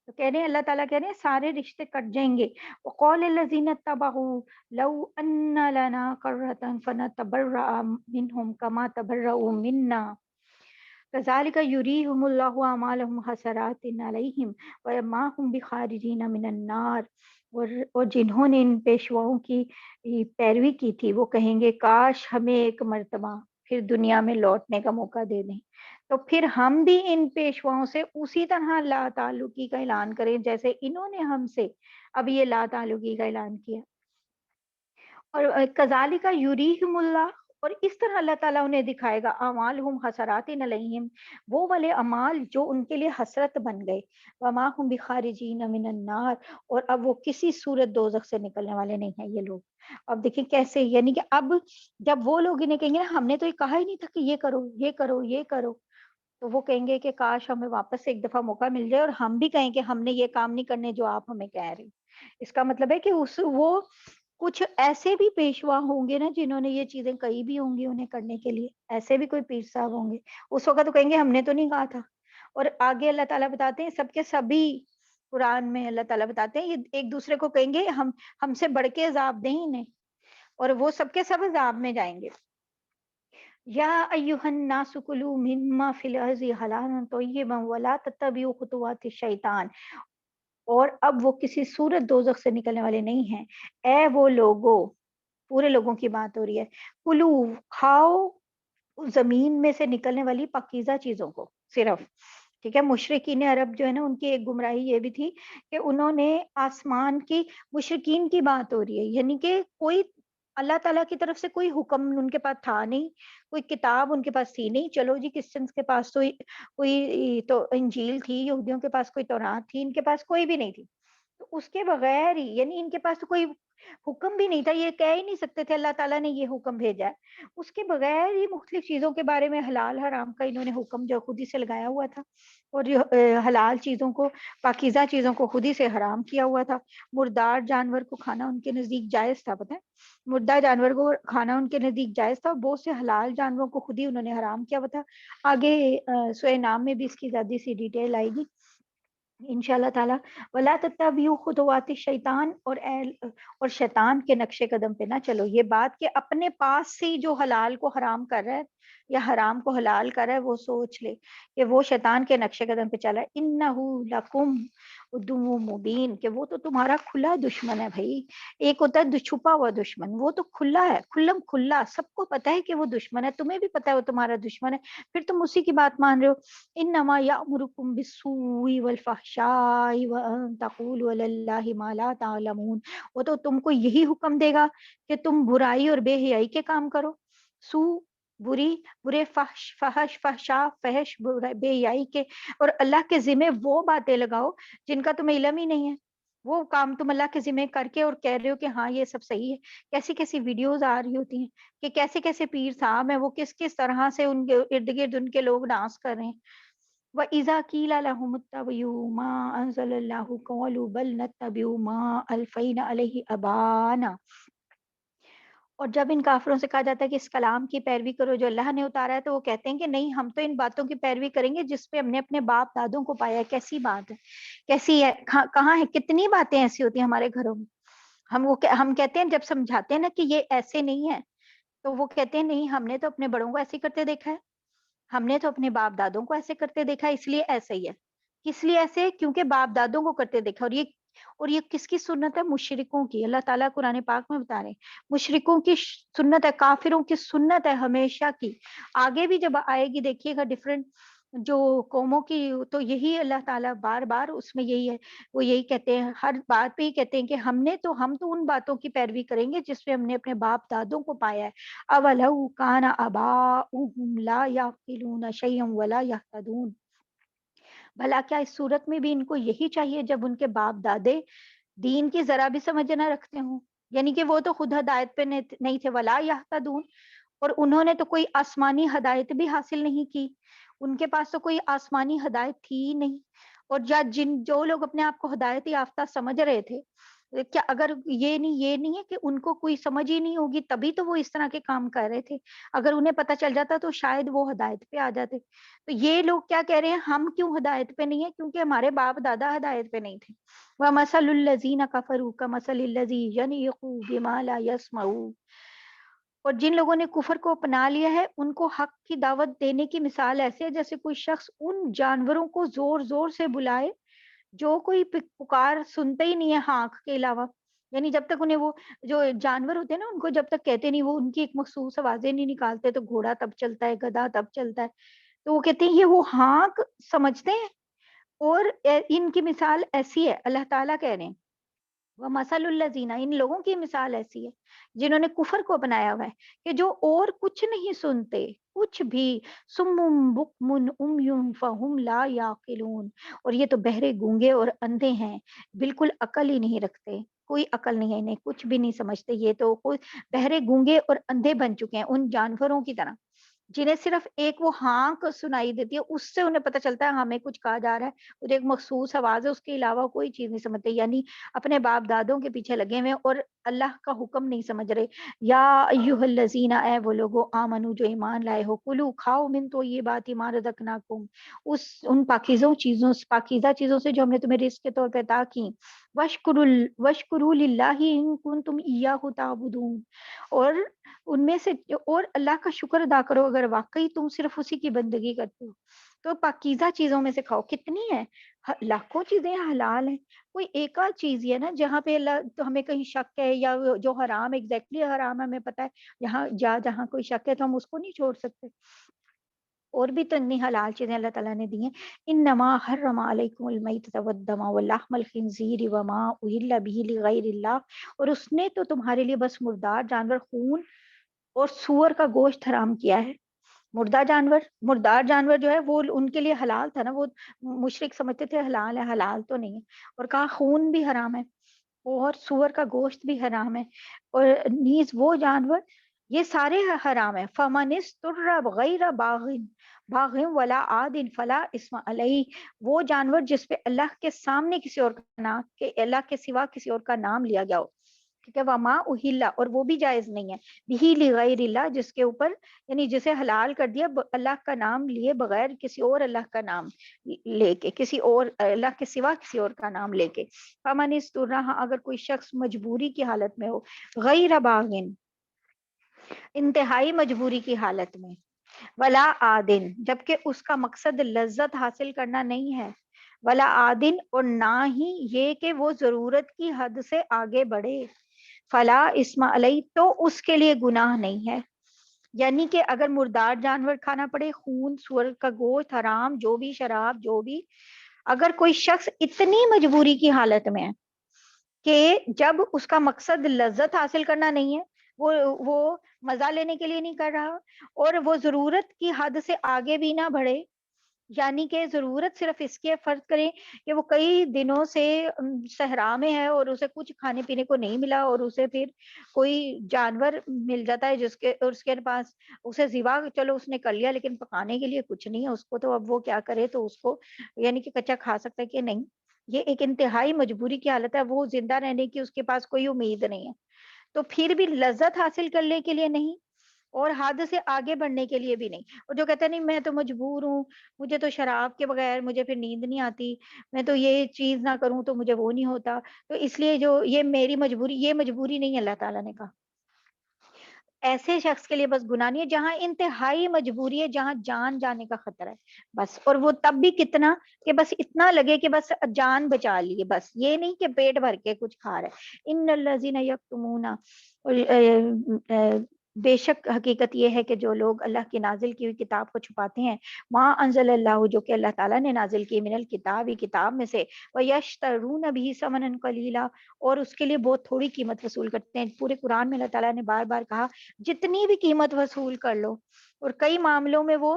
تو کہہ رہے ہیں، اللہ تعالیٰ کہہ رہے ہیں سارے رشتے کٹ جائیں گے۔ وقال الذین اتبعوا لو ان لنا کرۃ فنتبرأ منهم كما تبرؤوا منا كذلك يريهم الله اعمالهم حسرات عليهم وما هم بخارجین من النار، اور جنہوں نے ان پیشواؤں کی پیروی کی تھی وہ کہیں گے کاش ہمیں ایک مرتبہ پھر دنیا میں لوٹنے کا موقع دے دیں تو پھر ہم بھی ان پیشواؤں سے اسی طرح لا تعلقی کا اعلان کریں جیسے انہوں نے ہم سے اب یہ لا تعلقی کا اعلان کیا۔ اور کذالک یریہم اللہ، اور اس طرح اللہ تعالیٰ انہیں دکھائے گا اعمالہم حسرات علیہم، وہ والے اعمال جو ان کے لیے حسرت بن گئے، وما ہم بخارجین من النار، اور اب وہ کسی صورت دوزخ سے نکلنے والے نہیں ہیں یہ لوگ۔ اب دیکھیں کیسے، یعنی کہ اب جب وہ لوگ انہیں کہیں گے نا ہم نے تو یہ کہا ہی نہیں تھا کہ یہ کرو یہ کرو یہ کرو، تو وہ کہیں گے کہ کاش ہمیں واپس سے ایک دفعہ موقع مل جائے اور ہم بھی کہیں کہ ہم نے یہ کام نہیں کرنے جو آپ ہمیں کہہ رہے ہیں۔ اس کا مطلب ہے کہ وہ کچھ ایسے بھی پیشوا ہوں گے نا جنہوں نے یہ چیزیں کہی بھی ہوں گی انہیں کرنے کے لیے، ایسے بھی کوئی پیر صاحب ہوں گے، اس وقت تو کہیں گے ہم نے تو نہیں کہا تھا۔ اور آگے اللہ تعالیٰ بتاتے ہیں سب کے سبھی، قرآن میں اللہ تعالیٰ بتاتے ہیں یہ ایک دوسرے کو کہیں گے ہم سے بڑھ کے عذاب دیں انہیں، اور وہ سب کے سب عذاب میں جائیں گے۔ یا ایھا الناس کلوا مما فی الارض حلالا طیبا ولا تتبعوا خطوات الشیطان، اور اب وہ کسی صورت دوزخ سے نکلنے والے نہیں ہیں۔ اے وہ لوگوں، پورے لوگوں کی بات ہو رہی ہے، کلو کھاؤ زمین میں سے نکلنے والی پاکیزہ چیزوں کو صرف، ٹھیک ہے۔ مشرکین عرب جو ہے نا ان کی ایک گمراہی یہ بھی تھی کہ انہوں نے آسمان کی، مشرکین کی بات ہو رہی ہے، یعنی کہ کوئی اللہ تعالیٰ کی طرف سے کوئی حکم ان کے پاس تھا نہیں، کوئی کتاب ان کے پاس تھی نہیں، چلو جی کرسچنس کے پاس تو کوئی تو انجیل تھی، یہودیوں کے پاس کوئی تورات تھی، ان کے پاس کوئی بھی نہیں تھی، تو اس کے بغیر ہی یعنی ان کے پاس تو کوئی حکم بھی نہیں تھا، یہ کہہ ہی نہیں سکتے تھے اللہ تعالیٰ نے یہ حکم بھیجا ہے، اس کے بغیر ہی مختلف چیزوں کے بارے میں حلال حرام کا انہوں نے حکم جو خود ہی سے لگایا ہوا تھا، اور حلال چیزوں کو، پاکیزہ چیزوں کو خود ہی سے حرام کیا ہوا تھا۔ مردار جانور کو کھانا ان کے نزدیک جائز تھا، پتہ ہے مردہ جانور کو کھانا ان کے نزدیک جائز تھا، اور بہت سے حلال جانوروں کو خود ہی انہوں نے حرام کیا ہوا تھا۔ آگے سورہ نام میں بھی اس کی زیادہ سی ڈیٹیل آئے گی انشاءاللہ تعالیٰ۔ ولا تتبعوا خطوات الشیطان، اور شیطان کے نقش قدم پہ نہ چلو، یہ بات کہ اپنے پاس سے جو حلال کو حرام کر رہا ہے یا حرام کو حلال کر رہا ہے وہ سوچ لے کہ وہ شیطان کے نقش قدم پہ چلا ہے۔ انہ لکم عدو مبین، کہ وہ تو تمہارا کھلا دشمن ہے بھائی، ایک ہوتا ہے چھپا ہوا دشمن، وہ تو کھلا ہے، کھلم کھلا، سب کو پتا ہے کہ وہ دشمن ہے، تمہیں بھی پتا ہے وہ تمہارا دشمن ہے، پھر تم اسی کی بات مان رہے ہو۔ انما یامرکم بالسوء والفحشاء وان تقولوا علی اللہ ما لا تعلمون، وہ تو تم کو یہی حکم دے گا کہ تم برائی اور بے حیائی کے کام کرو، سو بری، برے، فحش فحشاء فحش بے حیائی کے، اور اللہ کے ذمہ وہ باتیں لگاؤ جن کا تمہیں علم ہی نہیں ہے، وہ کام تم اللہ کے ذمہ کر کے اور کہہ رہے ہو کہ ہاں یہ سب صحیح ہے۔ کیسی کیسی ویڈیوز آ رہی ہوتی ہیں کہ کیسے کیسے پیر صاحب ہیں، وہ کس کس طرح سے ان کے ارد گرد ان کے لوگ ڈانس کر رہے ہیں۔ وَإِذَا قِيلَ لَهُمُ اتَّبِعُوا مَا أَنزَلَ اللَّهُ قَالُوا بَلْ نَتَّبِعُ مَا أَلْفَيْنَا عَلَيْهِ آبَاءَنَا، اور جب ان کافروں سے کہا جاتا ہے کہ اس کلام کی پیروی کرو جو اللہ نے اتارا ہے، تو وہ کہتے ہیں کہ نہیں ہم تو ان باتوں کی پیروی کریں گے جس پہ ہم نے اپنے باپ دادوں کو پایا ہے۔ کیسی بات ہے، کیسی ہے، کہاں ہے، کتنی باتیں ایسی ہوتی ہیں ہمارے گھروں میں، ہم کہتے ہیں جب سمجھاتے ہیں نا کہ یہ ایسے نہیں ہے، تو وہ کہتے ہیں نہیں ہم نے تو اپنے بڑوں کو ایسے کرتے دیکھا ہے، ہم نے تو اپنے باپ دادوں کو ایسے کرتے دیکھا ہے، اس لیے ایسے ہی ہے۔ کس لیے ایسے؟ کیونکہ باپ دادوں کو کرتے دیکھا، اور یہ کس کی سنت ہے؟ مشرکوں کی۔ اللہ تعالیٰ قرآن پاک میں بتا رہے ہیں مشرکوں کی سنت ہے، کافروں کی سنت ہے ہمیشہ کی، آگے بھی جب آئے گی دیکھیے گا ڈفرینٹ جو قوموں کی، تو یہی اللہ تعالیٰ بار بار اس میں یہی ہے، وہ یہی کہتے ہیں ہر بات پہ ہی کہتے ہیں کہ ہم تو ان باتوں کی پیروی کریں گے جس پہ ہم نے اپنے باپ دادوں کو پایا ہے۔ اولو کان آباؤہم لا یعقلون شیئا ولا یہتدون، بھلا کیا اس صورت میں بھی ان کو یہی چاہیے جب ان کے باپ دادے دین کی ذرا بھی سمجھ نہ رکھتے ہوں، یعنی کہ وہ تو خود ہدایت پہ نہیں تھے، ولا یہتدون، اور انہوں نے تو کوئی آسمانی ہدایت بھی حاصل نہیں کی، ان کے پاس تو کوئی آسمانی ہدایت تھی ہی نہیں، اور جو لوگ اپنے آپ کو ہدایت یافتہ سمجھ رہے تھے، کیا اگر یہ نہیں ہے کہ ان کو کوئی سمجھ ہی نہیں ہوگی تبھی تو وہ اس طرح کے کام کر رہے تھے، اگر انہیں پتہ چل جاتا تو شاید وہ ہدایت پہ آ جاتے۔ تو یہ لوگ کیا کہہ رہے ہیں، ہم کیوں ہدایت پہ نہیں ہیں؟ کیونکہ ہمارے باپ دادا ہدایت پہ نہیں تھے۔ وَمَثَلُ الَّذِينَ كَفَرُوا كَمَثَلِ الَّذِي يَنِيقُ بِمَا لَا يَسْمَعُ، اور جن لوگوں نے کفر کو اپنا لیا ہے ان کو حق کی دعوت دینے کی مثال ایسے ہے جیسے کوئی شخص ان جانوروں کو زور زور سے بلائے جو کوئی پکار سنتے ہی نہیں ہے ہانک کے علاوہ، یعنی جب تک انہیں وہ جو جانور ہوتے ہیں نا ان کو جب تک کہتے نہیں، وہ ان کی ایک مخصوص آوازیں نہیں نکالتے، تو گھوڑا تب چلتا ہے، گدھا تب چلتا ہے، تو وہ کہتے ہیں یہ وہ ہانک سمجھتے ہیں، اور ان کی مثال ایسی ہے، اللہ تعالیٰ کہہ رہے ہیں وَمَثَلُ الَّذِينَ، ان لوگوں کی مثال ایسی ہے جنہوں نے کفر کو اپنایا ہوا ہے، کہ جو اور کچھ نہیں سنتے، کچھ بھی، سُمٌّ بُکْمٌ عُمْیٌ فَهُمْ لَا يَعْقِلُونَ، اور یہ تو بہرے گونگے اور اندھے ہیں، بالکل عقل ہی نہیں رکھتے، کوئی عقل نہیں ہے انہیں، کچھ بھی نہیں سمجھتے، یہ تو کوئی بہرے گونگے اور اندھے بن چکے ہیں، ان جانوروں کی طرح جنہیں صرف ایک وہ ہانک سنائی دیتی ہے، اس سے انہیں پتہ چلتا ہے ہمیں کچھ کہا جا رہا ہے، اور ایک مخصوص آواز ہے، اس کے علاوہ کوئی چیز نہیں سمجھتے، یعنی اپنے باپ دادوں کے پیچھے لگے ہوئے ہیں اور اللہ کا حکم نہیں سمجھ رہے۔ یا ایھا الذین، اے وہ لوگو، آمنو جو ایمان لائے ہو، کلو کھاؤ، من تو یہ بات ما رزقناکم، ان پاکیزہ چیزوں سے جو ہم نے تمہیں رزق کے طور پہ عطا کی، واشکروا للہ ان کنتم ایاہ تعبدون، اور ان میں سے اور اللہ کا شکر ادا کرو اگر واقعی تم صرف اسی کی بندگی کرتے ہو۔ تو پاکیزہ چیزوں میں سے کھاؤ، کتنی ہے، لاکھوں چیزیں حلال ہیں، کوئی ایک آدھ چیز ہی ہے نا جہاں پہ اللہ تو ہمیں کہیں شک ہے، یا جو حرام ایگزیکٹلی حرام ہے ہمیں پتہ ہے، یہاں جہاں کوئی شک ہے تو ہم اس کو نہیں چھوڑ سکتے، اور بھی تو اتنی حلال چیزیں اللہ تعالیٰ نے دی ہیں۔ انما حرم علیکم المیتۃ والدم ولحم الخنزیر وما اہل به لغیر اللہ، اور اس نے تو تمہارے لیے بس مردار جانور، خون اور سور کا گوشت حرام کیا ہے۔ مردار جانور جو ہے وہ ان کے لیے حلال تھا نا، وہ مشرک سمجھتے تھے حلال ہے، حلال تو نہیں ہے، اور کہا خون بھی حرام ہے اور سور کا گوشت بھی حرام ہے، اور نیز وہ جانور، یہ سارے حرام ہیں۔ فمن اضطر غیر باغ ولا عاد فلا اسم علیہ، وہ جانور جس پہ اللہ کے سامنے کسی اور کا نام، کہ اللہ کے سوا کسی اور کا نام لیا گیا ہو، ٹھیک ہے، وما اہل، اور وہ بھی جائز نہیں ہے، بھی لغیر اللہ، جس کے اوپر یعنی جسے حلال کر دیا اللہ کا نام لیے بغیر، کسی اور اللہ کا نام لے کے، کسی اور اللہ کے سوا کسی اور کا نام لے کے۔ فمن استطاع، اگر کوئی شخص مجبوری کی حالت میں ہو، غیر باغن، انتہائی مجبوری کی حالت میں، ولا عادن، جبکہ اس کا مقصد لذت حاصل کرنا نہیں ہے، ولا عادن، اور نہ ہی یہ کہ وہ ضرورت کی حد سے آگے بڑھے، فلا اسم علیہ، تو اس کے لیے گناہ نہیں ہے۔ یعنی کہ اگر مردار جانور کھانا پڑے، خون سور کا گوشت حرام، جو بھی شراب، جو بھی، اگر کوئی شخص اتنی مجبوری کی حالت میں ہے کہ جب اس کا مقصد لذت حاصل کرنا نہیں ہے، وہ مزہ لینے کے لیے نہیں کر رہا، اور وہ ضرورت کی حد سے آگے بھی نہ بڑھے، یعنی کہ ضرورت صرف اس کی فرض کریں کہ وہ کئی دنوں سے صحرا میں ہے اور اسے کچھ کھانے پینے کو نہیں ملا، اور اسے پھر کوئی جانور مل جاتا ہے اس کے پاس، اسے ذبح چلو اس نے کر لیا، لیکن پکانے کے لیے کچھ نہیں ہے اس کو، تو اب وہ کیا کرے، تو اس کو یعنی کہ کچا کھا سکتا ہے کہ نہیں، یہ ایک انتہائی مجبوری کی حالت ہے، وہ زندہ رہنے کی اس کے پاس کوئی امید نہیں ہے، تو پھر بھی لذت حاصل کرنے کے لیے نہیں، اور حد سے آگے بڑھنے کے لیے بھی نہیں، اور جو کہتے ہیں نہیں میں تو مجبور ہوں، مجھے تو شراب کے بغیر مجھے پھر نیند نہیں آتی، میں تو یہ چیز نہ کروں تو مجھے وہ نہیں ہوتا، تو اس لیے جو یہ میری مجبوری، یہ مجبوری نہیں ہے، اللہ تعالیٰ نے کہا ایسے شخص کے لیے بس گناہ نہیں ہے، جہاں انتہائی مجبوری ہے، جہاں جان جانے کا خطرہ ہے بس، اور وہ تب بھی کتنا کہ بس اتنا لگے کہ بس جان بچا لیے، بس یہ نہیں کہ پیٹ بھر کے کچھ کھا رہے۔ ان الذین یکتمون، بے شک حقیقت یہ ہے کہ جو لوگ اللہ کی نازل کی ہوئی کتاب کو چھپاتے ہیں، ما انزل اللہ، جو کہ اللہ تعالیٰ نے نازل کی، من الکتاب، کتاب میں سے، وَيَشْتَرُونَ بِهِ ثَمَنًا قَلِيلًا، اور اس کے لیے بہت تھوڑی قیمت وصول کرتے ہیں۔ پورے قرآن میں اللہ تعالیٰ نے بار بار کہا جتنی بھی قیمت وصول کر لو، اور کئی معاملوں میں وہ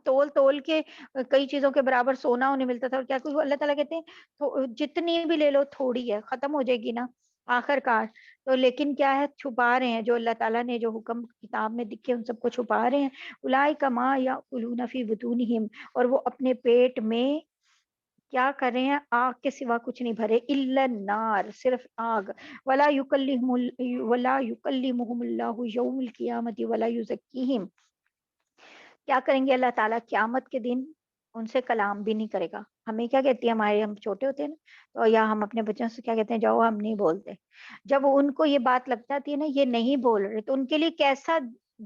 تول تول کے کئی چیزوں کے برابر سونا انہیں ملتا تھا، اور کیا کوئی اللہ تعالیٰ کہتے ہیں جتنی بھی لے لو تھوڑی ہے، ختم ہو جائے گی نا آخر کار، تو لیکن کیا ہے، چھپا رہے ہیں، جو اللہ تعالیٰ نے جو حکم کتاب میں دکھے ان سب کو چھپا رہے ہیں۔ اولئک ما یاکلون فی بطونہم، اور وہ اپنے پیٹ میں کیا کر رہے ہیں، آگ کے سوا کچھ نہیں بھرے، الا النار، صرف آگ، ولا یکلمہم اللہ یوم القیامۃ ولا یزکیہم، کیا کریں گے اللہ تعالیٰ قیامت کے دن، ان سے کلام بھی نہیں کرے گا۔ ہمیں کیا کہتی ہے، ہم چھوٹے ہوتے ہیں نا، تو یا ہم اپنے بچوں سے کیا کہتے ہیں، جاؤ ہم نہیں بولتے، جب ان کو یہ بات لگ جاتی ہے نا یہ نہیں بول رہے، تو ان کے لیے کیسا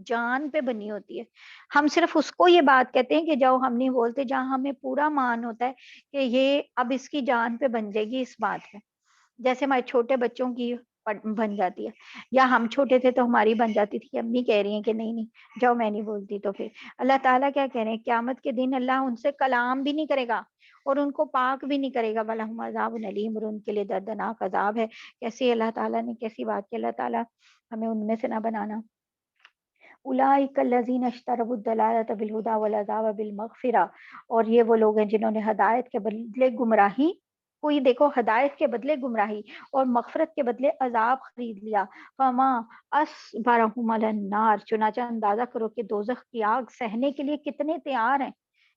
جان پہ بنی ہوتی ہے۔ ہم صرف اس کو یہ بات کہتے ہیں کہ جاؤ ہم نہیں بولتے، جہاں ہمیں پورا مان ہوتا ہے کہ یہ اب اس کی جان پہ بن جائے گی اس بات پہ۔ جیسے ہمارے چھوٹے بچوں کی بن جاتی ہے، یا ہم چھوٹے تھے تو ہماری بن جاتی تھی، امی کہہ رہی ہیں کہ نہیں نہیں جاؤ میں نہیں بولتی، تو پھر اللہ تعالیٰ کیا کہہ رہے ہیں، قیامت کے دن اللہ ان سے کلام بھی نہیں کرے گا اور ان کو پاک بھی نہیں کرے گا، وَلَهُمْ عَذَابٌ أَلِيمٌ، اور ان کے لیے دردناک عذاب ہے۔ کیسی اللہ تعالیٰ نے کیسی بات کی، اللہ تعالیٰ ہمیں ان میں سے نہ بنانا۔ اولئک الذین اشتروا الضلالۃ بالہدی والعذاب بالمغفرہ، اور یہ وہ لوگ ہیں جنہوں نے ہدایت کے بدلے گمراہی، کوئی دیکھو ہدایت کے بدلے گمراہی اور مغفرت کے بدلے عذاب خرید لیا۔ فما اصبرهم علی النار، چنانچہ اندازہ کرو کہ دوزخ کی آگ سہنے کے لیے کتنے تیار ہیں،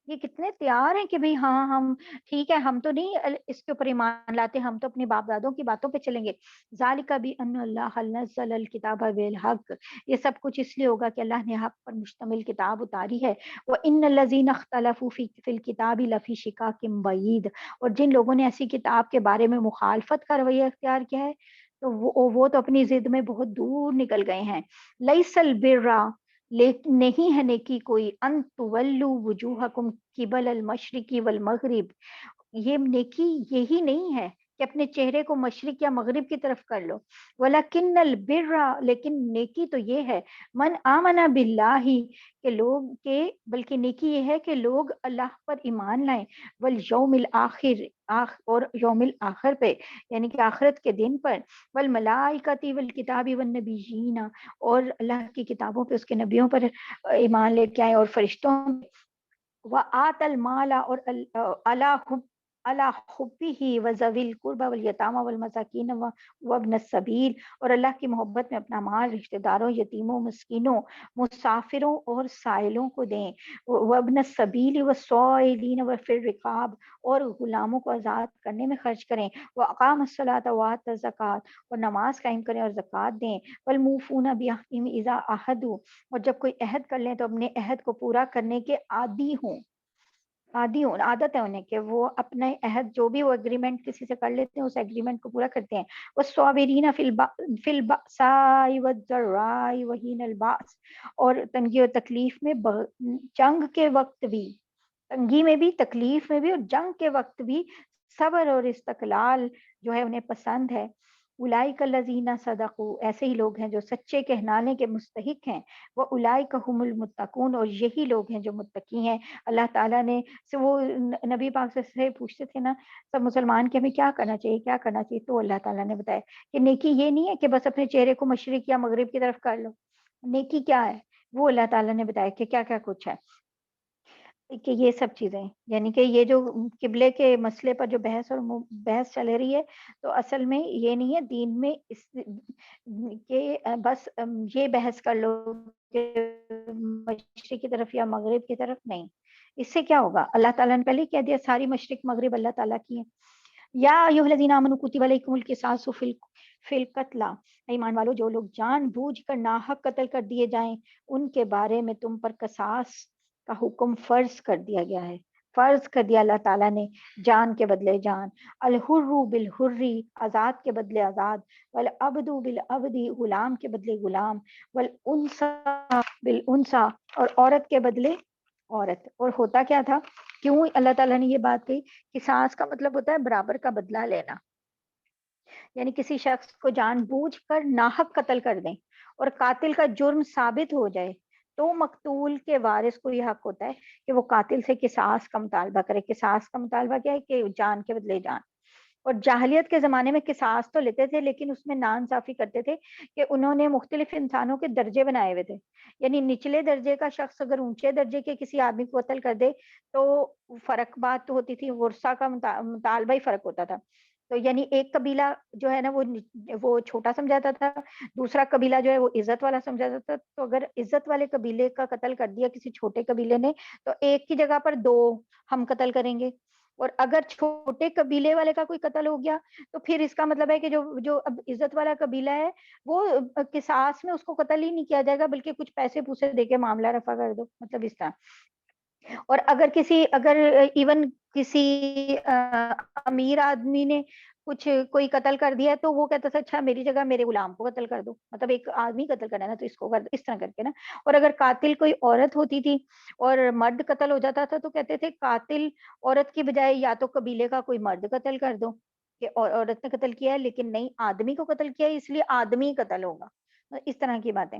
یہ کتنے تیار ہیں کہ بھئی ہاں ہم ٹھیک ہے، ہم تو نہیں اس کے اوپر ایمان لاتے، ہم تو اپنے باپ دادوں کی باتوں پہ چلیں گے۔ ذالک بان اللہ نزل الکتاب بالحق، یہ سب کچھ اس لیے ہوگا کہ اللہ نے حق پر مشتمل کتاب اتاری ہے۔ وَإِنَّ الَّذِينَ اخْتَلَفُوا فِي الْكِتَابِ لَفِي شِقَاقٍ بَعِيدٍ، اور جن لوگوں نے ایسی کتاب کے بارے میں مخالفت کا رویہ اختیار کیا ہے تو وہ تو اپنی ضد میں بہت دور نکل گئے ہیں۔ لَيْسَ الْبِرَّ، لیکن نہیں ہے نیکی کوئی، ان تولوا وجوہکم قبل المشرق والمغرب، یہ نیکی یہی نہیں ہے کہ اپنے چہرے کو مشرق یا مغرب کی طرف کر لو، وَلَكِنَّ الْبِرَّ، لیکن نیکی تو یہ ہے، من آمن باللہ، کہ لوگ کے بلکہ نیکی یہ ہے کہ لوگ اللہ پر ایمان لائیں، والیوم الآخر، اور یوم الآخر پہ یعنی کہ آخرت کے دن پر، والملائکۃ والکتاب والنبیین، اور اللہ کی کتابوں پہ اس کے نبیوں پر ایمان لے کے آئیں، اور فرشتوں، وآت المال، اور علی حبہ وذوی القربى والیتامى والمساکین وابن السبیل، اور اللہ کی محبت میں اپنا مال رشتہ داروں، یتیموں، مسکینوں، مسافروں اور سائلوں کو دیں، وابن السبیل والصائلین وفی الرقاب، اور غلاموں کو آزاد کرنے میں خرچ کریں، واقام الصلاۃ وآت الزکوٰۃ، اور نماز قائم کریں اور زکوٰۃ دیں، والموفون بعہدہم اذا عاہدوا، اور جب کوئی عہد کر لیں تو اپنے عہد کو پورا کرنے کے عادی ہوں، عادت ہے انہیں کہ وہ اپنے عہد جو بھی وہ اگریمنٹ کسی سے کر لیتے ہیں اس اگریمنٹ کو پورا کرتے ہیں۔ والصابرین فی البأساء والضراء وحین البأس، اور تنگی اور تکلیف میں جنگ کے وقت بھی، تنگی میں بھی، تکلیف میں بھی، اور جنگ کے وقت بھی صبر اور استقلال جو ہے انہیں پسند ہے۔ اولئک الذین صدقوا، ایسے ہی لوگ ہیں جو سچے کہلانے کے مستحق ہیں، واولئک هم المتقون، اور یہی لوگ ہیں جو متقی ہیں۔ اللہ تعالیٰ نے سے وہ نبی پاک سے پوچھتے تھے نا سب مسلمان کہ ہمیں کیا کرنا چاہیے کیا کرنا چاہیے، تو اللہ تعالیٰ نے بتایا کہ نیکی یہ نہیں ہے کہ بس اپنے چہرے کو مشرق یا مغرب کی طرف کر لو، نیکی کیا ہے وہ اللہ تعالیٰ نے بتایا کہ کیا کیا کچھ ہے، کہ یہ سب چیزیں، یعنی کہ یہ جو قبلے کے مسئلے پر جو بحث چل رہی ہے، تو اصل میں یہ نہیں ہے دین میں کہ بس یہ بحث کر لو کہ مشرق کی طرف یا مغرب کی طرف، نہیں، اس سے کیا ہوگا، اللہ تعالیٰ نے پہلے ہی کہہ دیا ساری مشرق مغرب اللہ تعالیٰ کی ہے۔ یا ایھا الذین آمنوا کتب علیکم القصاص فی القتلی، ایمان والو جو لوگ جان بوجھ کر ناحق قتل کر دیے جائیں ان کے بارے میں تم پر قصاص کا حکم فرض کر دیا گیا ہے، فرض کر دیا اللہ تعالیٰ نے، جان کے بدلے جان، الحر بالحر، آزاد کے بدلے آزاد، والعبد بالعبد، غلام کے بدلے غلام، والانثى بالانثى، اور عورت کے بدلے عورت۔ اور ہوتا کیا تھا، کیوں اللہ تعالیٰ نے یہ بات کہی، قصاص کا مطلب ہوتا ہے برابر کا بدلہ لینا، یعنی کسی شخص کو جان بوجھ کر ناحق قتل کر دیں اور قاتل کا جرم ثابت ہو جائے تو مقتول کے وارث کو یہ حق ہوتا ہے کہ وہ قاتل سے قصاص کا مطالبہ کرے۔ قصاص کا مطالبہ کیا ہے کہ جان کے بدلے جان، اور جاہلیت کے زمانے میں قصاص تو لیتے تھے لیکن اس میں ناانصافی کرتے تھے کہ انہوں نے مختلف انسانوں کے درجے بنائے ہوئے تھے، یعنی نچلے درجے کا شخص اگر اونچے درجے کے کسی آدمی کو قتل کر دے تو فرق بات تو ہوتی تھی، ورثہ کا مطالبہ ہی فرق ہوتا تھا، تو یعنی ایک قبیلہ جو ہے نا وہ چھوٹا سمجھاتا تھا، دوسرا قبیلہ جو ہے وہ عزت والا سمجھاتا تھا، تو اگر عزت والے قبیلے کا قتل کر دیا کسی چھوٹے قبیلے نے تو ایک کی جگہ پر دو ہم قتل کریں گے، اور اگر چھوٹے قبیلے والے کا کوئی قتل ہو گیا تو پھر اس کا مطلب ہے کہ جو اب عزت والا قبیلہ ہے وہ قصاص میں اس کو قتل ہی نہیں کیا جائے گا بلکہ کچھ پیسے پوسے دے کے معاملہ رفع کر دو، مطلب اس طرح۔ اور اگر ایون کسی امیر آدمی نے کوئی قتل کر دیا ہے تو وہ کہتا تھا اچھا میری جگہ میرے غلام کو قتل کر دو، مطلب ایک آدمی قتل کرنا ہے نا تو اس کو کر دو، اس طرح کر کے نا۔ اور اگر قاتل کوئی عورت ہوتی تھی اور مرد قتل ہو جاتا تھا تو کہتے تھے قاتل عورت کی بجائے یا تو قبیلے کا کوئی مرد قتل کر دو، کہ عورت نے قتل کیا ہے، لیکن نہیں، آدمی کو قتل کیا ہے اس لیے آدمی قتل ہوگا، اس طرح کی باتیں۔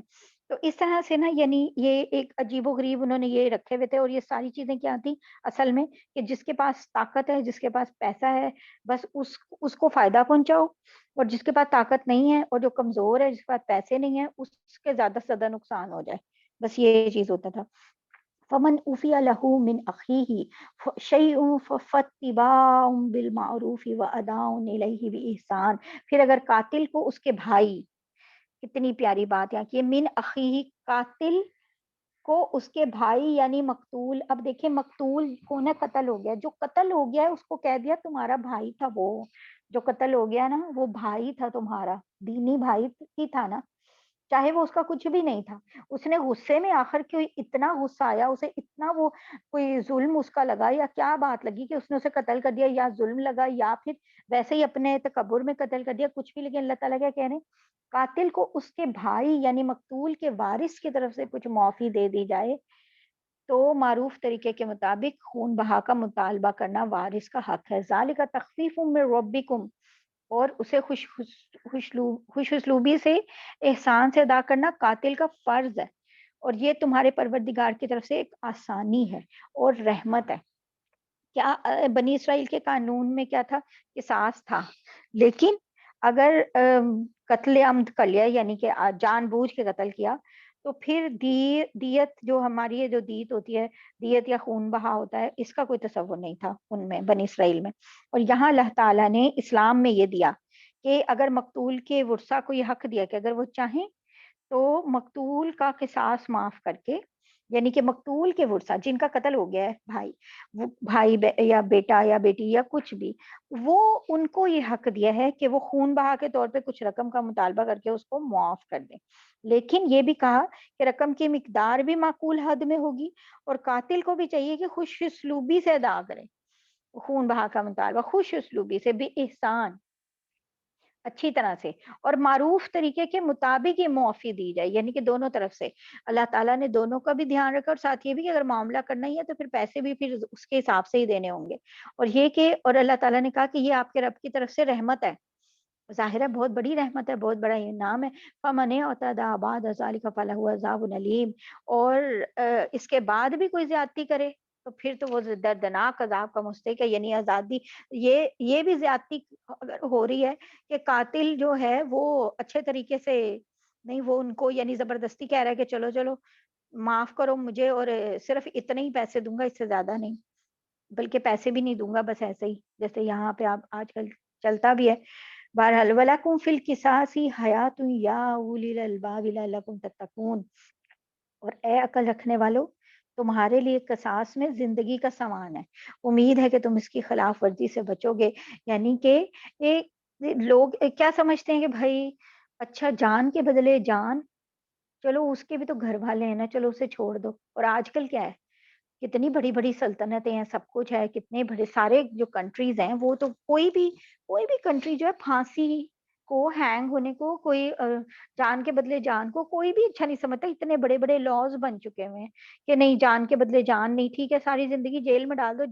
تو اس طرح سے نا یعنی یہ ایک عجیب و غریب انہوں نے یہ رکھے ہوئے تھے، اور یہ ساری چیزیں کیا تھیں اصل میں، کہ جس کے پاس طاقت ہے، جس کے پاس پیسہ ہے، بس اس کو فائدہ پہنچاؤ، اور جس کے پاس طاقت نہیں ہے اور جو کمزور ہے، جس کے پاس پیسے نہیں ہیں، اس کے زیادہ سے زیادہ نقصان ہو جائے، بس یہ چیز ہوتا تھا۔ فمن عفی لہ من اخیہ شیء فاتباع بالمعروف واداء الیہ باحسان، پھر اگر قاتل کو اس کے بھائی، کتنی پیاری بات ہے کہ من اخیہ، قاتل کو اس کے بھائی یعنی مقتول، اب دیکھیں مقتول کون ہے؟ قتل ہو گیا، جو قتل ہو گیا ہے اس کو کہہ دیا تمہارا بھائی تھا، وہ جو قتل ہو گیا نا وہ بھائی تھا تمہارا، دینی بھائی ہی تھا نا، چاہے وہ اس کا کچھ بھی نہیں تھا، اس نے غصے میں آخر کیوں اتنا غصہ آیا اسے، اتنا وہ کوئی ظلم اس کا لگا یا کیا بات لگی کہ اس نے اسے قتل کر دیا، یا ظلم لگا یا پھر ویسے ہی اپنے تکبر میں قتل کر دیا، کچھ بھی، لیکن اللہ تعالیٰ کیا کہہ رہے ہیں، قاتل کو اس کے بھائی یعنی مقتول کے وارث کی طرف سے کچھ معافی دے دی جائے تو معروف طریقے کے مطابق خون بہا کا مطالبہ کرنا وارث کا حق ہے، ذالک تخفیف من ربکم، اور اسے خوش اسلوبی سے احسان سے ادا کرنا قاتل کا فرض ہے، اور یہ تمہارے پروردگار کی طرف سے ایک آسانی ہے اور رحمت ہے۔ کیا بنی اسرائیل کے قانون میں کیا تھا؟ قصاص تھا، لیکن اگر قتل عمد کر لیا یعنی کہ جان بوجھ کے قتل کیا تو پھر دیت جو ہماری جو دیت ہوتی ہے، دیت یا خون بہا ہوتا ہے، اس کا کوئی تصور نہیں تھا ان میں، بنی اسرائیل میں۔ اور یہاں اللہ تعالیٰ نے اسلام میں یہ دیا کہ اگر مقتول کے ورثہ کو یہ حق دیا کہ اگر وہ چاہیں تو مقتول کا قصاص معاف کر کے، یعنی کہ مقتول کے ورثہ جن کا قتل ہو گیا ہے، بھائی، وہ بھائی یا بیٹا یا بیٹی یا کچھ بھی، وہ ان کو یہ حق دیا ہے کہ وہ خون بہا کے طور پہ کچھ رقم کا مطالبہ کر کے اس کو معاف کر دیں، لیکن یہ بھی کہا کہ رقم کی مقدار بھی معقول حد میں ہوگی، اور قاتل کو بھی چاہیے کہ خوش اسلوبی سے ادا کرے خون بہا کا مطالبہ، خوش اسلوبی سے، بھی احسان، اچھی طرح سے، اور معروف طریقے کے مطابق یہ معافی دی جائے، یعنی کہ دونوں طرف سے اللہ تعالیٰ نے دونوں کا بھی دھیان رکھا، اور ساتھ یہ بھی کہ اگر معاملہ کرنا ہی ہے تو پھر پیسے بھی پھر اس کے حساب سے ہی دینے ہوں گے، اور یہ کہ اور اللہ تعالیٰ نے کہا کہ یہ آپ کے رب کی طرف سے رحمت ہے، ظاہر ہے بہت بڑی رحمت ہے، بہت بڑا انعام ہے۔ فمن اعتدی بعد ذلک فلہ عذاب علیم، اور اس کے بعد بھی کوئی زیادتی کرے تو پھر تو وہ دردناک عذاب کا مستحق ہے، یعنی آزادی، یہ بھی زیادتی اگر ہو رہی ہے کہ قاتل جو ہے وہ اچھے طریقے سے نہیں، وہ ان کو یعنی زبردستی کہہ رہا ہے کہ چلو چلو معاف کرو مجھے، اور صرف اتنے ہی پیسے دوں گا، اس سے زیادہ نہیں، بلکہ پیسے بھی نہیں دوں گا، بس ایسے ہی جیسے یہاں پہ آپ آج کل چلتا بھی ہے۔ بہرحال وَلَكُمْ فِي الْقِصَاصِ حَيَاةٌ يَا أُولِي الْأَلْبَابِ لَعَلَّكُمْ تَتَّقُونَ، اور اے عقل رکھنے والو، تمہارے لیے قصاص میں زندگی کا سامان ہے، امید ہے کہ تم اس کی خلاف ورزی سے بچو گے، یعنی کہ ایک لوگ کیا سمجھتے ہیں کہ بھائی اچھا جان کے بدلے جان، چلو اس کے بھی تو گھر والے ہیں نا، چلو اسے چھوڑ دو، اور آج کل کیا ہے، کتنی بڑی بڑی سلطنتیں ہیں، سب کچھ ہے، کتنے بڑے سارے جو کنٹریز ہیں، وہ تو کوئی بھی کنٹری جو ہے پھانسی کو، ہینگ ہونے کو، کوئی جان کے بدلے جان کو کوئی بھی اچھا نہیں سمجھتا، اتنے بڑے بڑے لاز بن چکے ہوئے ہیں کہ نہیں، جان کے بدلے جان نہیں، ٹھیک ہے ساری زندگی جیل میں ڈال دو،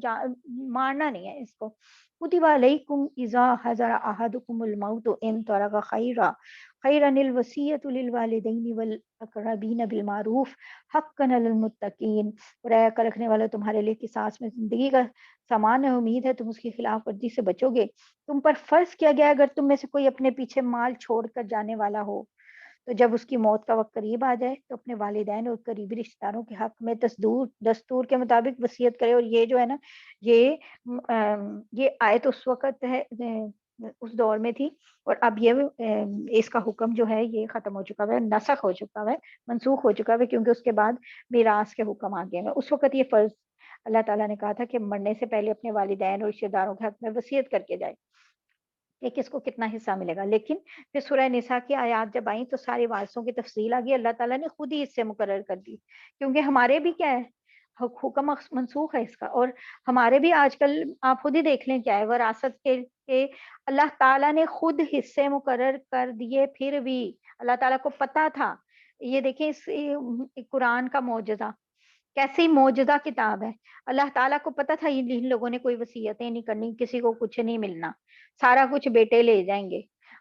مارنا نہیں ہے اس کو۔ کتب علیکم اذا حضر احدکم الموت ان ترک خیرا الوصیۃ للوالدین والاقربین بالمعروف حقا علی المتقین، اور اے عقل رکھنے والے، تمہارے لیے قصاص میں زندگی کا سامان ہے، امید ہے تم اس کی خلاف ورزی سے بچو گے۔ تم پر فرض کیا گیا اگر تم میں سے کوئی اپنے پیچھے مال چھوڑ کر جانے والا ہو تو جب اس کی موت کا وقت قریب آ جائے تو اپنے والدین اور قریبی رشتہ داروں کے حق میں دستور کے مطابق وصیت کرے، اور یہ جو ہے نا، یہ یہ آیت اس وقت ہے، اس دور میں تھی، اور اب یہ اس کا حکم جو ہے یہ ختم ہو چکا ہے، نسخ ہو چکا ہے، منسوخ ہو چکا ہے، کیونکہ اس کے بعد میراث کے حکم آ گئے ہیں۔ اس وقت یہ فرض اللہ تعالیٰ نے کہا تھا کہ مرنے سے پہلے اپنے والدین اور رشتہ داروں کے حق میں وصیت کر کے جائے کہ کس کو کتنا حصہ ملے گا، لیکن پھر سورہ نساء کی آیات جب آئیں تو سارے وارثوں کی تفصیل آ گئی، اللہ تعالیٰ نے خود ہی اس سے مقرر کر دی، کیونکہ ہمارے بھی کیا ہے، حکم منسوخ ہے اس کا، اور ہمارے بھی آج کل آپ خود ہی دیکھ لیں کیا ہے، وراثت کے اللہ تعالیٰ نے خود حصے مقرر کر دیے، پھر بھی اللہ تعالیٰ کو پتا تھا، یہ دیکھیں اس قرآن کا معجزہ، کیسی معجزہ کتاب ہے، اللہ تعالیٰ کو پتا تھا ان لوگوں نے کوئی وصیتیں نہیں کرنی، کسی کو کچھ نہیں ملنا، سارا کچھ بیٹے لے جائیں گے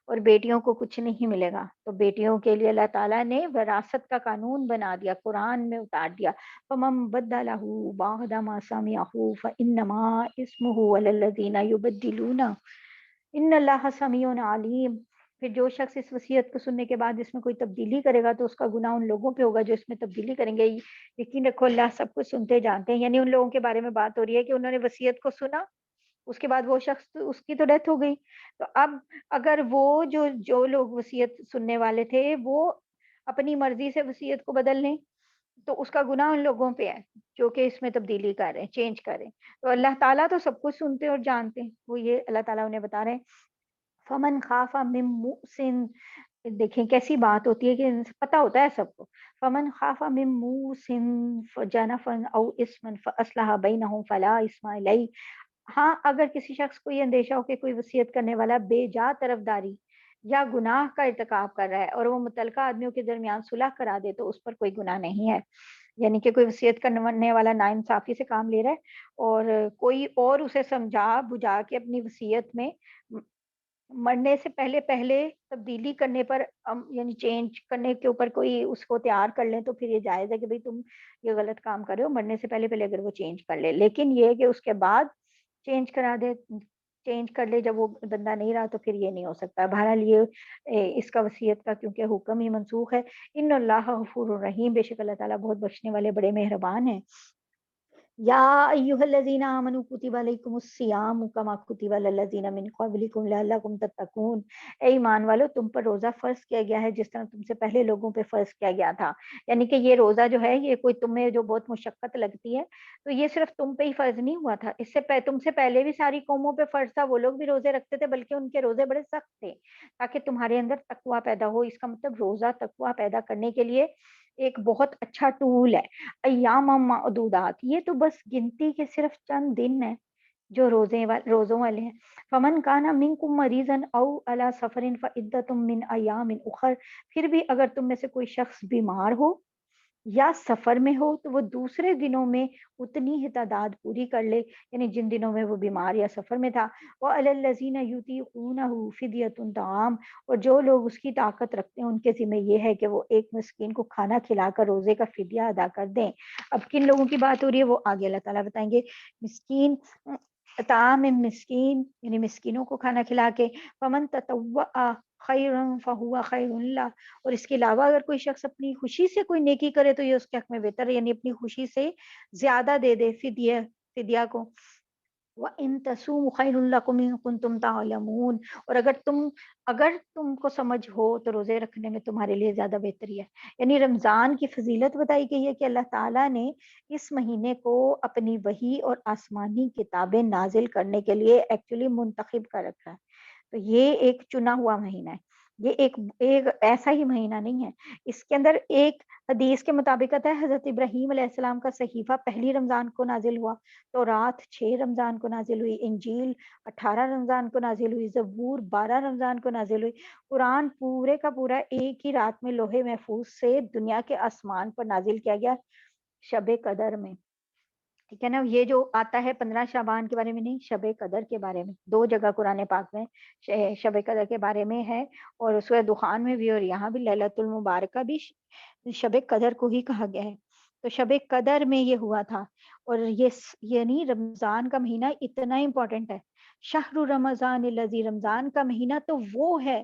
اور بیٹیوں کو کچھ نہیں ملے گا. تو بیٹیوں کے لیے اللہ تعالیٰ نے وراثت کا قانون بنا دیا, قرآن میں اتار دیا. فَمَن بَدَّلَهُ بَعْدَ مَا سَمِعَهُ فَإِنَّمَا اسْمُهُ عَلَى الَّذِينَ يُبَدِّلُونَهُ ان اللہ سمیع علیم. پھر جو شخص اس وصیت کو سننے کے بعد اس میں کوئی تبدیلی کرے گا تو اس کا گناہ ان لوگوں پہ ہوگا جو اس میں تبدیلی کریں گے. یقین رکھو اللہ سب کچھ سنتے جانتے ہیں. یعنی ان لوگوں کے بارے میں بات ہو رہی ہے کہ انہوں نے وصیت کو سنا, اس کے بعد وہ شخص اس کی تو ڈیتھ ہو گئی. تو اب اگر وہ جو لوگ وصیت سننے والے تھے وہ اپنی مرضی سے وصیت کو بدل لیں تو اس کا گناہ ان لوگوں پہ ہے جو کہ اس میں تبدیلی کر رہے ہیں, چینج کر رہے ہیں. تو اللہ تعالیٰ تو سب کچھ سنتے اور جانتے ہیں. وہ یہ اللہ تعالیٰ انہیں بتا رہے ہیں فمن خاف من موسن. دیکھیں کیسی بات ہوتی ہے کہ پتہ ہوتا ہے سب کو. فمن خاف من موسن جنفا او اسما فاصلح بینہم فلا اثم علیہ. ہاں اگر کسی شخص کو یہ اندیشہ ہو کہ کوئی وصیت کرنے والا بے جا طرفداری یا گناہ کا ارتکاب کر رہا ہے اور وہ متعلقہ آدمیوں کے درمیان صلح کرا دے تو اس پر کوئی گناہ نہیں ہے. یعنی کہ کوئی وصیت کرنے والا ناانصافی سے کام لے رہا ہے اور کوئی اور اسے سمجھا بجھا کے اپنی وصیت میں مرنے سے پہلے پہلے تبدیلی کرنے پر یعنی چینج کرنے کے اوپر کوئی اس کو تیار کر لیں تو پھر یہ جائز ہے کہ بھئی تم یہ غلط کام کر رہے ہو. مرنے سے پہلے پہلے اگر وہ چینج کر لے, لیکن یہ ہے کہ اس کے بعد چینج کرا دے, چینج کر لے جب وہ بندہ نہیں رہا تو پھر یہ نہیں ہو سکتا. بہرحال یہ اس کا وصیت کا کیونکہ حکم ہی منسوخ ہے. ان اللہ غفور الرحیم, بے شک اللہ تعالیٰ بہت بخشنے والے بڑے مہربان ہیں. یا ایھا الذین آمنوا کتب علیکم الصیام کما کتب علی الذین من قبلکم لعلکم تتقون. اے ایمان والو تم پر روزہ فرض کیا گیا ہے جس طرح تم سے پہلے لوگوں پہ فرض کیا گیا تھا. یعنی کہ یہ روزہ جو ہے یہ کوئی تمہیں جو بہت مشقت لگتی ہے تو یہ صرف تم پہ ہی فرض نہیں ہوا تھا, اس سے تم سے پہلے بھی ساری قوموں پہ فرض تھا. وہ لوگ بھی روزے رکھتے تھے بلکہ ان کے روزے بڑے سخت تھے تاکہ تمہارے اندر تقویٰ پیدا ہو. اس کا مطلب روزہ تقویٰ پیدا کرنے کے لیے ایک بہت اچھا ٹول ہے. ایام معدودات, یہ تو بس گنتی کے صرف چند دن ہیں جو روزوں والے ہیں. فمن کان منکم مریضا او علی سفر فعدۃ من ایام اخر. پھر بھی اگر تم میں سے کوئی شخص بیمار ہو یا سفر میں ہو تو وہ دوسرے دنوں میں اتنی ہی تعداد پوری کر لے, یعنی جن دنوں میں وہ بیمار یا سفر میں تھا. وعلی الذین یطیقونہ فدیۃ طعام, اور جو لوگ اس کی طاقت رکھتے ہیں ان کے ذمہ یہ ہے کہ وہ ایک مسکین کو کھانا کھلا کر روزے کا فدیہ ادا کر دیں. اب کن لوگوں کی بات ہو رہی ہے وہ آگے اللہ تعالیٰ بتائیں گے. مسکین, طعام مسکین یعنی مسکینوں کو کھانا کھلا کے. فمن تطوع خیرا فہو خیر اللہ, اور اس کے علاوہ اگر کوئی شخص اپنی خوشی سے کوئی نیکی کرے تو یہ اس کے حق میں بہتر ہے, یعنی اپنی خوشی سے زیادہ دے دے فدیہ کو. وَإِن تَصُومُوا خَيْرٌ لَكُمْ إِن كُنتُمْ تَعْلَمُونَ, اور اگر تم کو سمجھ ہو تو روزے رکھنے میں تمہارے لیے زیادہ بہتری ہے. یعنی رمضان کی فضیلت بتائی گئی ہے کہ اللہ تعالیٰ نے اس مہینے کو اپنی وحی اور آسمانی کتابیں نازل کرنے کے لیے ایکچولی منتخب کر رکھا ہے. تو یہ ایک چنا ہوا مہینہ ہے, یہ ایک ایسا ہی مہینہ نہیں ہے. اس کے اندر ایک حدیث کے مطابق ہے حضرت ابراہیم علیہ السلام کا صحیفہ پہلی رمضان کو نازل ہوا, تو رات 6 رمضان کو نازل ہوئی, انجیل 18 رمضان کو نازل ہوئی, زبور 12 رمضان کو نازل ہوئی. قرآن پورے کا پورا ایک ہی رات میں لوح محفوظ سے دنیا کے آسمان پر نازل کیا گیا شب قدر میں. ٹھیک ہے نا, یہ جو آتا ہے 15 شعبان کے بارے میں نہیں, شب قدر کے بارے میں 2 جگہ قرآن پاک میں شب قدر کے بارے میں ہے, اور سورہ دخان میں بھی اور یہاں بھی لیلۃ المبارکہ بھی شب قدر کو ہی کہا گیا ہے. تو شب قدر میں یہ ہوا تھا, اور یہ یعنی رمضان کا مہینہ اتنا امپورٹنٹ ہے. شہر رمضان الذی, رمضان کا مہینہ تو وہ ہے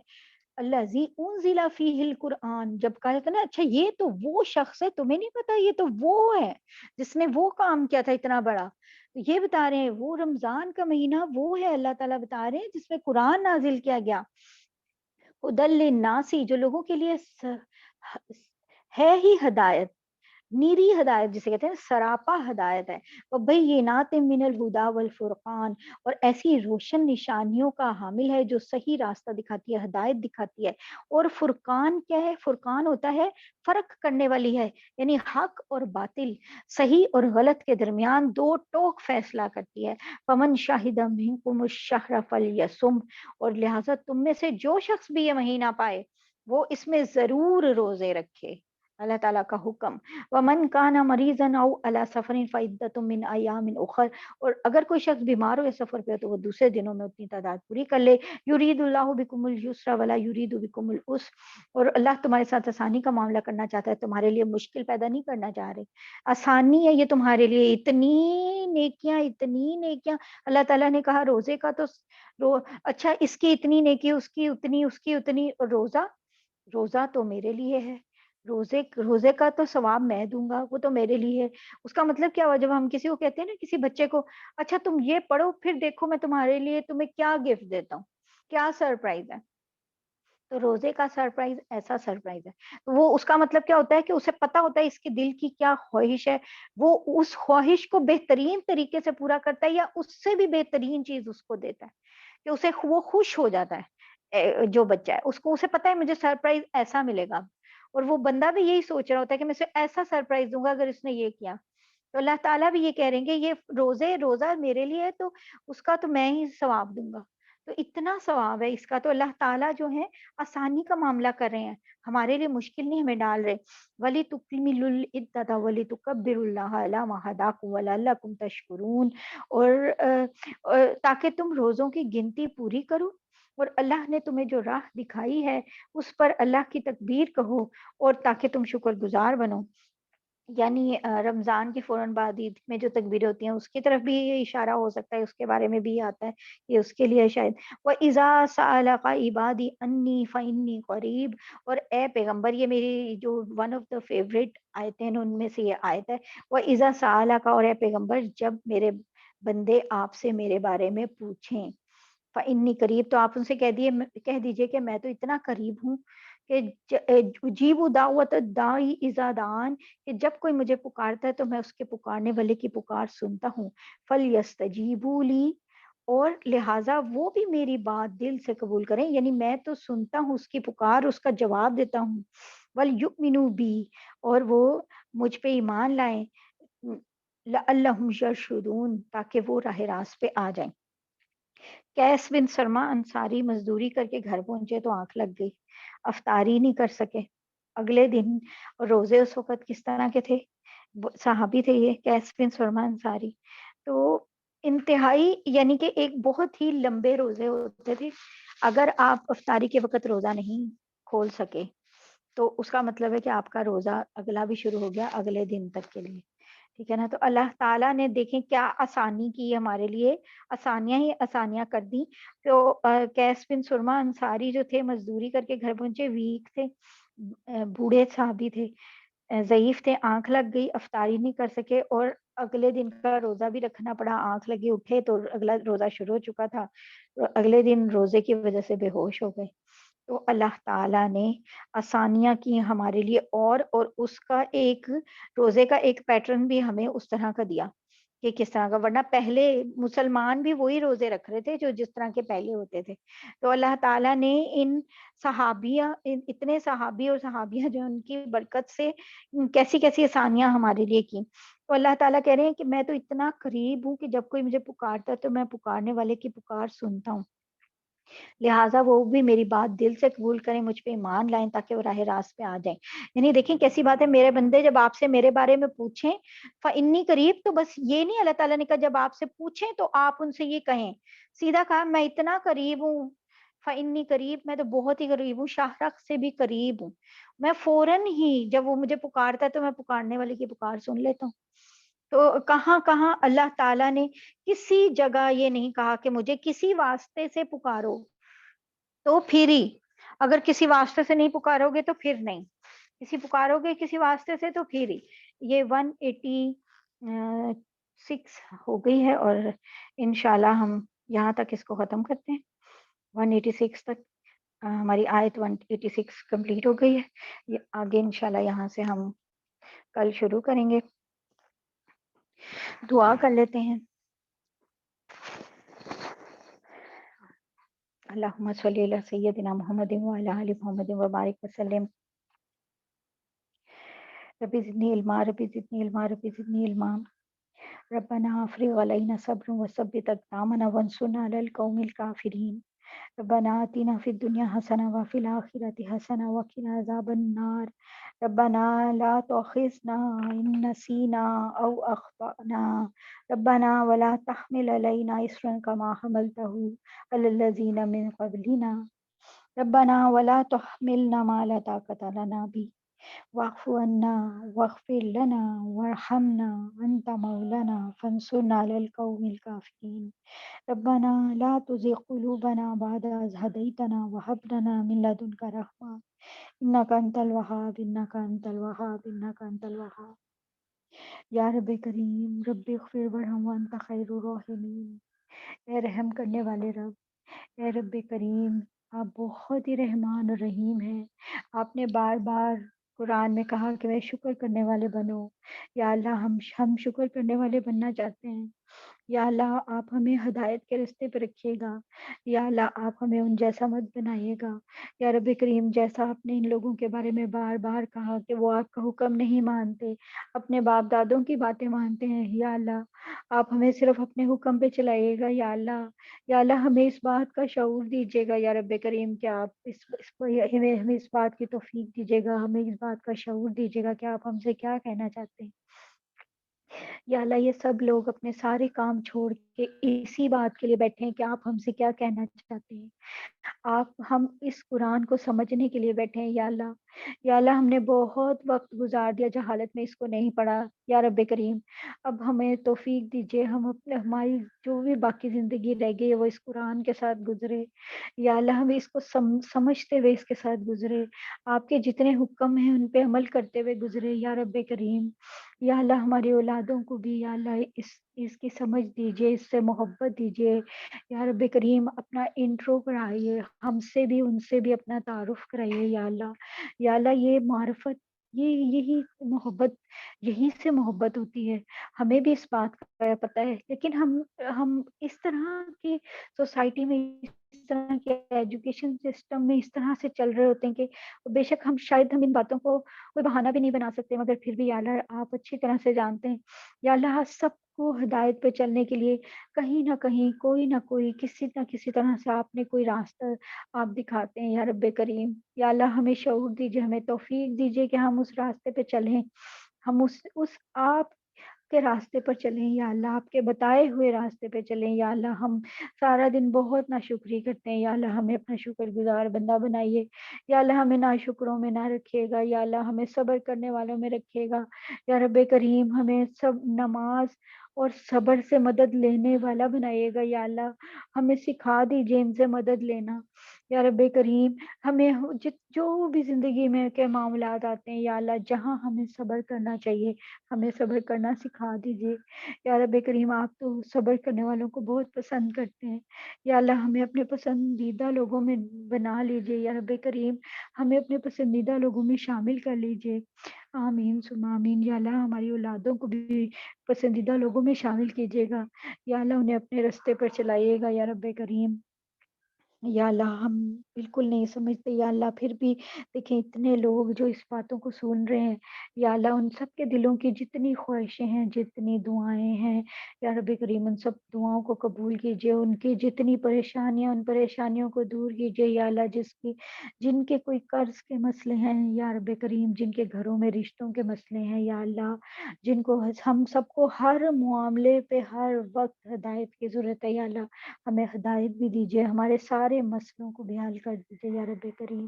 الذی انزل فیہ القرآن, جب کہا تھا نا اچھا یہ تو وہ شخص ہے, تمہیں نہیں پتا یہ تو وہ ہے جس نے وہ کام کیا تھا اتنا بڑا. یہ بتا رہے ہیں وہ رمضان کا مہینہ وہ ہے, اللہ تعالیٰ بتا رہے ہیں جس میں قرآن نازل کیا گیا. ہدی للناس, جو لوگوں کے لیے ہے ہی ہدایت, نیری ہدایت جسے کہتے ہیں سراپا ہدایت ہے. وبینات من الہدی والفرقان, اور ایسی روشن نشانیوں کا حامل ہے جو صحیح راستہ دکھاتی ہے, ہدایت دکھاتی ہے. اور فرقان کیا ہے, فرقان ہوتا ہے فرق کرنے والی ہے, یعنی حق اور باطل, صحیح اور غلط کے درمیان 2 ٹوک فیصلہ کرتی ہے. فمن شاہد منکم الشہر فلیصم, اور لہٰذا تم میں سے جو شخص بھی یہ مہینہ پائے وہ اس میں ضرور روزے رکھے. اللہ تعالیٰ کا حکم، وَمَنْ كَانَ مَرِيضًا أَوْ عَلَى سَفَرٍ فَعِدَّةٌ مِّنْ أَيَّامٍ أُخَرَ، اور اگر کوئی شخص بیمار ہو یا سفر پہ ہو تو وہ دوسرے دنوں میں اتنی تعداد پوری کر لے. یرید اللہ بکم الیسر ولا یرید بکم العسر، اور اللہ تمہارے ساتھ آسانی کا معاملہ کرنا چاہتا ہے، تمہارے لیے مشکل پیدا نہیں کرنا چاہ رہے. آسانی ہے یہ تمہارے لیے، اتنی نیکیاں. اللہ تعالیٰ نے کہا روزے کا تو اچھا اس کی اتنی نیکی، اس کی اتنی، اس کی اتنی. اور روزہ تو میرے لیے ہے، روزے کا تو ثواب میں دوں گا، وہ تو میرے لیے ہے. اس کا مطلب کیا ہوا؟ جب ہم کسی کو کہتے ہیں نا، کسی بچے کو اچھا تم یہ پڑھو پھر دیکھو میں تمہارے لیے تمہیں کیا گفٹ دیتا ہوں، کیا سرپرائز ہے. تو روزے کا سرپرائز ایسا سرپرائز ہے. تو وہ اس کا مطلب کیا ہوتا ہے کہ اسے پتا ہوتا ہے اس کے دل کی کیا خواہش ہے، وہ اس خواہش کو بہترین طریقے سے پورا کرتا ہے، یا اس سے بھی بہترین چیز اس کو دیتا ہے کہ اسے وہ خوش ہو جاتا ہے. جو بچہ ہے اس کو، اسے پتا ہے مجھے سرپرائز ایسا ملے گا، اور وہ بندہ بھی یہی سوچ رہا ہوتا ہے کہ میں اسے ایسا سرپرائز دوں گا اگر اس نے یہ کیا. تو اللہ تعالیٰ بھی یہ کہہ رہے ہیں کہ یہ روزہ میرے لیے ہے تو اس کا تو میں ہی ثواب دوں گا. تو اتنا ثواب ہے اس کا. تو اللہ تعالیٰ جو ہے آسانی کا معاملہ کر رہے ہیں، ہمارے لیے مشکل نہیں ہمیں ڈال رہے. ولی تکملوا العدۃ ولی تکبروا اللہ علی ما ھداکم ولعلکم تشکرون، اور تاکہ تم روزوں کی گنتی پوری کرو، اور اللہ نے تمہیں جو راہ دکھائی ہے اس پر اللہ کی تکبیر کہو، اور تاکہ تم شکر گزار بنو. یعنی رمضان کے فوراً بعد عید میں جو تکبیریں ہوتی ہیں اس کی طرف بھی یہ اشارہ ہو سکتا ہے، اس کے بارے میں بھی آتا ہے، یہ اس کے لیے شاید. وَإِذَا سَأَلَكَ عِبَادِي أَنِّي فَإِنِّي قَرِيبٌ، اور اے پیغمبر، یہ میری جو ون آف دا فیوریٹ آیتیں ہیں ان میں سے یہ آیت ہے. وَإِذَا سَأَلَكَ، اور اے پیغمبر جب میرے بندے آپ سے میرے بارے میں پوچھیں، فَإِنِّي قریب، تو آپ ان سے کہہ دیجئے کہ میں تو اتنا قریب ہوں کہ اجیب دعوت الداعی اذا دعان، کہ جب کوئی مجھے پکارتا ہے تو میں اس کے پکارنے والے کی پکار سنتا ہوں. فَلْيَسْتَجِيبُوا لِي، اور لہٰذا وہ بھی میری بات دل سے قبول کریں، یعنی میں تو سنتا ہوں اس کی پکار، اس کا جواب دیتا ہوں. وَلْيُؤْمِنُوا بِي، اور وہ مجھ پہ ایمان لائیں. لَعَلَّهُمْ يَرْشُدُونَ، تاکہ وہ راہ راست پہ آ جائیں. کیس بن سرما انصاری مزدوری کر کے گھر پہنچے تو آنکھ لگ گئی، افطاری نہیں کر سکے. اگلے دن روزے اس وقت کس طرح کے تھے؟ صحابی تھے یہ کیس بن سرما انصاری. تو انتہائی، یعنی کہ ایک بہت ہی لمبے روزے ہوتے تھے. اگر آپ افطاری کے وقت روزہ نہیں کھول سکے تو اس کا مطلب ہے کہ آپ کا روزہ اگلا بھی شروع ہو گیا اگلے دن تک کے لیے. ٹھیک ہے نا. تو اللہ تعالیٰ نے دیکھیں کیا آسانی کی ہمارے لیے، آسانیاں ہی آسانیاں کر دی. تو کیس بن سرما انصاری جو تھے مزدوری کر کے گھر پہنچے، ویک تھے، بوڑھے صحابی تھے، ضعیف تھے، آنکھ لگ گئی، افطاری نہیں کر سکے، اور اگلے دن کا روزہ بھی رکھنا پڑا. آنکھ لگی، اٹھے تو اگلا روزہ شروع ہو چکا تھا، اگلے دن روزے کی وجہ سے بے ہوش ہو گئے. تو اللہ تعالیٰ نے آسانیاں کی ہمارے لیے، اور اس کا ایک روزے کا ایک پیٹرن بھی ہمیں اس طرح کا دیا کہ کس طرح کا. ورنہ پہلے مسلمان بھی وہی روزے رکھ رہے تھے جو جس طرح کے پہلے ہوتے تھے. تو اللہ تعالیٰ نے اتنے صحابی اور صحابیہ جو ان کی برکت سے کیسی کیسی آسانیاں ہمارے لیے کی. تو اللہ تعالیٰ کہہ رہے ہیں کہ میں تو اتنا قریب ہوں کہ جب کوئی مجھے پکارتا ہے تو میں پکارنے والے کی پکار سنتا ہوں، لہٰذا وہ بھی میری بات دل سے قبول کریں، مجھ پہ ایمان لائیں تاکہ وہ راہ راست پہ آ جائیں. یعنی دیکھیں کیسی بات ہے، میرے بندے جب آپ سے میرے بارے میں پوچھیں فَإِنِّي قریب، تو بس یہ نہیں اللہ تعالیٰ نے کہا جب آپ سے پوچھیں تو آپ ان سے یہ کہیں، سیدھا کہا میں اتنا قریب ہوں. فَإِنِّي قریب، میں تو بہت ہی قریب ہوں، شاہرخ سے بھی قریب ہوں. میں فوراً ہی جب وہ مجھے پکارتا ہے تو میں پکارنے والے کی پکار سن لیتا ہوں. تو کہاں کہاں اللہ تعالیٰ نے کسی جگہ یہ نہیں کہا کہ مجھے کسی واسطے سے پکارو تو پھر ہی، اگر کسی واسطے سے نہیں پکارو گے تو پھر نہیں، کسی پکارو گے کسی واسطے سے تو پھر ہی. یہ 186 ہو گئی ہے، اور انشاءاللہ ہم یہاں تک اس کو ختم کرتے ہیں. 186 تک ہماری آیت 186 کمپلیٹ ہو گئی ہے. یہ آگے انشاءاللہ یہاں سے ہم کل شروع کریں گے. دعا کر لیتے ہیں. اللہم صلی علی سیدنا محمد وعلی آل محمد وبارک وسلم. ربی زدنی علما، ربی زدنی علما، ربی زدنی علما. ربنا افرغ علینا صبرا وثبت اقدامنا وانصرنا علی القوم الکافرین. ربنا آتنا فی الدنیا حسنہ وفی الآخرۃ حسنہ وقنا عذاب النار ربنا لا تؤاخذنا إن نسینا أو أخطأنا ربنا ولا تحمل علينا إصرا كما حملته على الذين من قبلنا ربنا ولا تحملنا ما لا طاقة لنا به واعف عنا واغفر لنا وارحمنا أنت مولانا فانصرنا على القوم الكافرين ربنا لا تزغ قلوبنا بعد إذ هديتنا وهب لنا من لدنك رحمة إنك أنت الوهاب إنك أنت الوهاب إنك أنت الوهاب یا رب کریم رب اغفر ورحم وانت خیر الراحمین، اے رحم کرنے والے رب، اے رب کریم، آپ بہت ہی رحمان اور رحیم ہیں۔ آپ نے بار بار قرآن میں کہا کہ میں شکر کرنے والے بنو۔ یا اللہ ہم شکر کرنے والے بننا چاہتے ہیں۔ یا اللہ آپ ہمیں ہدایت کے رستے پہ رکھیے گا۔ یا اللہ آپ ہمیں ان جیسا مت بنائیے گا۔ یا رب کریم، جیسا آپ نے ان لوگوں کے بارے میں بار بار کہا کہ وہ آپ کا حکم نہیں مانتے، اپنے باپ دادوں کی باتیں مانتے ہیں، یا اللہ آپ ہمیں صرف اپنے حکم پہ چلائیے گا۔ یا اللہ، یا اللہ ہمیں اس بات کا شعور دیجیے گا یا رب کریم کہ آپ ہمیں اس بات کی توفیق دیجیے گا، ہمیں اس بات کا شعور دیجیے گا کہ آپ ہم سے کیا کہنا چاہتے ہیں۔ یا اللہ یہ سب لوگ اپنے سارے کام چھوڑ کے اسی بات کے لیے بیٹھے ہیں کہ آپ ہم سے کیا کہنا چاہتے ہیں۔ آپ ہم اس قرآن کو سمجھنے کے لیے بیٹھے ہیں یا اللہ۔ یا اللہ ہم نے بہت وقت گزار دیا جہالت میں، اس کو نہیں پڑھا یا رب کریم، اب ہمیں توفیق دیجیے، ہماری جو بھی باقی زندگی رہ گئی ہے وہ اس قرآن کے ساتھ گزرے۔ یا اللہ ہمیں اس کو سمجھتے ہوئے اس کے ساتھ گزرے، آپ کے جتنے حکم ہیں ان پہ عمل کرتے ہوئے گزرے یا رب کریم۔ یا اللہ ہماری اولادوں کو بھی یا اللہ اس کی سمجھ دیجیے، اس سے محبت دیجیے یا رب کریم، اپنا انٹرو کرائیے ہم سے بھی، ان سے بھی اپنا تعارف کرائیے یا اللہ۔ یا اللہ یہ معرفت، یہی محبت، یہی سے محبت ہوتی ہے۔ ہمیں بھی اس بات کا پتہ ہے، لیکن ہم اس طرح کی سوسائٹی میں، اس طرح کے ایجوکیشن سسٹم میں اس طرح سے چل رہے ہوتے ہیں کہ بے شک شاید ہم ان باتوں کو کوئی بہانہ بھی نہیں بنا سکتے، مگر پھر بھی یا اللہ آپ اچھی طرح سے جانتے ہیں۔ یا اللہ سب کو ہدایت پہ چلنے کے لیے کہیں نہ کہیں، کوئی نہ کوئی، کسی نہ کسی طرح سے آپ نے کوئی راستہ آپ دکھاتے ہیں یا رب کریم۔ یا اللہ ہمیں شعور دیجیے، ہمیں توفیق دیجیے کہ ہم اس راستے پہ چلیں، ہم اس آپ کے راستے پر چلیں یا اللہ، آپ کے بتائے ہوئے راستے پہ چلیں یا اللہ۔ ہم سارا دن بہت ناشکری کرتے ہیں یا اللہ، ہمیں اپنا شکر گزار بندہ بنائیے یا اللہ، ہمیں ناشکروں میں نہ رکھیے گا یا اللہ، ہمیں صبر کرنے والوں میں رکھیے گا یا رب کریم۔ ہمیں سب نماز اور صبر سے مدد لینے والا بنائیے گا یا اللہ، ہمیں سکھا دیجیے ان سے مدد لینا یا رب کریم۔ ہمیں جو بھی زندگی میں کے معاملات آتے ہیں یا اللہ، جہاں ہمیں صبر کرنا چاہیے ہمیں صبر کرنا سکھا دیجیے یا رب کریم۔ آپ تو صبر کرنے والوں کو بہت پسند کرتے ہیں یا اللہ، ہمیں اپنے پسندیدہ لوگوں میں بنا لیجیے یا رب کریم، ہمیں اپنے پسندیدہ لوگوں میں شامل کر لیجیے۔ آمین ثم آمین۔ یا اللہ ہماری اولادوں کو بھی پسندیدہ لوگوں میں شامل کیجیے گا یا اللہ، انہیں اپنے رستے پر چلائیے گا یا رب کریم۔ یا اللہ ہم بالکل نہیں سمجھتے یا اللہ، پھر بھی دیکھیں اتنے لوگ جو اس باتوں کو سن رہے ہیں یا اللہ، ان سب کے دلوں کی جتنی خواہشیں ہیں، جتنی دعائیں ہیں یا رب کریم، ان سب دعاؤں کو قبول کیجیے، ان کی جتنی پریشانیاں، ان پریشانیوں کو دور کیجیے یا اللہ، جن کے کوئی قرض کے مسئلے ہیں یا رب کریم، جن کے گھروں میں رشتوں کے مسئلے ہیں یا اللہ، جن کو ہم سب کو ہر معاملے پہ ہر وقت ہدایت کی ضرورت ہے یا اللہ، ہمیں ہدایت بھی دیجیے، ہمارے سارے مسئلوں کو بھی حل کر دیجیے یا رب کریم۔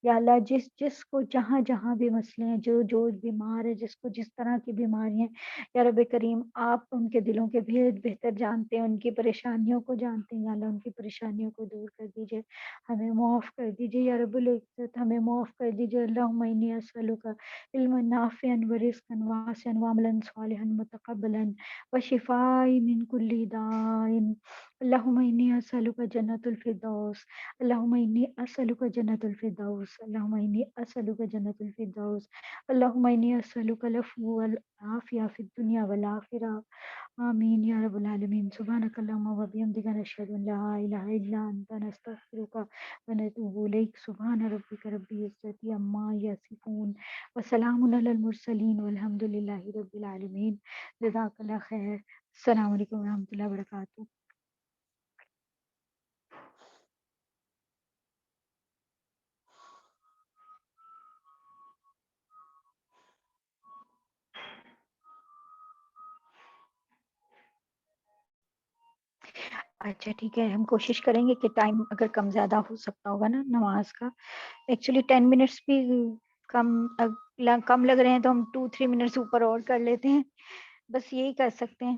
یا اللہ جس کو جہاں جہاں بھی مسئلے ہیں، جو بیمار ہے، جس کو جس طرح کی بیماری ہیں یا رب کریم، آپ ان کے دلوں کے بھید بہتر جانتے ہیں، ان کی پریشانیوں کو جانتے ہیں یا اللہ، ان کی پریشانیوں کو دور کر دیجیے، ہمیں معاف کر دیجیے یا رب العزت، ہمیں معاف کر دیجیے۔ اللہم انی اسألک علما نافعا ورزقا واسعا وعملا صالحا متقبلا وشفاء من كل داء۔ اللهم إني أسألك جنة الفردوس، اللهم إني أسألك جنة الفردوس، اللهم إني أسألك جنة الفردوس، اللهم إني أسألك العفو والعافية في الدنيا والآخرة، آمين يا رب العالمين۔ سبحانك اللهم وبحمدك نشهد أن لا إله إلا أنت نستغفرك ونتوب إليك۔ سبحان ربك رب العزة عما يصفون وسلام على المرسلين والحمد لله رب العالمين۔ جزاک اللہ خیر۔ السلام علیکم ورحمۃ اللہ وبرکاتہ۔ اچھا ٹھیک ہے، ہم کوشش کریں گے کہ ٹائم اگر کم زیادہ ہو سکتا ہوگا نا نماز کا، ایکچولی 10 منٹس بھی کم کم لگ رہے ہیں تو ہم 2-3 منٹس اوپر اور کر لیتے ہیں، بس یہی کر سکتے ہیں۔